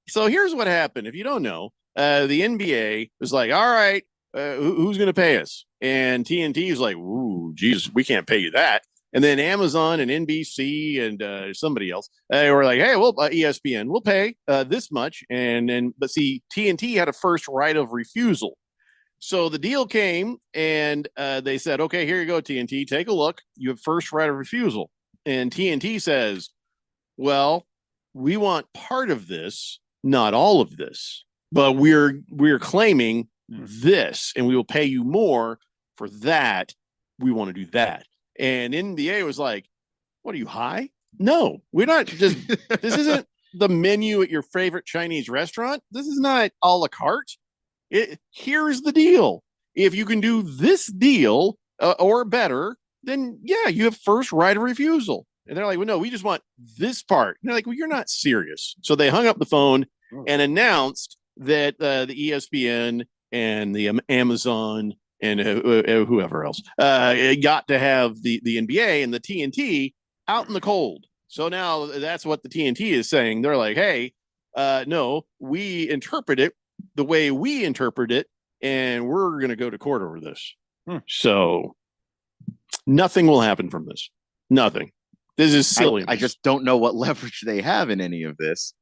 S8: So here's what happened. If you don't know, the NBA was like, all right, who's going to pay us? And TNT is like, ooh, geez, we can't pay you that. And then Amazon and NBC and somebody else, they were like, hey, well, ESPN, we'll pay this much. But see, TNT had a first right of refusal. So the deal came and they said, okay, here you go, TNT, take a look. You have first right of refusal. And TNT says, well, we want part of this. not all of this, but we're claiming this, and we will pay you more for that. We want to do that. And NBA was like, what are you, high? No, we're not just, this isn't the menu at your favorite Chinese restaurant. This is not a la carte. Here's the deal. If you can do this deal or better, then yeah, you have first right of refusal. And they're like, well, no, we just want this part. And they're like, well, you're not serious. So they hung up the phone and announced that the ESPN and the Amazon and whoever else got to have the NBA and the TNT out in the cold. So now that's what the TNT is saying. They're like, hey, no, we interpret it the way we interpret it, and we're going to go to court over this. So nothing will happen from this. Nothing. This is silly.
S11: I just don't know what leverage they have in any of this.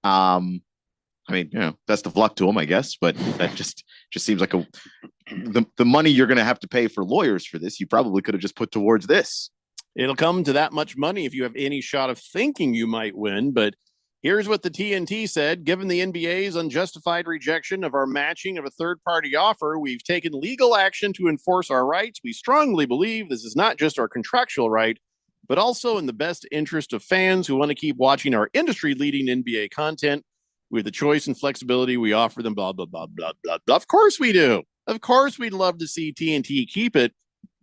S11: I mean, best of luck to them, I guess. But that just seems like the money you're going to have to pay for lawyers for this, you probably could have just put towards this.
S8: It'll come to that much money if you have any shot of thinking you might win. But here's what the TNT said. Given the NBA's unjustified rejection of our matching of a third-party offer, we've taken legal action to enforce our rights. We strongly believe this is not just our contractual right, but also in the best interest of fans who want to keep watching our industry-leading NBA content. With the choice and flexibility we offer them, blah, blah, blah, blah, blah, blah. Of course we do. Of course we'd love to see TNT keep it,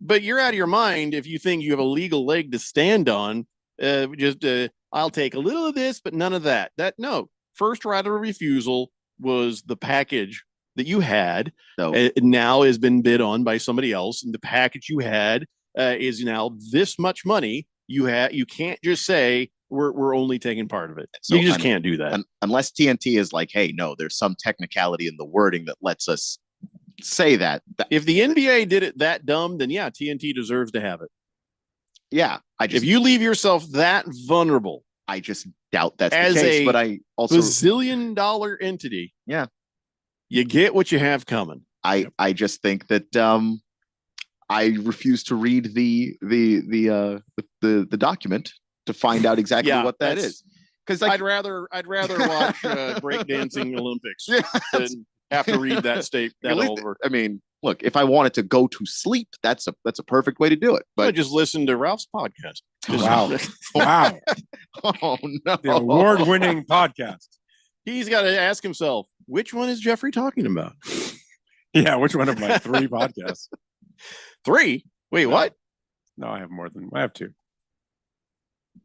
S8: but you're out of your mind if you think you have a legal leg to stand on. I'll take a little of this, but none of that. No, first right of refusal was the package that you had. Now has been bid on by somebody else, and the package you had is now this much money. You can't just say we're only taking part of it. So you just can't do that
S11: unless TNT is like, hey, no, there's some technicality in the wording that lets us say that.
S8: If the NBA did it that dumb, then yeah, TNT deserves to have it.
S11: Yeah,
S8: if you leave yourself that vulnerable,
S11: I just doubt that's the case. But I also
S8: $1 entity.
S11: Yeah,
S8: you get what you have coming.
S11: I just think that I refuse to read the document to find out exactly what that is. Because
S8: I'd rather watch breakdancing Olympics than have to read that over.
S11: I mean, look, if I wanted to go to sleep, that's a perfect way to do it. But
S8: I just listen to Ralph's podcast.
S12: Wow. Wow.
S11: Oh no.
S12: The award-winning podcast.
S8: He's got to ask himself, which one is Jeffrey talking about?
S12: Yeah, which one of my 3 podcasts?
S8: 3? Wait, what?
S12: No, I have 2.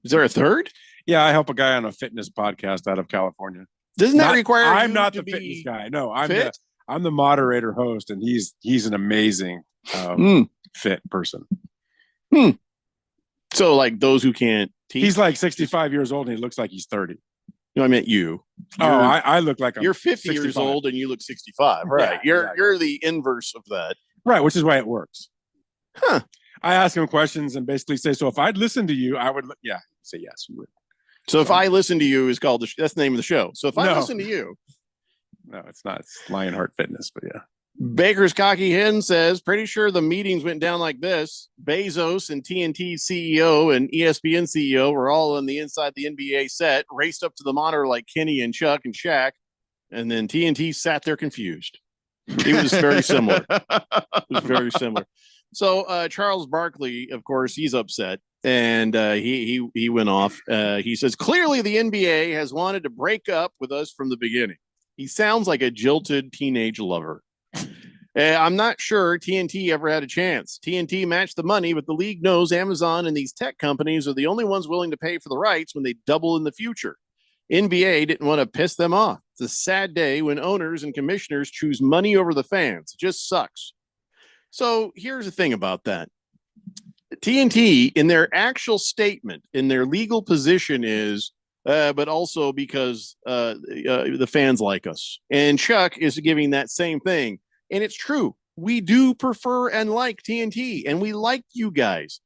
S8: Is there a third?
S12: Yeah, I help a guy on a fitness podcast out of California.
S8: Doesn't that require
S12: I'm
S8: you
S12: not
S8: to
S12: the
S8: be
S12: fitness guy. No,
S8: fit?
S12: I'm the moderator host, and he's an amazing fit person.
S8: So like those who can't teach.
S12: He's like 65 years old and he looks like he's 30.
S8: No, I meant you.
S12: I look like
S8: you're 50 years old and you look 65. Right.
S12: Yeah,
S8: you're the inverse of that.
S12: Right, which is why it works.
S8: Huh.
S12: I ask him questions and basically say, so if I'd listen to you, I would say yes, you would.
S8: So if I listen to you is called that's the name of the show. So if I listen to you.
S12: No, it's not. It's Lionheart Fitness, but yeah.
S8: Baker's Cocky Hen says, pretty sure the meetings went down like this. Bezos and TNT CEO and ESPN CEO were all on the inside the NBA set, raced up to the monitor like Kenny and Chuck and Shaq, and then TNT sat there confused. It was very similar. It was very similar. So Charles Barkley, of course, he's upset, and he went off. He says, clearly the NBA has wanted to break up with us from the beginning. He sounds like a jilted teenage lover. I'm not sure TNT ever had a chance. TNT matched the money, but the league knows Amazon and these tech companies are the only ones willing to pay for the rights when they double in the future. NBA didn't want to piss them off. It's a sad day when owners and commissioners choose money over the fans. It just sucks. So here's the thing about that. TNT, in their actual statement, in their legal position is, but also because the fans like us. And Chuck is giving that same thing. And it's true. We do prefer and like TNT, and we like you guys.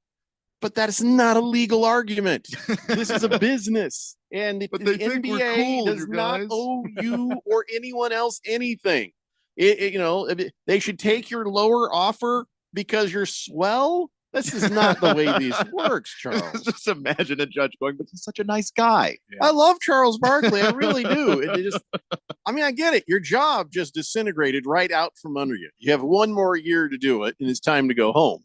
S8: But that is not a legal argument. This is a business. And the NBA does not owe you or anyone else anything. They should take your lower offer because you're swell. This is not the way this works, Charles.
S11: Just imagine a judge going, but he's such a nice guy.
S8: I love Charles Barkley. I really do. I get it. Your job just disintegrated right out from under you. You have one more year to do it, and it's time to go home.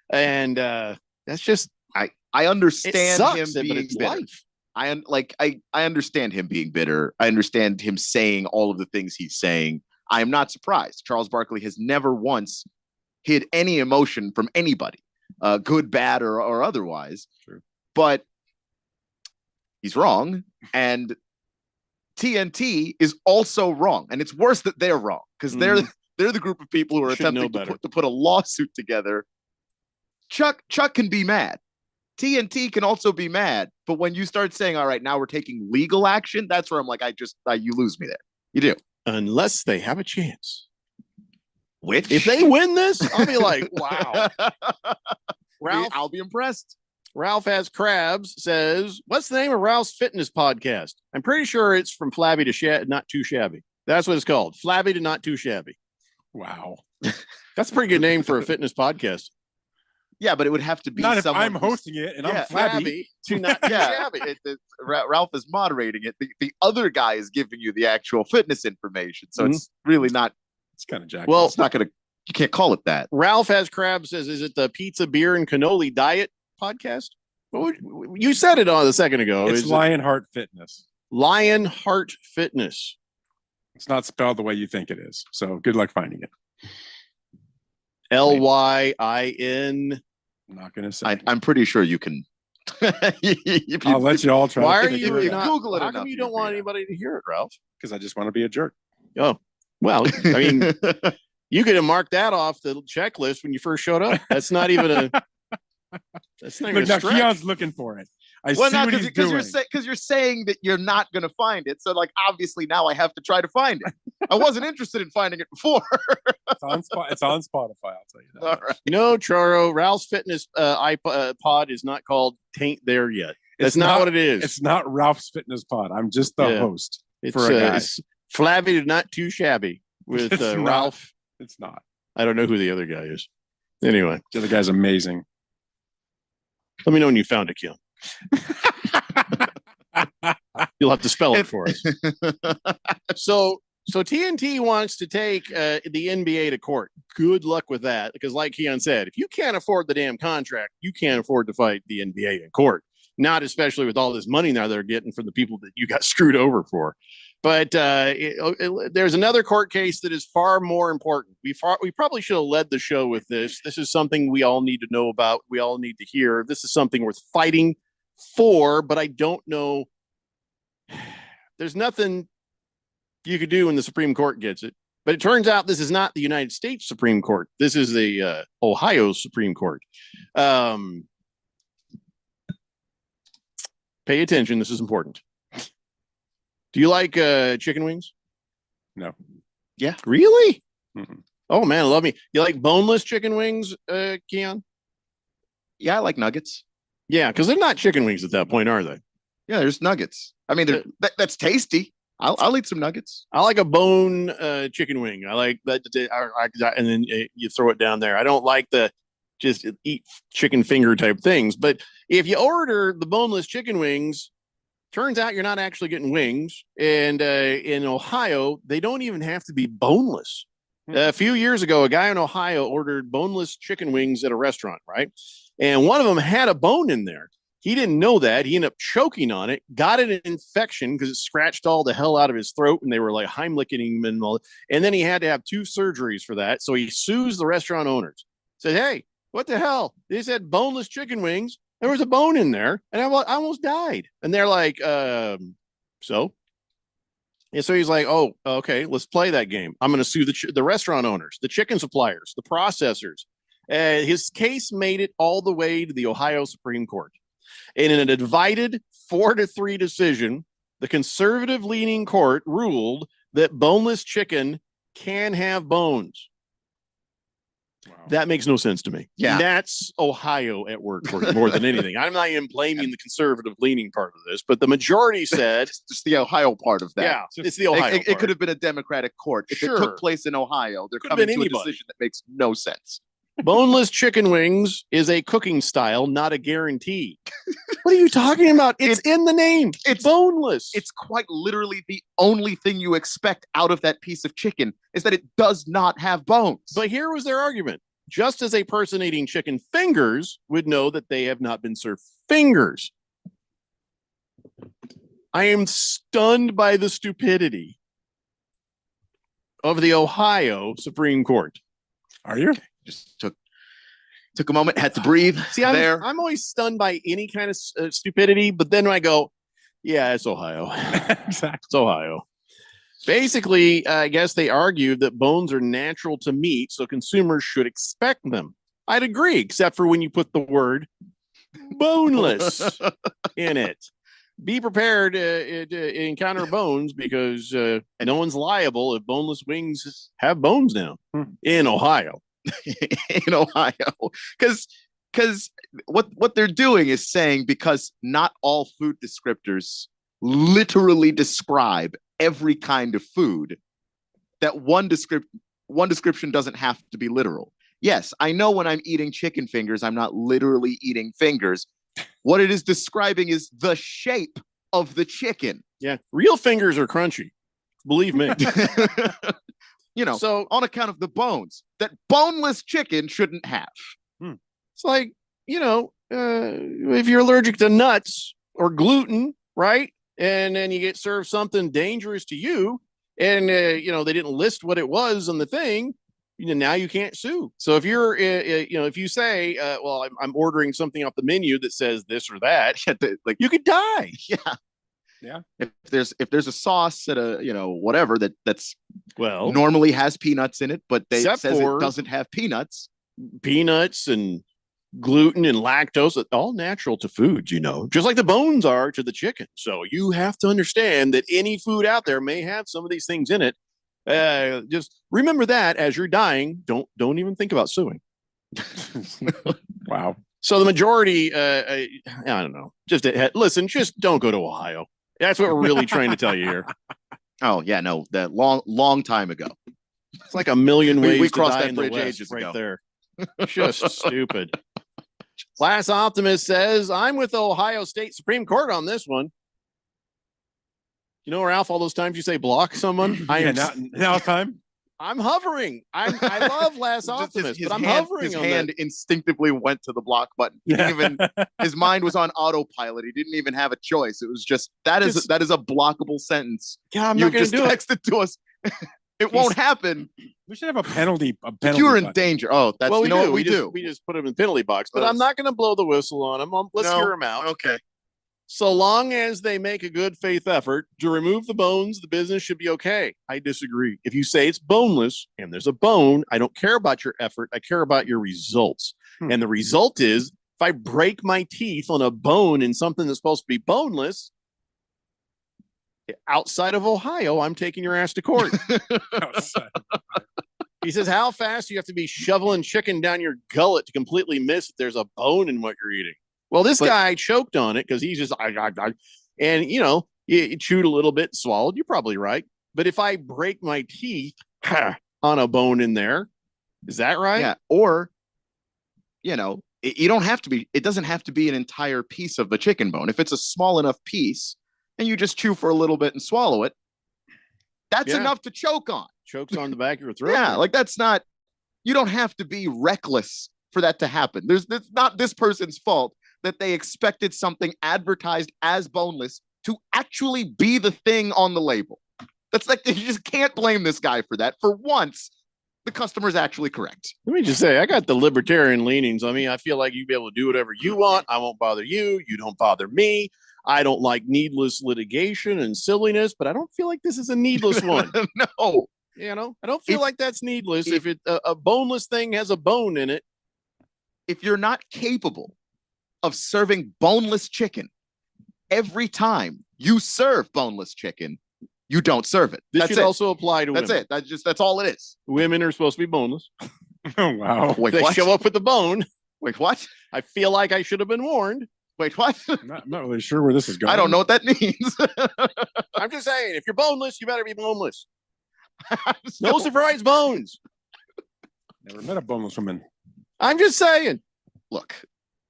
S8: And that's just
S11: I understand him
S8: but
S11: being
S8: it's
S11: bitter.
S8: life.
S11: I understand him being bitter. I understand him saying all of the things he's saying. I am not surprised. Charles Barkley has never once hid any emotion from anybody, good, bad, or otherwise.
S12: True.
S11: But he's wrong, and TNT is also wrong, and it's worse that they're wrong because they're the group of people who are
S8: Should know
S11: attempting to put a lawsuit together. Chuck can be mad. TNT can also be mad, but when you start saying, all right, now we're taking legal action, that's where I'm like, you lose me there. You do.
S8: Unless they have a chance.
S11: Which?
S8: If they win this, I'll be like, wow. Ralph,
S11: I'll be impressed.
S8: Ralph Has Crabs says, what's the name of Ralph's fitness podcast? I'm pretty sure it's From Flabby to Not Too Shabby. That's what it's called. Flabby to Not Too Shabby.
S12: Wow.
S8: That's a pretty good name for a fitness podcast.
S11: Yeah, but it would have to be
S12: not if
S11: someone
S12: I'm hosting it and I'm flabby.
S8: To not too shabby.
S11: Ralph is moderating it. The other guy is giving you the actual fitness information, so it's really not.
S12: It's kind of jacked.
S11: Well, it's not gonna. You can't call it that.
S8: Ralph Has Crabs says, "Is it the pizza, beer, and cannoli diet podcast?" You said it on a second ago.
S12: It's Lionheart Fitness.
S8: Lionheart Fitness.
S12: It's not spelled the way you think it is. So good luck finding it.
S8: LYIN.
S12: I'm not going to say.
S11: I'm pretty sure you can.
S12: I'll let you all try.
S8: Why are you
S11: not Google it?
S8: How come you don't want anybody to hear it, Ralph?
S12: Because I just want to be a jerk.
S8: Oh, well, I mean, you could have marked that off the checklist when you first showed up. That's not even a. That's not even
S12: Look, now
S8: a stretch.
S12: Keon's looking for it.
S11: Because you're saying that you're not going to find it. So, like, obviously now I have to try to find it. I wasn't interested in finding it before.
S12: It's on Spotify. I'll tell you that.
S11: All right.
S8: No, Charo, Ralph's Fitness pod is not called Taint There Yet. That's not what it is.
S12: It's not Ralph's Fitness Pod. I'm just the host
S8: for a guy. It's Flabby, Not Too Shabby with Ralph.
S12: It's not.
S8: I don't know who the other guy is. Anyway.
S12: The other guy's amazing.
S8: Let me know when you found it, Keon. You'll have to spell it for us. So TNT wants to take the NBA to court. Good luck with that, because like Keon said, if you can't afford the damn contract, you can't afford to fight the NBA in court. Not especially with all this money now they're getting from the people that you got screwed over for. But there's another court case that is far more important. We probably should have led the show with this. This is something we all need to know about. We all need to hear. This is something worth fighting for, but I don't know. There's nothing you could do when the Supreme Court gets it. But it turns out this is not the United States Supreme Court. This is the Ohio Supreme Court. Pay attention. This is important. Do you like chicken wings?
S12: No.
S8: Yeah. Really?
S12: Mm-hmm.
S8: Oh, man, love me. You like boneless chicken wings, Keon?
S11: Yeah, I like nuggets.
S8: Yeah, because they're not chicken wings at that point, are they?
S11: Yeah, there's nuggets. I mean, that's tasty. I'll eat some nuggets.
S8: I like a bone chicken wing. I like that, and then you throw it down there. I don't like the just eat chicken finger type things. But if you order the boneless chicken wings, turns out you're not actually getting wings. And in Ohio, they don't even have to be boneless. A few years ago, a guy in Ohio ordered boneless chicken wings at a restaurant, right? And one of them had a bone in there. He didn't know that. He ended up choking on it, got an infection because it scratched all the hell out of his throat, and they were like Heimliching him. And then he had to have 2 surgeries for that. So he sues the restaurant owners. Said, hey, what the hell? They said boneless chicken wings. There was a bone in there, and I almost died. And they're like, so? And so he's like, oh, okay, let's play that game. I'm going to sue the restaurant owners, the chicken suppliers, the processors. His case made it all the way to the Ohio Supreme Court. And in a divided 4-3 decision, the conservative-leaning court ruled that boneless chicken can have bones. Wow. That makes no sense to me.
S11: Yeah.
S8: That's Ohio at work for more than anything. I'm not even blaming the conservative-leaning part of this, but the majority said...
S11: It's the Ohio part of that.
S8: Yeah, it's the Ohio part.
S11: It could have been a Democratic court. If it took place in Ohio, they're coming to a decision that makes no sense.
S8: Boneless chicken wings is a cooking style, not a guarantee. What are you talking about? It's in the name. It's boneless.
S11: It's quite literally the only thing you expect out of that piece of chicken is that it does not have bones.
S8: But here was their argument. Just as a person eating chicken fingers would know that they have not been served fingers. I am stunned by the stupidity of the Ohio Supreme Court.
S12: Are you?
S11: Just took a moment, had to breathe.
S8: See, I'm always stunned by any kind of stupidity, but then I go, yeah, it's Ohio.
S12: Exactly.
S8: It's Ohio. Basically, I guess they argued that bones are natural to meat, so consumers should expect them. I'd agree, except for when you put the word boneless in it. Be prepared to encounter bones because no one's liable if boneless wings have bones now in Ohio.
S11: In Ohio, because what they're doing is saying because not all food descriptors literally describe every kind of food, that one description doesn't have to be literal. Yes, I know when I'm eating chicken fingers, I'm not literally eating fingers. What it is describing is the shape of the chicken.
S8: Yeah, real fingers are crunchy. Believe me.
S11: So on account of the bones that boneless chicken shouldn't have.
S8: It's like, if you're allergic to nuts or gluten, right? And then you get served something dangerous to you and, they didn't list what it was on the thing, now you can't sue. So if you're, if you say, well, I'm ordering something off the menu that says this or that, like you could die.
S11: Yeah.
S12: Yeah.
S11: If there's a sauce at a whatever that's
S8: well
S11: normally has peanuts in it, but they
S8: Except
S11: says
S8: for-
S11: it doesn't have peanuts.
S8: Peanuts and gluten and lactose, all natural to foods, just like the bones are to the chicken. So you have to understand that any food out there may have some of these things in it. Just remember that as you're dying, don't even think about suing.
S12: Wow.
S8: So the majority, I don't know, just don't go to Ohio. That's what we're really trying to tell you here.
S11: Oh yeah, no, that long time ago.
S8: It's like a million ways
S11: we
S8: to
S11: crossed
S8: die
S11: that
S8: in the
S11: bridge
S8: West
S11: ages
S8: right
S11: ago.
S8: there. Just stupid. Class Optimist says, I'm with the Ohio State Supreme Court on this one. Ralph, all those times you say block someone,
S12: Now it's time.
S8: I'm hovering. I love Last Optimist, but I'm hovering
S11: his
S8: on
S11: hand
S8: that.
S11: instinctively went to the block button. His mind was on autopilot. He didn't even have a choice. It was just that is a blockable sentence.
S8: Yeah, I'm
S11: You've
S8: not going
S11: just
S8: to do it.
S11: texted to us. It won't happen.
S12: We should have a penalty.
S11: If you're in
S12: button.
S11: danger. Oh, that's
S8: Well,
S11: what we do.
S8: We just put them in the penalty box, but
S11: Well,
S8: I'm not going to blow the whistle on them. Let's hear them out.
S11: Okay.
S8: So long as they make a good faith effort to remove the bones, the business should be okay. I disagree. If you say it's boneless and there's a bone, I don't care about your effort. I care about your results. And the result is if I break my teeth on a bone in something that's supposed to be boneless, outside of Ohio, I'm taking your ass to court. He says, how fast do you have to be shoveling chicken down your gullet to completely miss that there's a bone in what you're eating? Well, this guy choked on it because he's just, and you chewed a little bit, swallowed. You're probably right. But if I break my teeth on a bone in there, is that right?
S11: Yeah. Or, you don't have to be, it doesn't have to be an entire piece of the chicken bone. If it's a small enough piece and you just chew for a little bit and swallow it, that's enough to choke on.
S8: Chokes on the back of your throat.
S11: Yeah. Like that's not, you don't have to be reckless for that to happen. It's not this person's fault that they expected something advertised as boneless to actually be the thing on the label. That's like, you just can't blame this guy for that. For once, the customer's actually correct.
S8: Let me just say, I got the libertarian leanings. I mean, I feel like you'd be able to do whatever you want. I won't bother you. You don't bother me. I don't like needless litigation and silliness, but I don't feel like this is a needless one.
S11: No.
S8: I don't feel like that's needless. If a boneless thing has a bone in it.
S11: If you're not capable of serving boneless chicken every time you serve boneless chicken, you don't serve it.
S8: This
S11: That's
S8: should
S11: it.
S8: also apply to
S11: That's
S8: women.
S11: it. That's all it is.
S8: Women are supposed to be boneless.
S12: Oh, wow.
S11: Wait,
S8: They
S11: what?
S8: show up with the bone.
S11: Wait, what?
S8: I feel like I should have been warned.
S11: Wait, what?
S12: I'm not really sure where this is going.
S11: I don't know what that means.
S8: I'm just saying, if you're boneless, you better be boneless. No surprise bones.
S12: Never met a boneless woman.
S8: I'm just saying.
S11: Look,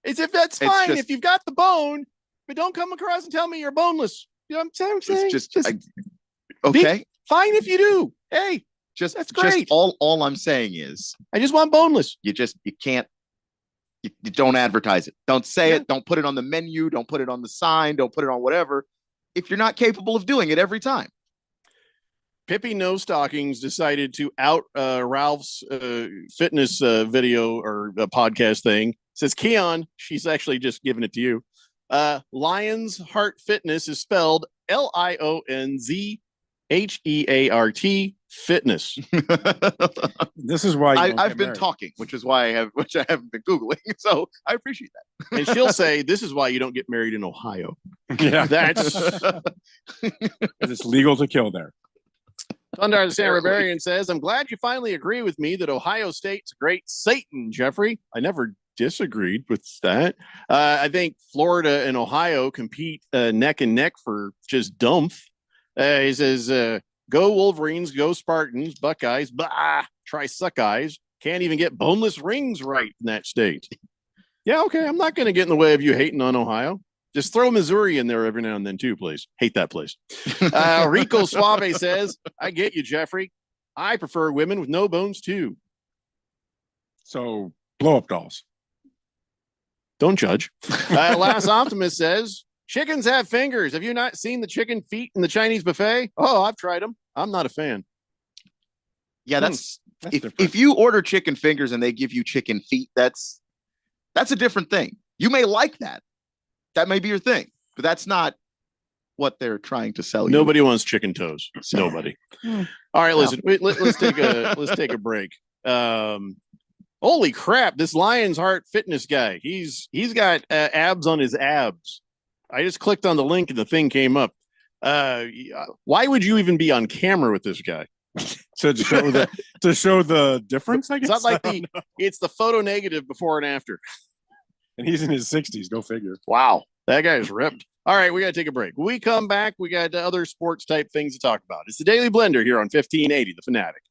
S8: It's if that's
S11: It's
S8: fine
S11: just-
S8: if you've got the bone, but don't come across and tell me you're boneless. You know what I'm saying?
S11: it's just okay.
S8: Fine if you do. Hey, that's great.
S11: Just all I'm saying is
S8: I just want boneless.
S11: you can't. You don't advertise it. Don't say it. Don't put it on the menu. Don't put it on the sign. Don't put it on whatever. If you're not capable of doing it every time.
S8: Pippi No Stockings decided to out Ralph's fitness video or podcast thing. Says Keon, she's actually just giving it to you. Lions Heart Fitness is spelled LIONZHEART Fitness.
S12: This is why
S11: I've been talking, which I haven't been Googling. So I appreciate that.
S8: And she'll say, this is why you don't get married in Ohio.
S12: Yeah.
S8: That's
S12: it's legal to kill there.
S8: Thundar the San Barbarian says, I'm glad you finally agree with me that Ohio State's a great Satan, Jeffrey. I never disagreed with that. I think Florida and Ohio compete neck and neck for just dumph. He says, go Wolverines, go Spartans, Buckeyes, try suck eyes. Can't even get boneless rings right in that state. Yeah, okay. I'm not going to get in the way of you hating on Ohio. Just throw Missouri in there every now and then too, please. Hate that place. Rico Suave says, I get you, Jeffrey. I prefer women with no bones too.
S12: So blow up dolls.
S8: Don't judge. Last Optimist says, chickens have fingers. Have you not seen the chicken feet in the Chinese buffet? Oh, I've tried them. I'm not a fan.
S11: Yeah, that's if you order chicken fingers and they give you chicken feet, that's a different thing. You may like that. That may be your thing, but that's not what they're trying to sell you.
S8: Nobody wants chicken toes.
S11: So.
S8: Nobody. All right, listen. Let's take a break. Holy crap! This Lions Heart Fitness guy. He's got abs on his abs. I just clicked on the link and the thing came up. Why would you even be on camera with this guy?
S12: To show the difference, I guess.
S8: It's not like it's the photo negative before and after.
S12: And he's in his 60s. Go figure.
S8: Wow, that guy is ripped. All right, we got to take a break. When we come back, we got other sports type things to talk about. It's the Daily Blender here on 1580, The Fanatic.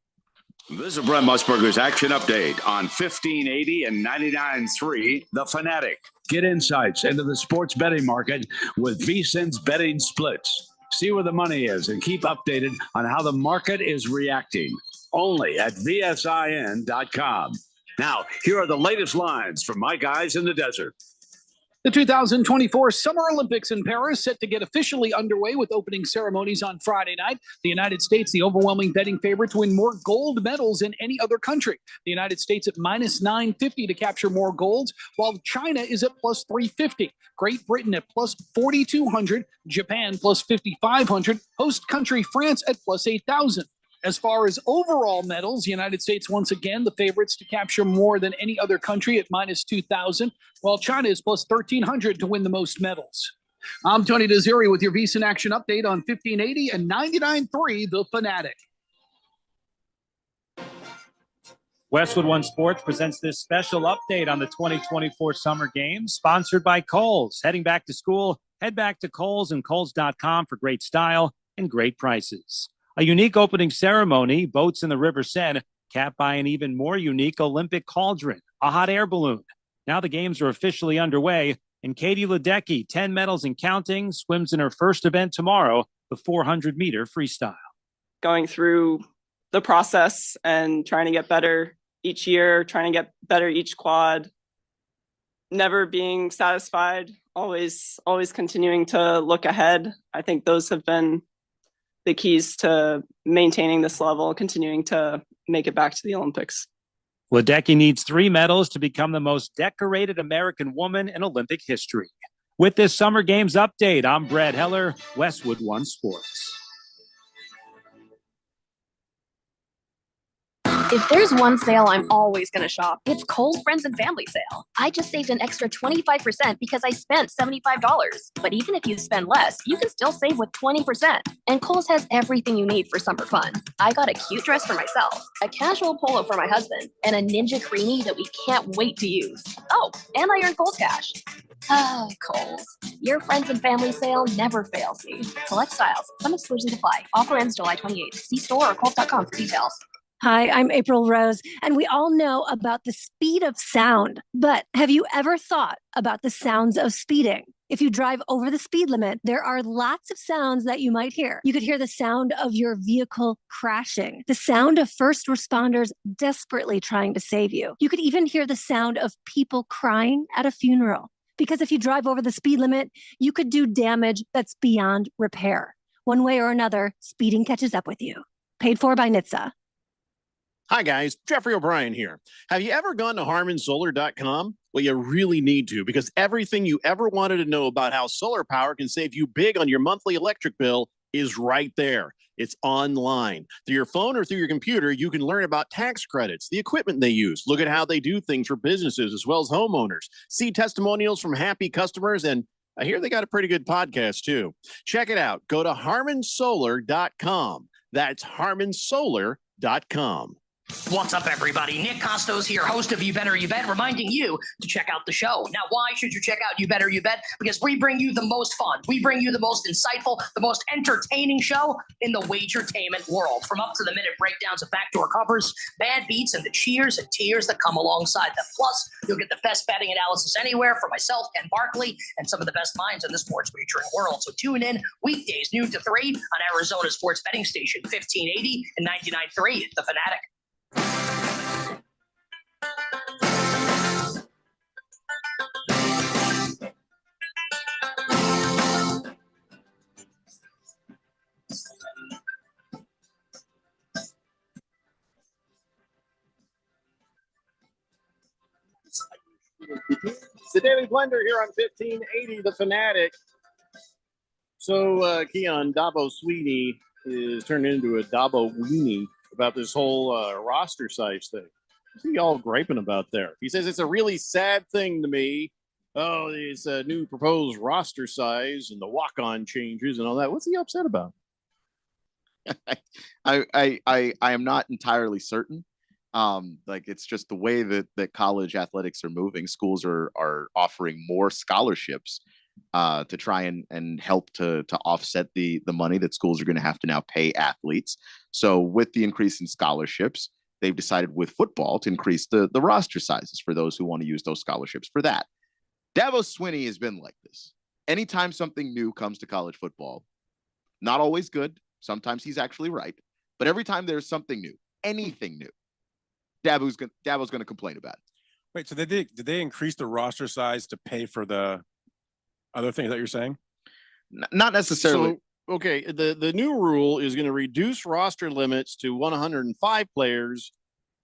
S2: This is Brent Musburger's Action Update on 1580 and 99.3 The Fanatic. Get insights into the sports betting market with VSiN's betting splits. See where the money is and keep updated on how the market is reacting. Only at VSIN.com. Now, here are the latest lines from my guys in the desert.
S4: The 2024 Summer Olympics in Paris set to get officially underway with opening ceremonies on Friday night. The United States, the overwhelming betting favorite to win more gold medals than any other country. The United States at minus 950 to capture more golds, while China is at plus 350. Great Britain at plus 4,200, Japan plus 5,500, host country France at plus 8,000. As far as overall medals, the United States, once again, the favorites to capture more than any other country at minus 2,000, while China is plus 1,300 to win the most medals. I'm Tony Desiri with your VSiN Action Update on 1580 and 99.3 The Fanatic.
S13: Westwood One Sports presents this special update on the 2024 Summer Games, sponsored by Kohl's. Heading back to school, head back to Kohl's and Kohl's.com for great style and great prices. A unique opening ceremony, boats in the River Seine, capped by an even more unique Olympic cauldron, a hot air balloon. Now the games are officially underway, and Katie Ledecky, 10 medals and counting, swims in her first event tomorrow, the 400-meter freestyle.
S14: Going through the process and trying to get better each year, trying to get better each quad, never being satisfied, always continuing to look ahead. I think those have been the keys to maintaining this level, continuing to make it back to the Olympics.
S13: Ledecky needs 3 medals to become the most decorated American woman in Olympic history. With this Summer Games update, I'm Brad Heller, Westwood One Sports.
S25: If there's one sale I'm always going to shop, it's Kohl's Friends and Family Sale. I just saved an extra 25% because I spent $75. But even if you spend less, you can still save with 20%. And Kohl's has everything you need for summer fun. I got a cute dress for myself, a casual polo for my husband, and a ninja creanie that we can't wait to use. Oh, and I earned Kohl's Cash. Ah, Kohl's. Your Friends and Family Sale never fails me. Select styles. Some exclusions apply. Offer ends July 28th. See store or Kohl's.com for details.
S3: Hi, I'm April Rose, and we all know about the speed of sound. But have you ever thought about the sounds of speeding? If you drive over the speed limit, there are lots of sounds that you might hear. You could hear the sound of your vehicle crashing, the sound of first responders desperately trying to save you. You could even hear the sound of people crying at a funeral. Because if you drive over the speed limit, you could do damage that's beyond repair. One way or another, speeding catches up with you. Paid for by NHTSA.
S8: Hi, guys. Jeffrey O'Brien here. Have you ever gone to HarmonSolar.com? Well, you really need to, because everything you ever wanted to know about how solar power can save you big on your monthly electric bill is right there. It's online. Through your phone or through your computer, you can learn about tax credits, the equipment they use, look at how they do things for businesses as well as homeowners, see testimonials from happy customers, and I hear they got a pretty good podcast, too. Check it out. Go to HarmonSolar.com. That's HarmonSolar.com.
S16: What's up, everybody? Nick Costos here, host of You Better You Bet, reminding you to check out the show. Now, why should you check out You Better You Bet? Because we bring you the most fun. We bring you the most insightful, the most entertaining show in the wagertainment world. From up-to-the-minute breakdowns of backdoor covers, bad beats, and the cheers and tears that come alongside them. Plus, you'll get the best betting analysis anywhere from myself, Ken Barkley, and some of the best minds in the sports wagering world. So tune in weekdays, noon to 3 on Arizona sports betting station, 1580 and 99.3 The Fanatic.
S8: It's the Daily Blender here on 1580 The Fanatic. So, Keon, Dabo Sweeney is turning into a Dabo Weenie about this whole roster size thing. What's he all griping about there? He says it's a really sad thing to me. Oh, this new proposed roster size and the walk-on changes and all that. What's he upset about?
S11: I am not entirely certain. Like, it's just the way that college athletics are moving. Schools are offering more scholarships to try and help to offset the money that schools are going to have to now pay athletes. So with the increase in scholarships, they've decided with football to increase the roster sizes for those who want to use those scholarships for that. Dabo Swinney has been like this. Anytime something new comes to college football, not always good. Sometimes he's actually right. But every time there's something new, anything new, Dabo's going to complain about it.
S12: Wait, so did they increase the roster size to pay for the other things that you're saying?
S11: Not necessarily.
S8: So, okay, the new rule is going to reduce roster limits to 105 players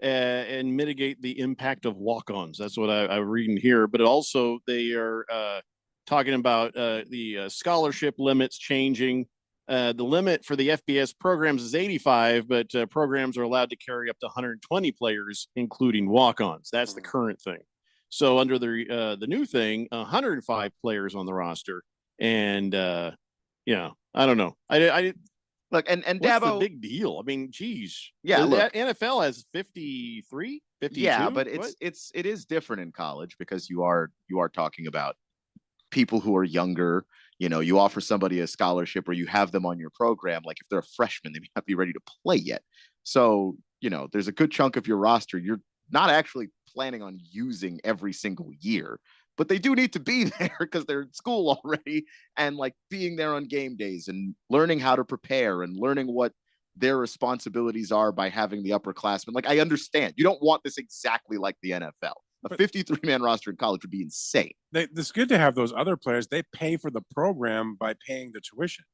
S8: and mitigate the impact of walk-ons. That's what I'm reading here. But also they are talking about the scholarship limits changing. The limit for the FBS programs is 85, but programs are allowed to carry up to 120 players, including walk-ons. That's the current thing. So under the new thing, 105 players on the roster, and yeah, I don't know. I
S11: look, and
S8: what's
S11: Dabo,
S8: the big deal? I mean, geez,
S11: yeah, look,
S8: NFL has 53, 52.
S11: Yeah, but it is different in college because you are talking about people who are younger. You know, you offer somebody a scholarship or you have them on your program. Like if they're a freshman, they may not be ready to play yet. So, you know, there's a good chunk of your roster you're not actually planning on using every single year, but they do need to be there because they're in school already, and like being there on game days and learning how to prepare and learning what their responsibilities are by having the upperclassmen. Like, I understand you don't want this exactly like the NFL. A 53-man roster in college would be insane.
S12: It's good to have those other players. They pay for the program by paying the tuition.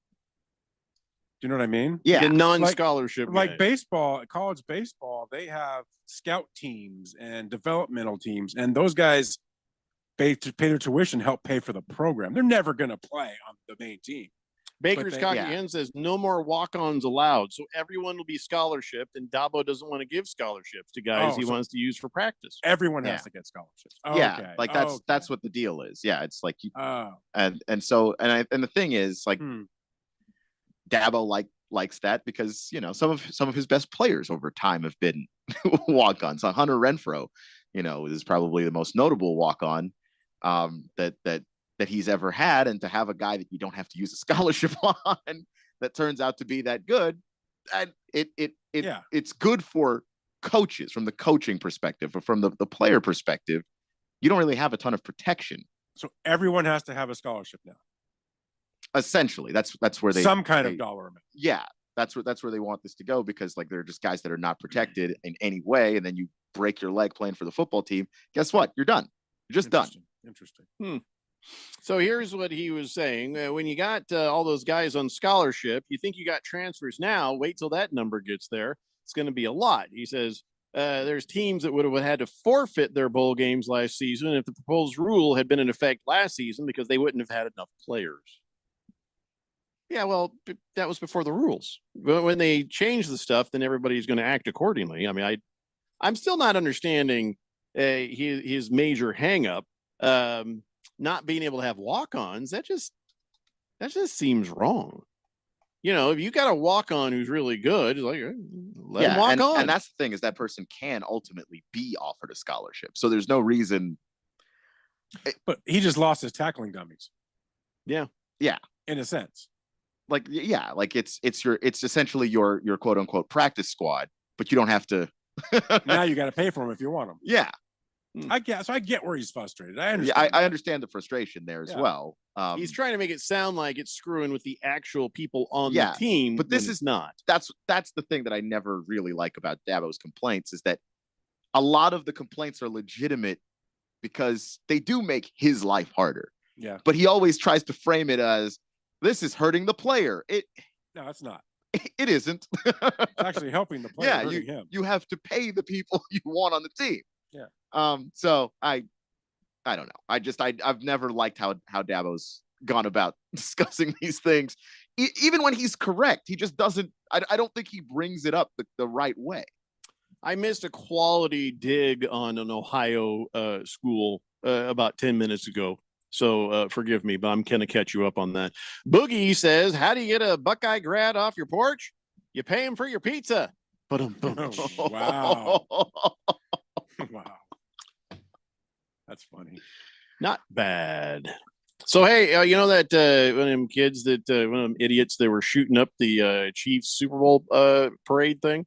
S12: Do you know what I mean?
S11: Yeah.
S8: The non-scholarship.
S12: Like baseball, college baseball, they have scout teams and developmental teams, and those guys pay their tuition, help pay for the program. They're never going to play on the main team.
S8: Baker's Cocky says no more walk-ons allowed, so everyone will be scholarshiped, and Dabo doesn't want to give scholarships to guys he wants to use for practice.
S12: Everyone has to get scholarships.
S11: Yeah, like that's what the deal is. Yeah, it's like and the thing is, like, Dabo likes that because, you know, some of his best players over time have been walk-ons. So Hunter Renfrow, you know, is probably the most notable walk-on that he's ever had, and to have a guy that you don't have to use a scholarship on that turns out to be that good, It's good for coaches from the coaching perspective, but from the player perspective, you don't really have a ton of protection.
S12: So everyone has to have a scholarship now.
S11: Essentially, that's where they
S12: some kind of dollar amount.
S11: Yeah, that's where they want this to go, because like they're just guys that are not protected in any way, and then you break your leg playing for the football team. Guess what? You're done. You're just done.
S12: Interesting.
S8: So here's what he was saying. When you got all those guys on scholarship, you think you got transfers now. Wait till that number gets there. It's going to be a lot. He says there's teams that would have had to forfeit their bowl games last season if the proposed rule had been in effect last season, because they wouldn't have had enough players. Yeah, well, that was before the rules. But when they change the stuff, then everybody's going to act accordingly. I mean, I'm still not understanding his major hangup. Not being able to have walk-ons, that just seems wrong. You know, if you got a walk-on who's really good, like let him walk on.
S11: And that's the thing, is that person can ultimately be offered a scholarship. So there's no reason.
S12: But he just lost his tackling dummies.
S8: Yeah.
S12: In a sense.
S11: Like it's essentially your quote unquote practice squad, but you don't have to.
S12: Now you got to pay for them if you want them.
S11: Yeah.
S12: I get where he's frustrated. I understand.
S11: I understand the frustration there as well.
S8: He's trying to make it sound like it's screwing with the actual people on the team,
S11: but this is
S8: not.
S11: That's the thing that I never really like about Dabo's complaints, is that a lot of the complaints are legitimate because they do make his life harder.
S12: Yeah.
S11: But he always tries to frame it as, this is hurting the player.
S12: No, it's not.
S11: It isn't.
S12: It's actually helping the player.
S11: Yeah, you have to pay the people you want on the team.
S12: Yeah.
S11: So I don't know. I've never liked how Dabo's gone about discussing these things. Even when he's correct, he just doesn't. I don't think he brings it up the right way.
S8: I missed a quality dig on an Ohio school about 10 minutes ago. So forgive me, but I'm going to catch you up on that. Boogie says, how do you get a Buckeye grad off your porch? You pay him for your pizza.
S12: Wow. Wow. That's funny.
S8: Not bad. So, hey, you know that one of them kids one of them idiots that were shooting up the Chiefs Super Bowl parade thing?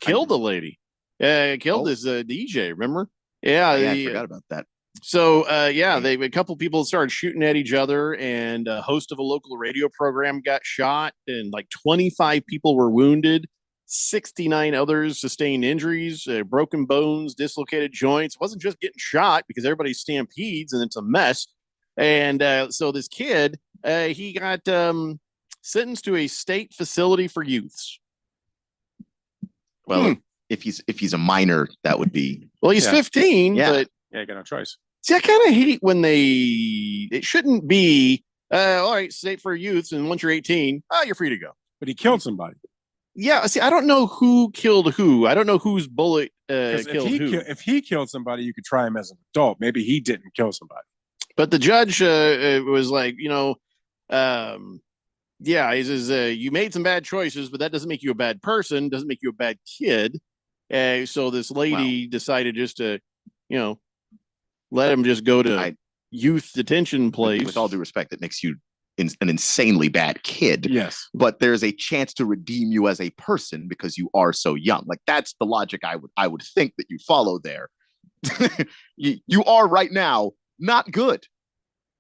S8: Killed a lady. Killed this DJ, remember? Yeah.
S11: I forgot about that.
S8: So, a couple people started shooting at each other, and a host of a local radio program got shot, and like 25 people were wounded. 69 others sustained injuries, broken bones, dislocated joints. It wasn't just getting shot, because everybody stampedes and it's a mess. And so this kid, he got sentenced to a state facility for youths.
S11: Well, if he's a minor, that would be.
S8: Well, he's 15, but
S12: you got no choice.
S8: See, I kind of hate when it shouldn't be, all right, state for youths, and once you're 18, you're free to go.
S12: But he killed somebody.
S8: Yeah, see, I don't know who killed who. I don't know whose bullet killed who.
S12: If he killed somebody, you could try him as an adult. Maybe he didn't kill somebody.
S8: But the judge was like, he says, you made some bad choices, but that doesn't make you a bad person, doesn't make you a bad kid. So this lady decided just to, let him just go to youth detention place.
S11: With all due respect, that makes you an insanely bad kid.
S12: Yes.
S11: But there's a chance to redeem you as a person because you are so young. Like, that's the logic I would think that you follow there. You are right now not good.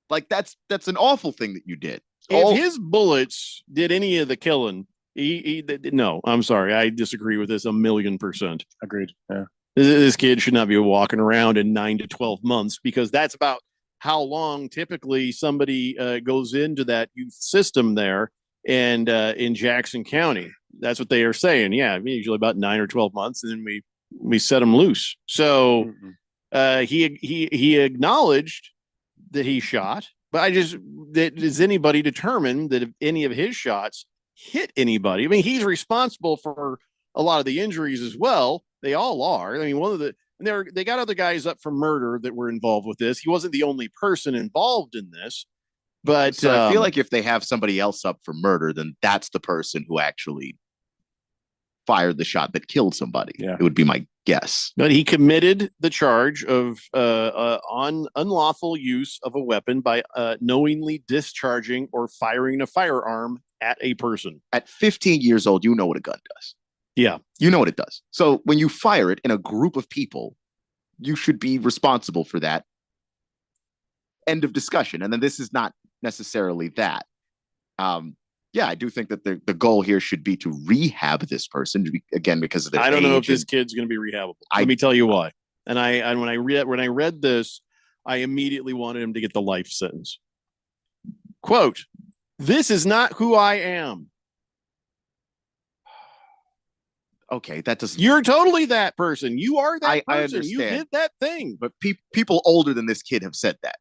S11: Like, that's an awful thing that you did.
S8: If his bullets did any of the killing, no, I'm sorry. I disagree with this 1,000,000%.
S12: Agreed. Yeah.
S8: This kid should not be walking around in 9 to 12 months, because that's about how long typically somebody goes into that youth system there, and in Jackson County. That's what they are saying. Yeah, usually about 9 or 12 months, and then we set them loose. So he acknowledged that he shot, but does anybody determine that if any of his shots hit anybody? I mean, he's responsible for a lot of the injuries as well. They all are. I mean, they got other guys up for murder that were involved with this. He wasn't the only person involved in this, but
S11: so I feel like if they have somebody else up for murder, then that's the person who actually fired the shot that killed somebody.
S12: Yeah.
S11: It would be my guess.
S8: But he committed the charge of on unlawful use of a weapon by knowingly discharging or firing a firearm at a person.
S11: At 15 years old, you know what a gun does.
S8: Yeah.
S11: You know what it does. So when you fire it in a group of people, you should be responsible for that. End of discussion. And then this is not necessarily that. Yeah, I do think that the goal here should be to rehab this person again because of their
S8: I don't know if
S11: age
S8: this
S11: and-
S8: kid's going to be rehabable. Let me tell you why. And when I read this, I immediately wanted him to get the life sentence. Quote, "This is not who I am."
S11: Okay, that doesn't.
S8: You're totally that person. You are that
S11: I
S8: person.
S11: understand.
S8: You did that thing.
S11: But people older than this kid have said that.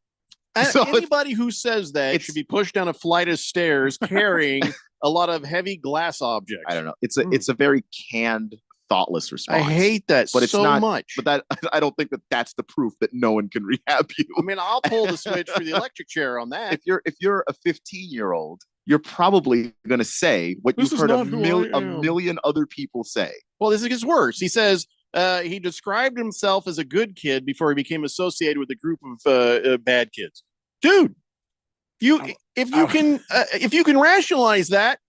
S8: And
S11: So it's-
S8: anybody who says that should be pushed down a flight of stairs carrying a lot of heavy glass objects.
S11: I don't know. It's a very canned, thoughtless response.
S8: I hate that
S11: but it's
S8: so
S11: not,
S8: much.
S11: But that I don't think that's the proof that no one can rehab you.
S8: I mean, I'll pull the switch for the electric chair on that.
S11: If you're a 15-year-old, you're probably going to say what
S8: This
S11: you've
S8: is
S11: heard
S8: not who I
S11: a
S8: am.
S11: million other people say.
S8: Well, this gets worse. He says he described himself as a good kid before he became associated with a group of bad kids. Dude, if you can rationalize that,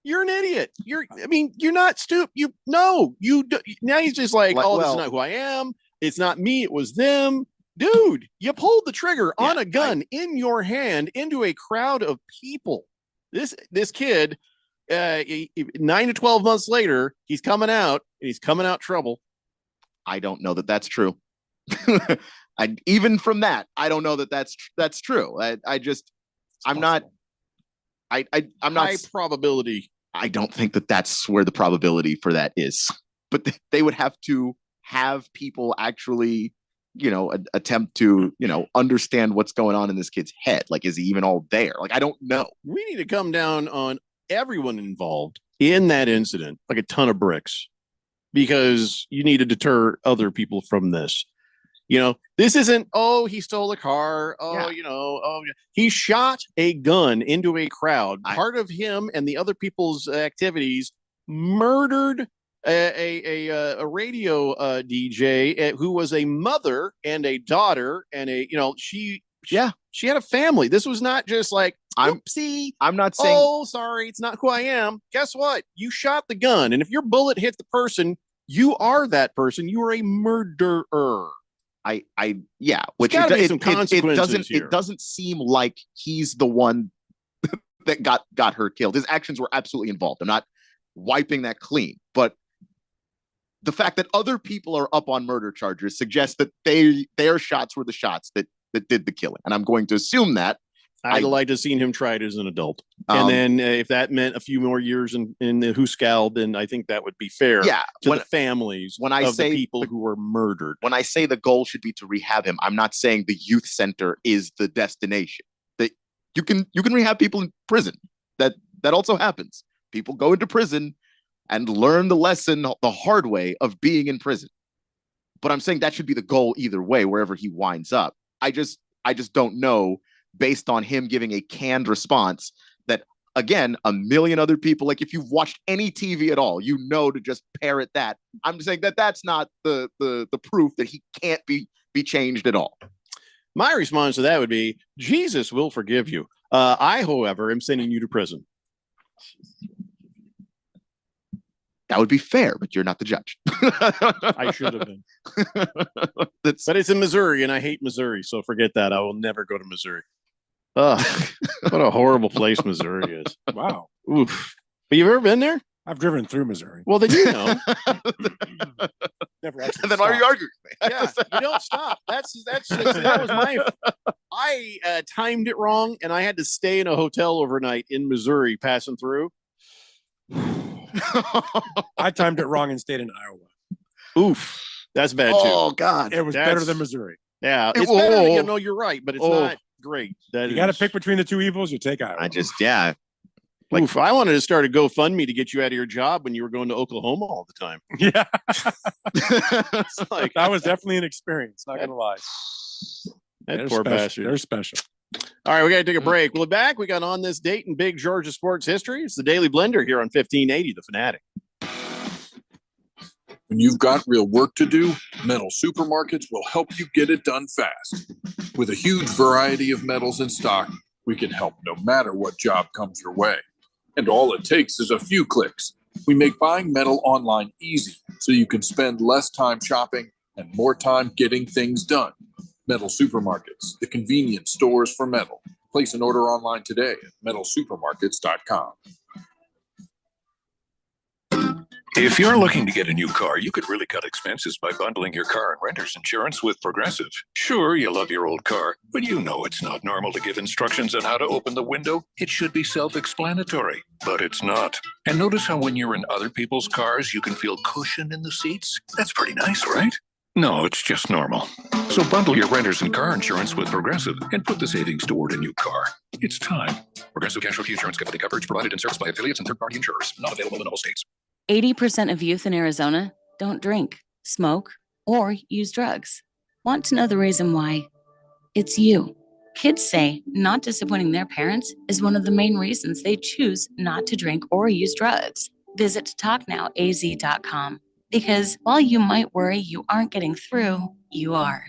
S8: you're an idiot. You're not stupid. Now he's just like, this is not who I am. It's not me. It was them. Dude, you pulled the trigger on a gun in your hand into a crowd of people. This kid, 9 to 12 months later, he's coming out and he's coming out trouble.
S11: I don't know that that's true. Even from that, I don't know that that's true. I'm not
S8: High probability.
S11: I don't think that that's where the probability for that is. But they would have to have people actually, attempt to, understand what's going on in this kid's head. Like, is he even all there? Like, I don't know.
S8: We need to come down on everyone involved in that incident, like a ton of bricks, because you need to deter other people from this. This isn't, he stole a car. He shot a gun into a crowd. Part of him and the other people's activities murdered a radio DJ who was a mother and a daughter and she had a family. This was not just like,
S11: I'm not saying,
S8: oh, sorry, it's not who I am. Guess what? You shot the gun. And if your bullet hit the person, you are that person. You are a murderer.
S11: Which
S8: it
S11: doesn't seem like he's the one that got her killed. His actions were absolutely involved. I'm not wiping that clean, but the fact that other people are up on murder charges suggests that their shots were the shots that did the killing, and I'm going to assume that.
S8: I'd like to have seen him tried as an adult, and then if that meant a few more years in the Hooskow, then I think that would be fair.
S11: Yeah,
S8: to the families of the people who were murdered.
S11: When I say the goal should be to rehab him, I'm not saying the youth center is the destination. That you can rehab people in prison. That also happens. People go into prison and learn the lesson the hard way of being in prison. But I'm saying that should be the goal either way, wherever he winds up. I just don't know, based on him giving a canned response, that again, a million other people, like if you've watched any TV at all, to just parrot that. I'm just saying that that's not the proof that he can't be changed at all.
S8: My response to that would be, Jesus will forgive you. I, however, am sending you to prison.
S11: That would be fair, but you're not the judge.
S8: I should have been. But it's in Missouri, and I hate Missouri, so forget that. I will never go to Missouri. Ugh, what a horrible place Missouri is.
S12: Wow.
S8: Oof. But you've ever been there?
S12: I've driven through Missouri.
S8: Well, then you know.
S12: Never actually.
S11: And then why are you arguing with me?
S8: Yeah, you don't stop. That was my. I timed it wrong, and I had to stay in a hotel overnight in Missouri, passing through.
S12: I timed it wrong and stayed in Iowa.
S8: Oof, that's bad too.
S11: Oh God,
S12: it was better than Missouri.
S8: Yeah, it's better. No, you're right, but it's not great.
S12: You got to pick between the two evils. You take Iowa.
S8: Oof, I wanted to start a GoFundMe to get you out of your job when you were going to Oklahoma all the time.
S12: Yeah, that was definitely an experience. Not gonna lie.
S8: That poor bastard.
S12: They're special.
S8: All right, we got to take a break. We'll be back. We got on this date in big Georgia sports history. It's the Daily Blender here on 1580, The Fanatic.
S5: When you've got real work to do, Metal Supermarkets will help you get it done fast. With a huge variety of metals in stock, we can help no matter what job comes your way. And all it takes is a few clicks. We make buying metal online easy so you can spend less time shopping and more time getting things done. Metal Supermarkets, the convenience stores for metal. Place an order online today at metalsupermarkets.com.
S6: If you're looking to get a new car, you could really cut expenses by bundling your car and renter's insurance with Progressive. Sure, you love your old car, but you know it's not normal to give instructions on how to open the window. It should be self-explanatory, but it's not. And notice how when you're in other people's cars, you can feel cushion in the seats? That's pretty nice, right? No, it's just normal. So bundle your renter's and car insurance with Progressive and put the savings toward a new car. It's time. Progressive Casualty Insurance Company coverage provided and serviced by affiliates and third-party insurers. Not available in all states.
S15: 80% of youth in Arizona don't drink, smoke, or use drugs. Want to know the reason why? It's you. Kids say not disappointing their parents is one of the main reasons they choose not to drink or use drugs. Visit talknowaz.com because while you might worry you aren't getting through, you are.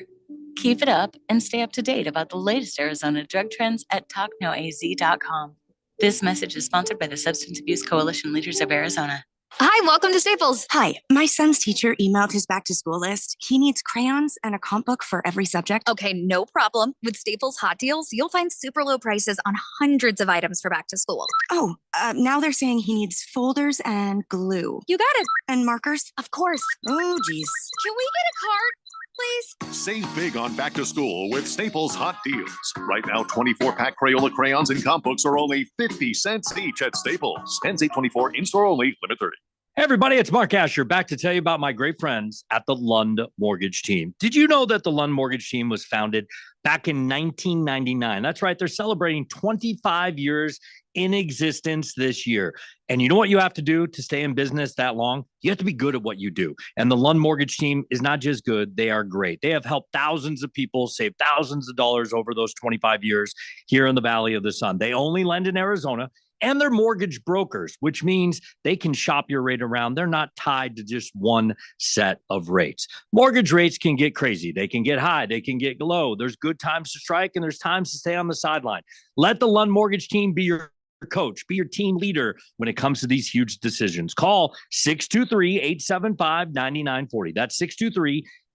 S15: Keep it up and stay up to date about the latest Arizona drug trends at talknowaz.com. This message is sponsored by the Substance Abuse Coalition Leaders of Arizona.
S20: Hi, welcome to Staples. Hi, my son's teacher emailed his back to school list. He needs crayons and a comp book for every subject.
S19: Okay, no problem. With Staples Hot Deals, you'll find super low prices on hundreds of items for back to school.
S20: Oh, now they're saying he needs folders and glue.
S19: You got it.
S20: And markers?
S19: Of course.
S20: Oh, geez.
S19: Can we get a card, please?
S17: Save big on back to school with Staples Hot Deals. Right now, 24-pack Crayola crayons and comp books are only 50 cents each at Staples. Ends 8/24, in-store only, limit 30.
S18: Hey everybody, it's Mark Asher back to tell you about my great friends at the Lund Mortgage Team. Did you know that the Lund Mortgage Team was founded back in 1999? That's right. They're celebrating 25 years in existence this year. And you know what you have to do to stay in business that long? You have to be good at what you do. And the Lund Mortgage Team is not just good, they are great. They have helped thousands of people save thousands of dollars over those 25 years here in the Valley of the Sun. They only lend in Arizona. And they're mortgage brokers, which means they can shop your rate around. They're not tied to just one set of rates. Mortgage rates can get crazy. They can get high. They can get low. There's good times to strike and there's times to stay on the sideline. Let the Lund Mortgage Team be your coach, be your team leader when it comes to these huge decisions. Call 623-875-9940. That's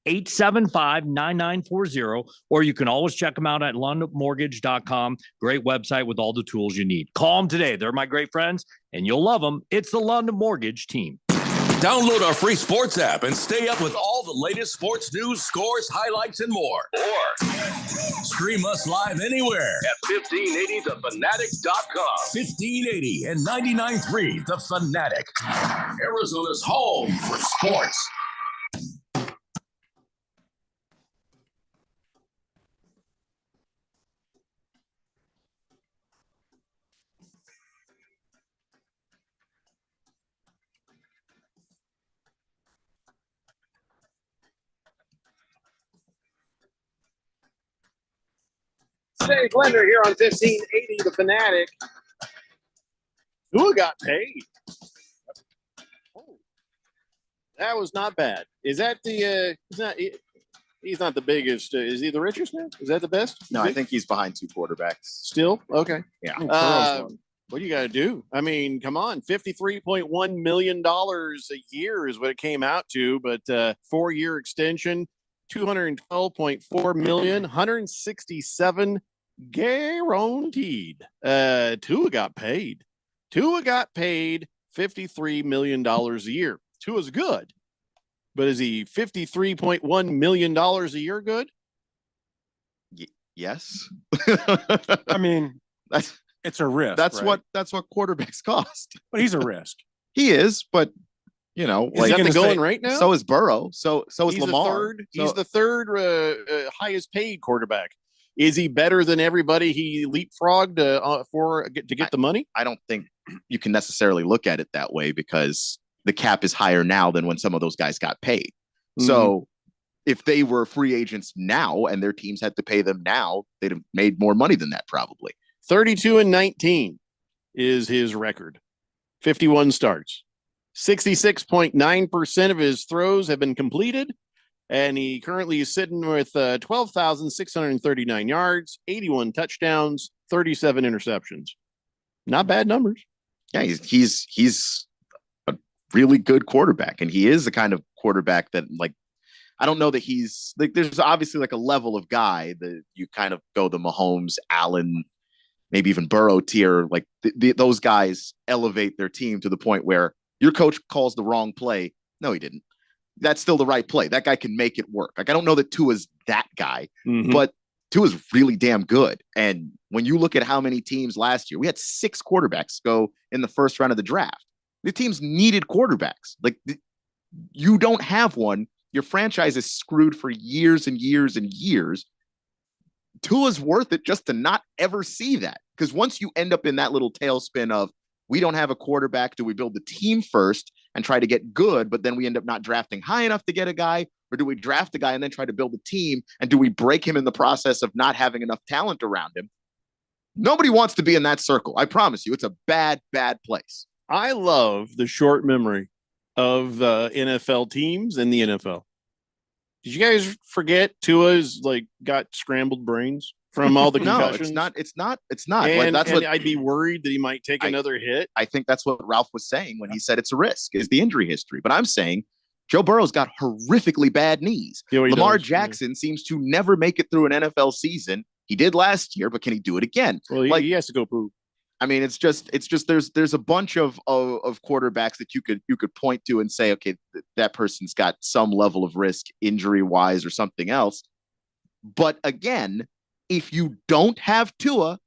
S18: 623-875-9940, or you can always check them out at lundmortgage.com. Great website with all the tools you need. Call them today. They're my great friends, and you'll love them. It's the Lund Mortgage Team.
S9: Download our free sports app and stay up with all the latest sports news, scores, highlights, and more. Or stream us live anywhere at 1580thefanatic.com. 1580 and 99.3 The Fanatic, Arizona's home for sports.
S8: Dave Blender here on 1580 The Fanatic. Who got paid? Oh, that was not bad. Is that the? He's not the biggest. Is he the richest now? Is that the best?
S11: No, I think he's behind two quarterbacks.
S8: Still okay.
S11: Yeah.
S8: What do you got to do? I mean, come on, $53.1 million a year is what it came out to, but 4-year extension, $212.4 million, 167 guaranteed. Tua got paid. Tua got paid $53 million a year. Tua's good, but is he $53.1 million a year good?
S11: Yes.
S12: I mean, it's a risk.
S11: That's
S12: right?
S11: what quarterbacks cost.
S12: But he's a risk.
S11: He is, but you know,
S8: Is that the going right now?
S11: So is Burrow. So is
S8: He's
S11: Lamar.
S8: He's the third highest paid quarterback. Is he better than everybody he leapfrogged to get the money?
S11: I don't think you can necessarily look at it that way because the cap is higher now than when some of those guys got paid. Mm-hmm. So if they were free agents now and their teams had to pay them now, they'd have made more money than that probably.
S8: 32-19 is his record. 51 starts. 66.9% of his throws have been completed, and he currently is sitting with 12,639 yards, 81 touchdowns, 37 interceptions. Not bad numbers.
S11: Yeah, he's a really good quarterback, and he is the kind of quarterback that, like, I don't know that he's like, there's obviously like a level of guy that you kind of go the Mahomes, Allen, maybe even Burrow tier. Like those guys elevate their team to the point where your coach calls the wrong play. No, he didn't. That's still the right play. That guy can make it work. Like, I don't know that Tua's that guy, but Tua's really damn good. And when you look at how many teams last year, we had 6 quarterbacks go in the first round of the draft. The teams needed quarterbacks. Like, you don't have one. Your franchise is screwed for years and years and years. Tua's worth it just to not ever see that. Because once you end up in that little tailspin of, we don't have a quarterback, do we build the team first and try to get good, but then we end up not drafting high enough to get a guy? Or do we draft a guy and then try to build a team? And do we break him in the process of not having enough talent around him? Nobody wants to be in that circle. I promise you, it's a bad, bad place.
S8: I love the short memory of NFL teams in the NFL. Did you guys forget Tua's got scrambled brains from all the concussions?
S11: No, it's not.
S8: And,
S11: like, that's what
S8: I'd be worried that he might take another hit.
S11: I think that's what Ralph was saying when he said it's a risk, is the injury history. But I'm saying Joe Burrow's got horrifically bad knees. Lamar Jackson seems to never make it through an NFL season. He did last year, but can he do it again?
S8: Well, he has to go poop.
S11: I mean, it's just there's a bunch of quarterbacks that you could point to and say, okay, that person's got some level of risk injury wise or something else. But again, if you don't have Tua,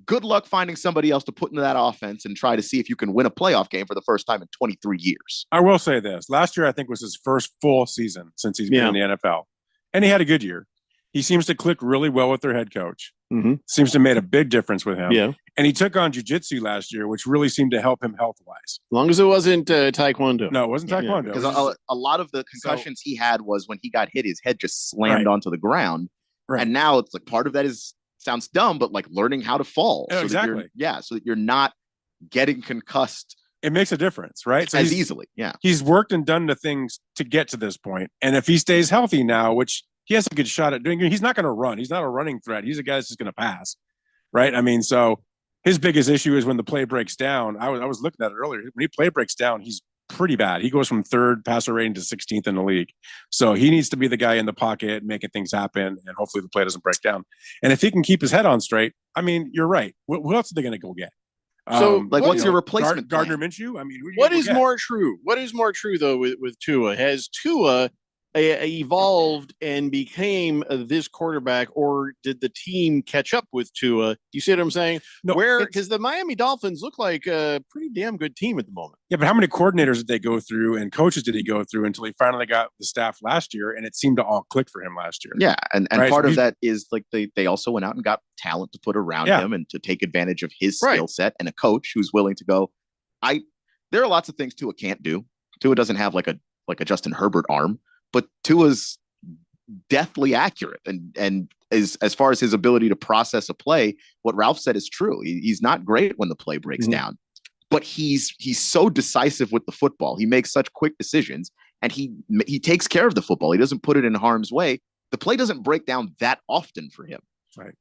S11: good luck finding somebody else to put into that offense and try to see if you can win a playoff game for the first time in 23 years.
S12: I will say this. Last year, I think, was his first full season since he's been in the NFL. And he had a good year. He seems to click really well with their head coach. Seems to have made a big difference with him.
S8: Yeah.
S12: And he took on jiu-jitsu last year, which really seemed to help him health-wise.
S8: As long as it wasn't Taekwondo.
S12: No, it wasn't Taekwondo.
S11: Because a lot of the concussions he had was when he got hit, his head just slammed onto the ground. Right. And now it's like part of that sounds dumb, but like learning how to fall.
S12: Oh, exactly.
S11: So that you're not getting concussed.
S12: It makes a difference, right?
S11: So as easily. Yeah.
S12: He's worked and done the things to get to this point. And if he stays healthy now, which he has a good shot at doing, he's not going to run. He's not a running threat. He's a guy that's just going to pass. Right. I mean, so his biggest issue is when the play breaks down. I was looking at it earlier. When play breaks down, he's pretty bad. He goes from 3rd passer rating to 16th in the league. So he needs to be the guy in the pocket, making things happen, and hopefully the play doesn't break down. And if he can keep his head on straight, I mean, you're right. What else are they going to go get?
S8: So,
S11: what's your replacement?
S12: Gardner Minshew? I mean,
S8: what is more true? What is more true though with Tua? Has Tua evolved and became this quarterback, or did the team catch up with Tua? You see what I'm saying?
S12: No,
S8: because the Miami Dolphins look like a pretty damn good team at the moment.
S12: Yeah, but how many coordinators did they go through and coaches did he go through until he finally got the staff last year, and it seemed to all click for him last year?
S11: Yeah, and part of that is like they also went out and got talent to put around him and to take advantage of his skill set, and a coach who's willing to go. There are lots of things Tua can't do. Tua doesn't have like a Justin Herbert arm. But Tua's deathly accurate, and as far as his ability to process a play, what Ralph said is true. He's not great when the play breaks down, but he's so decisive with the football. He makes such quick decisions, and he takes care of the football. He doesn't put it in harm's way. The play doesn't break down that often for him.
S12: Right.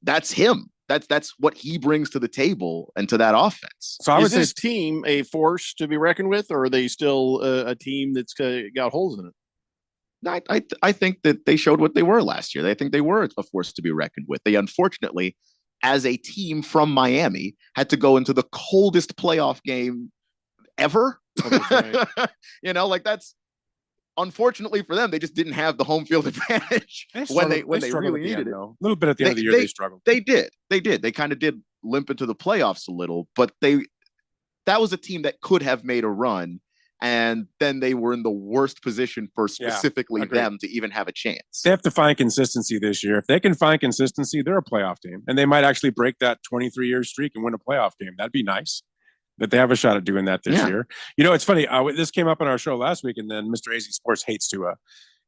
S11: That's him. That's what he brings to the table and to that offense.
S8: So is this team a force to be reckoned with, or are they still a team that's got holes in it?
S11: I think that they showed what they were last year. I think they were a force to be reckoned with. They unfortunately, as a team from Miami, had to go into the coldest playoff game ever. That's unfortunately for them, they just didn't have the home field advantage when they really needed it.
S12: A little bit at the end of the year, they struggled.
S11: They did. They kind of did limp into the playoffs a little, but that was a team that could have made a run, and then they were in the worst position for specifically them to even have a chance.
S12: They have to find consistency this year. If they can find consistency, they're a playoff team, and they might actually break that 23-year streak and win a playoff game. That'd be nice. But they have a shot at doing that this year. It's funny. This came up on our show last week, and then Mr. AZ Sports hates Tua.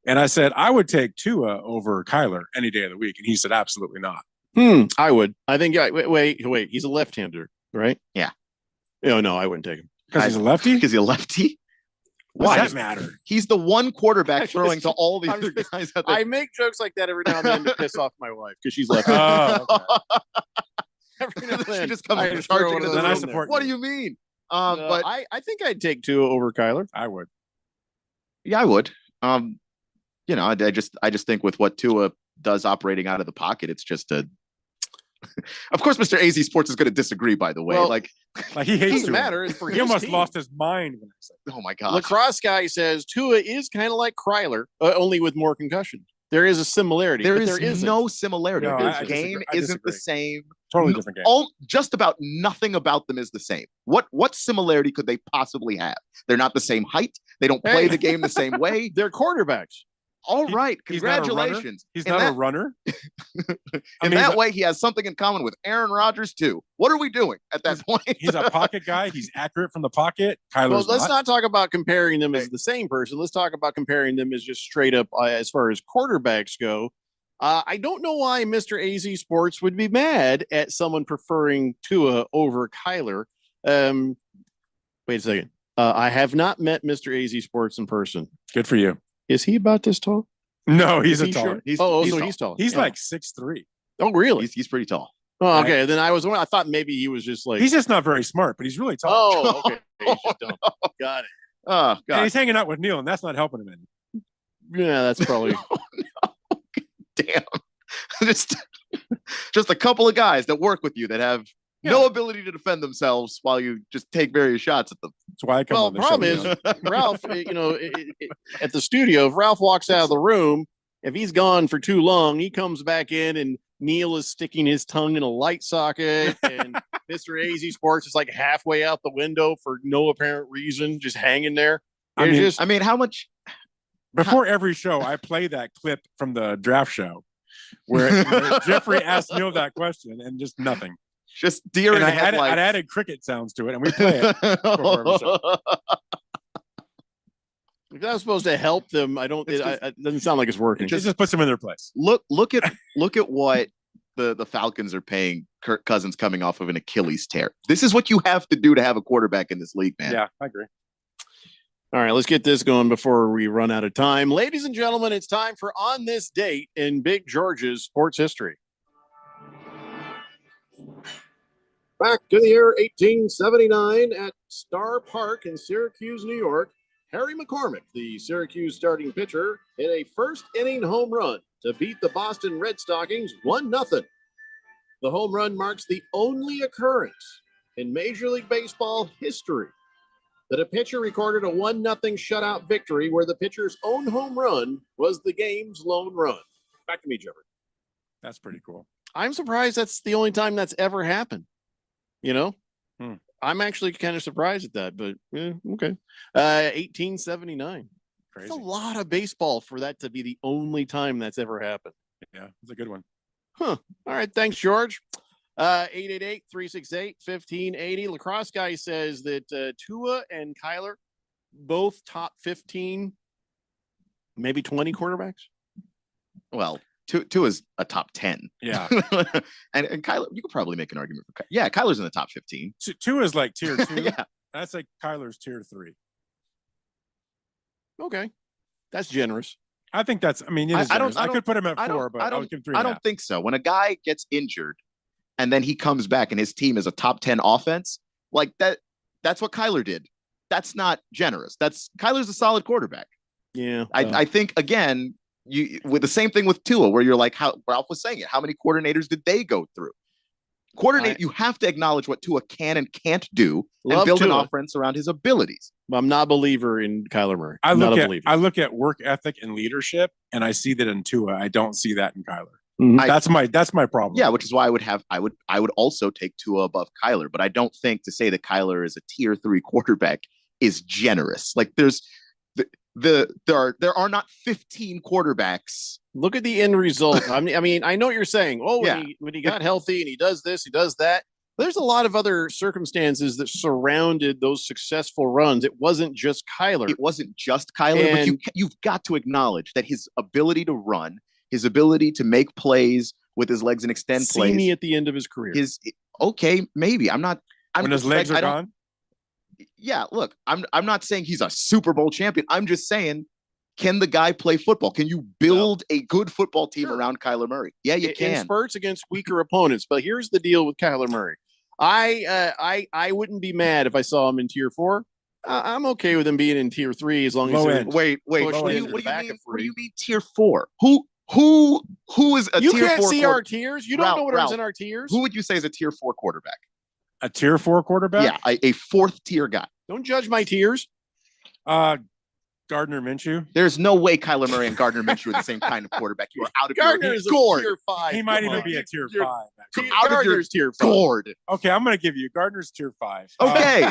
S12: And I said, I would take Tua over Kyler any day of the week. And he said, absolutely not.
S8: I would. I think, wait. He's a left-hander, right?
S11: Yeah.
S8: No, I wouldn't take him.
S12: Because he's a lefty?
S11: Because he's a lefty?
S12: Why does that matter?
S11: He's the one quarterback throwing to all the other guys out there.
S8: I make jokes like that every now and then to piss off my wife because she's left.
S12: Okay.
S11: She just comes
S8: I just
S11: charging
S8: throw one
S11: into
S8: of
S11: the
S8: those
S11: room.
S8: in there.
S11: What do you mean?
S8: But I think I'd take Tua over Kyler.
S12: I would.
S11: Yeah, I would. I just think with what Tua does operating out of the pocket, it's just a. Of course, Mr. AZ Sports is going to disagree. By the way,
S8: Well,
S11: like
S12: he hates
S8: doesn't
S12: Tua.
S8: matter. It's for
S12: He
S8: his
S12: almost
S8: team.
S12: lost his mind when I said,
S11: "Oh my god!"
S8: Lacrosse guy says Tua is kind of like Kryler, only with more concussion. There is a similarity.
S11: There
S8: but
S11: is
S8: there isn't.
S11: no similarity.
S12: No,
S11: Their
S12: I
S11: game
S12: disagree. I
S11: isn't the
S12: disagree.
S11: same.
S12: Totally different game.
S11: Just about nothing about them is the same. What similarity could they possibly have? They're not the same height. They don't play
S8: Hey.
S11: the game the same way.
S8: They're quarterbacks.
S11: All right,
S12: he's not a runner.
S11: congratulations.
S12: He's
S11: In
S12: not
S11: that-
S12: a runner.
S11: In that way, he has something in common with Aaron Rodgers too. What are we doing at that point?
S12: He's a pocket guy. He's accurate from the pocket.
S8: Well,
S12: Kyler's
S8: let's not talk about comparing them as the same person. Let's talk about comparing them as just straight up as far as quarterbacks go. I don't know why Mr. AZ Sports would be mad at someone preferring Tua over Kyler. Wait a second. I have not met Mr. AZ Sports in person.
S12: Good for you.
S8: Is he about this tall?
S12: No, he's
S8: Is
S12: a
S8: he
S12: taller.
S8: short?
S11: He's-
S8: so
S11: he's
S8: he's tall.
S12: He's
S8: Yeah.
S12: like 6'3".
S8: Oh, really?
S11: He's pretty tall.
S8: Oh, okay. Then I thought maybe he was just like.
S12: He's just not very smart, but he's really tall.
S8: Oh, okay. He's just dumb. Got it.
S11: Oh
S12: And
S11: god,
S12: he's hanging out with Neil, and that's not helping him any.
S8: Yeah, that's probably.
S11: damn! just a couple of guys that work with you that have no ability to defend themselves while you just take various shots at them.
S12: That's why I come
S8: Well,
S12: on
S8: the
S12: the
S8: problem
S12: show.
S8: is, Ralph, at the studio, if Ralph walks out of the room, if he's gone for too long, he comes back in and Neil is sticking his tongue in a light socket and Mr. AZ Sports is like halfway out the window for no apparent reason, just hanging there.
S12: I
S11: mean, how much?
S12: Before every show, I play that clip from the draft show where Jeffrey asked Neil that question and just nothing.
S11: Just deer in
S12: And
S11: the
S12: I
S11: headlights.
S12: added cricket sounds to it, and we play it before every show.
S8: If that was supposed to help them, it doesn't sound like it's working.
S12: It just puts them in their place.
S11: Look at what the Falcons are paying Kirk Cousins coming off of an Achilles tear. This is what you have to do to have a quarterback in this league, man.
S12: Yeah, I agree.
S8: All right, let's get this going before we run out of time. Ladies and gentlemen, it's time for On This Date in Big George's sports history. Back to the year 1879 at Star Park in Syracuse, New York, Harry McCormick, the Syracuse starting pitcher, hit a first-inning home run to beat the Boston Red Stockings 1-0. The home run marks the only occurrence in Major League Baseball history that a pitcher recorded a 1-0 shutout victory where the pitcher's own home run was the game's lone run. Back to me, Jeffrey.
S12: That's pretty cool.
S8: I'm surprised that's the only time that's ever happened. I'm actually kind of surprised at that, but okay. 1879.
S12: Crazy.
S8: That's a lot of baseball for that to be the only time that's ever happened.
S12: Yeah, it's a good one.
S8: Huh. All right. Thanks, George. 888-368-1580. Lacrosse guy says that Tua and Kyler, both top 15, maybe 20 quarterbacks.
S11: Well, two is a top 10.
S12: Yeah.
S11: and Kyler, you could probably make an argument for Kyler. Yeah, Kyler's in the top 15.
S12: Two is like tier 2.
S11: Yeah.
S12: That's like Kyler's tier 3.
S8: Okay. That's generous.
S12: I think that's, I mean, it is generous. I could put him at 4, but I would give him 3.
S11: I don't think so. When a guy gets injured and then he comes back and his team is a top 10 offense, like that's what Kyler did. That's not generous. Kyler's a solid quarterback.
S8: Yeah.
S11: I think, again, you with the same thing with Tua, where you're like, how Ralph was saying it, how many coordinators did they go through? You have to acknowledge what Tua can and can't do and build an offense around his abilities.
S8: I'm not a believer in Kyler Murray.
S12: I look at work ethic and leadership, and I see that in Tua. I don't see that in Kyler.
S11: Mm-hmm.
S12: That's my problem.
S11: Yeah, which is why I would also take Tua above Kyler, but I don't think to say that Kyler is a tier 3 quarterback is generous. Like there are not 15 quarterbacks.
S8: Look at the end result. I mean, I know what you're saying. Oh,
S11: Yeah.
S8: when he got healthy and he does this, he does that. There's a lot of other circumstances that surrounded those successful runs. It wasn't just Kyler.
S11: It wasn't just Kyler, but you've got to acknowledge that his ability to run, his ability to make plays with his legs and extend plays.
S8: See me at the end of his career.
S11: Okay, maybe.
S12: When his legs are gone?
S11: Yeah, look, I'm not saying he's a Super Bowl champion. I'm just saying Can the guy play football? Can you build a good football team around Kyler Murray? Yeah, you
S8: in
S11: can.
S8: spurts against weaker opponents. But here's the deal with Kyler Murray. I wouldn't be mad if I saw him in tier 4. I'm okay with him being in tier 3 as long as they're
S11: Wait.
S8: pushed
S11: What do
S8: into the back of
S11: you
S8: 3.
S11: mean tier 4? Who is a
S8: You
S11: tier 4?
S8: can't see our tiers. You don't know what is in our tiers.
S11: Who would you say is a tier 4 quarterback?
S12: A tier 4 quarterback?
S11: Yeah, a 4th tier guy.
S8: Don't judge my tiers.
S12: Gardner Minshew.
S11: There's no way Kyler Murray and Gardner Minshew are the same kind of quarterback. You are out of
S8: Gardner
S11: your
S8: is a
S11: gourd.
S8: tier 5.
S12: He might
S8: Come
S12: even
S8: on.
S12: be a tier
S8: You're-
S12: 5.
S11: You're out of your
S8: Gardner's tier 5.
S11: gourd.
S12: Okay, I'm going to give you Gardner's tier 5.
S11: Okay,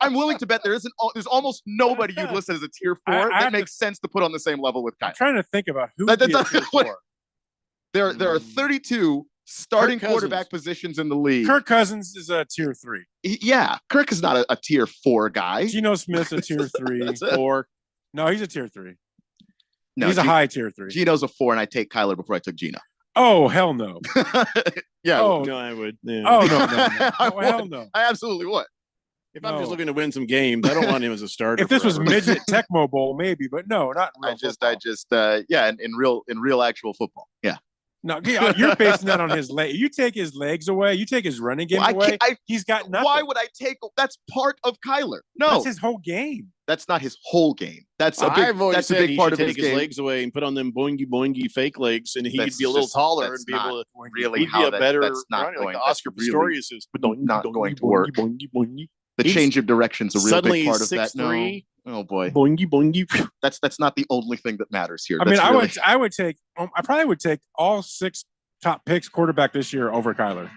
S11: I'm willing to bet there's almost nobody you'd listed as a tier 4
S12: I
S11: that
S12: have
S11: makes sense to put on the same level with Kyler.
S12: I'm trying to think about who
S11: That-
S12: would be a
S11: that-
S12: tier 4.
S11: There are 32 starting
S8: Cousins.
S11: quarterback positions in the league.
S12: Kirk Cousins is a tier 3.
S11: Yeah, Kirk is not a tier 4 guy.
S12: Geno Smith's a tier 3.
S11: That's it.
S8: Or
S12: No, he's a tier 3.
S11: No,
S12: He's a high tier 3.
S11: Geno's a 4, and I take Kyler before I took Geno.
S12: Oh, hell no.
S11: Yeah.
S12: Oh,
S8: no, I would. Yeah.
S12: Oh, no.
S11: I
S12: Oh, hell
S11: would.
S12: no.
S11: I absolutely would.
S8: If I'm just
S12: No.
S8: looking to win some games, I don't want him as a starter.
S12: If this was
S8: forever.
S12: midget Tecmo Bowl, maybe, but no, not in real football.
S11: Yeah, in real actual football. Yeah.
S12: No, you're basing that on his leg. You take his legs away, you take his running game
S11: Well,
S12: away. He's got nothing.
S11: Why would I take? That's part of Kyler. No,
S12: That's his whole game.
S11: that's not his whole game. That's a big.
S8: I've always
S11: That's a
S8: said
S11: big
S8: he
S11: part
S8: should
S11: of his
S8: take his
S11: game.
S8: legs away and put on them boingy fake legs, and he
S11: That's
S8: could be a little
S11: just-
S8: taller
S11: that's
S8: and be able to
S11: really
S8: he'd be
S11: how
S8: a
S11: that-
S8: better
S11: that's not
S8: runner,
S11: going-
S8: like the Oscar
S11: that's really
S8: Pistorius is.
S11: not going to work. The
S8: He's-
S11: change of direction's a real
S8: suddenly
S11: big part
S8: he's
S11: of that. No.
S8: 6'3".
S11: Oh boy.
S8: Boingy.
S11: That's not the only thing that matters here.
S12: I mean,
S11: That's
S12: I
S11: really-
S12: would take. I probably would take all 6 top picks quarterback this year over Kyler.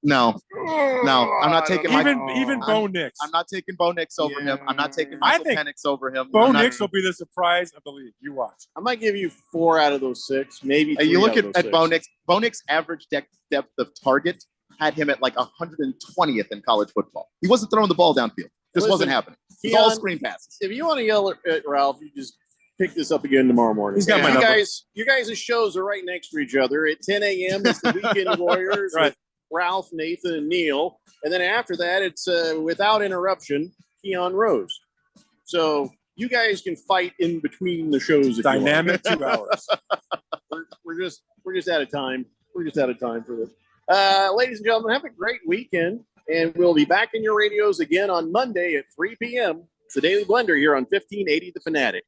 S11: No, I'm not taking
S12: Even Bo Nix.
S11: I'm not taking Bo Nix over him. I'm not taking
S12: I
S11: Michael
S12: think
S11: Penix over him.
S12: Bo
S11: I'm not-
S12: Nix will be the surprise of the league. You watch.
S8: I might give you 4 out of those 6, maybe.
S11: You
S8: 3
S11: look
S8: out of
S11: at
S8: those 6.
S11: Bo Nix. Bo Nix average depth of target had him at like 120th in college football. He wasn't throwing the ball downfield. This
S8: Listen,
S11: wasn't happening. It was all
S8: Keon,
S11: screen passes.
S8: If you want to yell at Ralph, you just pick this up again tomorrow morning.
S12: He's got my
S8: you
S12: number.
S8: you guys' shows are right next to each other. At 10 a.m. it's the Weekend Warriors
S12: Right.
S8: with Ralph, Nathan, and Neil. And then after that, it's without interruption, Keon Rose. So you guys can fight in between the shows. If
S12: Dynamic
S8: you want.
S12: 2 hours.
S8: we're just out of time. We're just out of time for this. Ladies and gentlemen, have a great weekend. And we'll be back in your radios again on Monday at 3 p.m. It's the Daily Blender here on 1580 The Fanatic.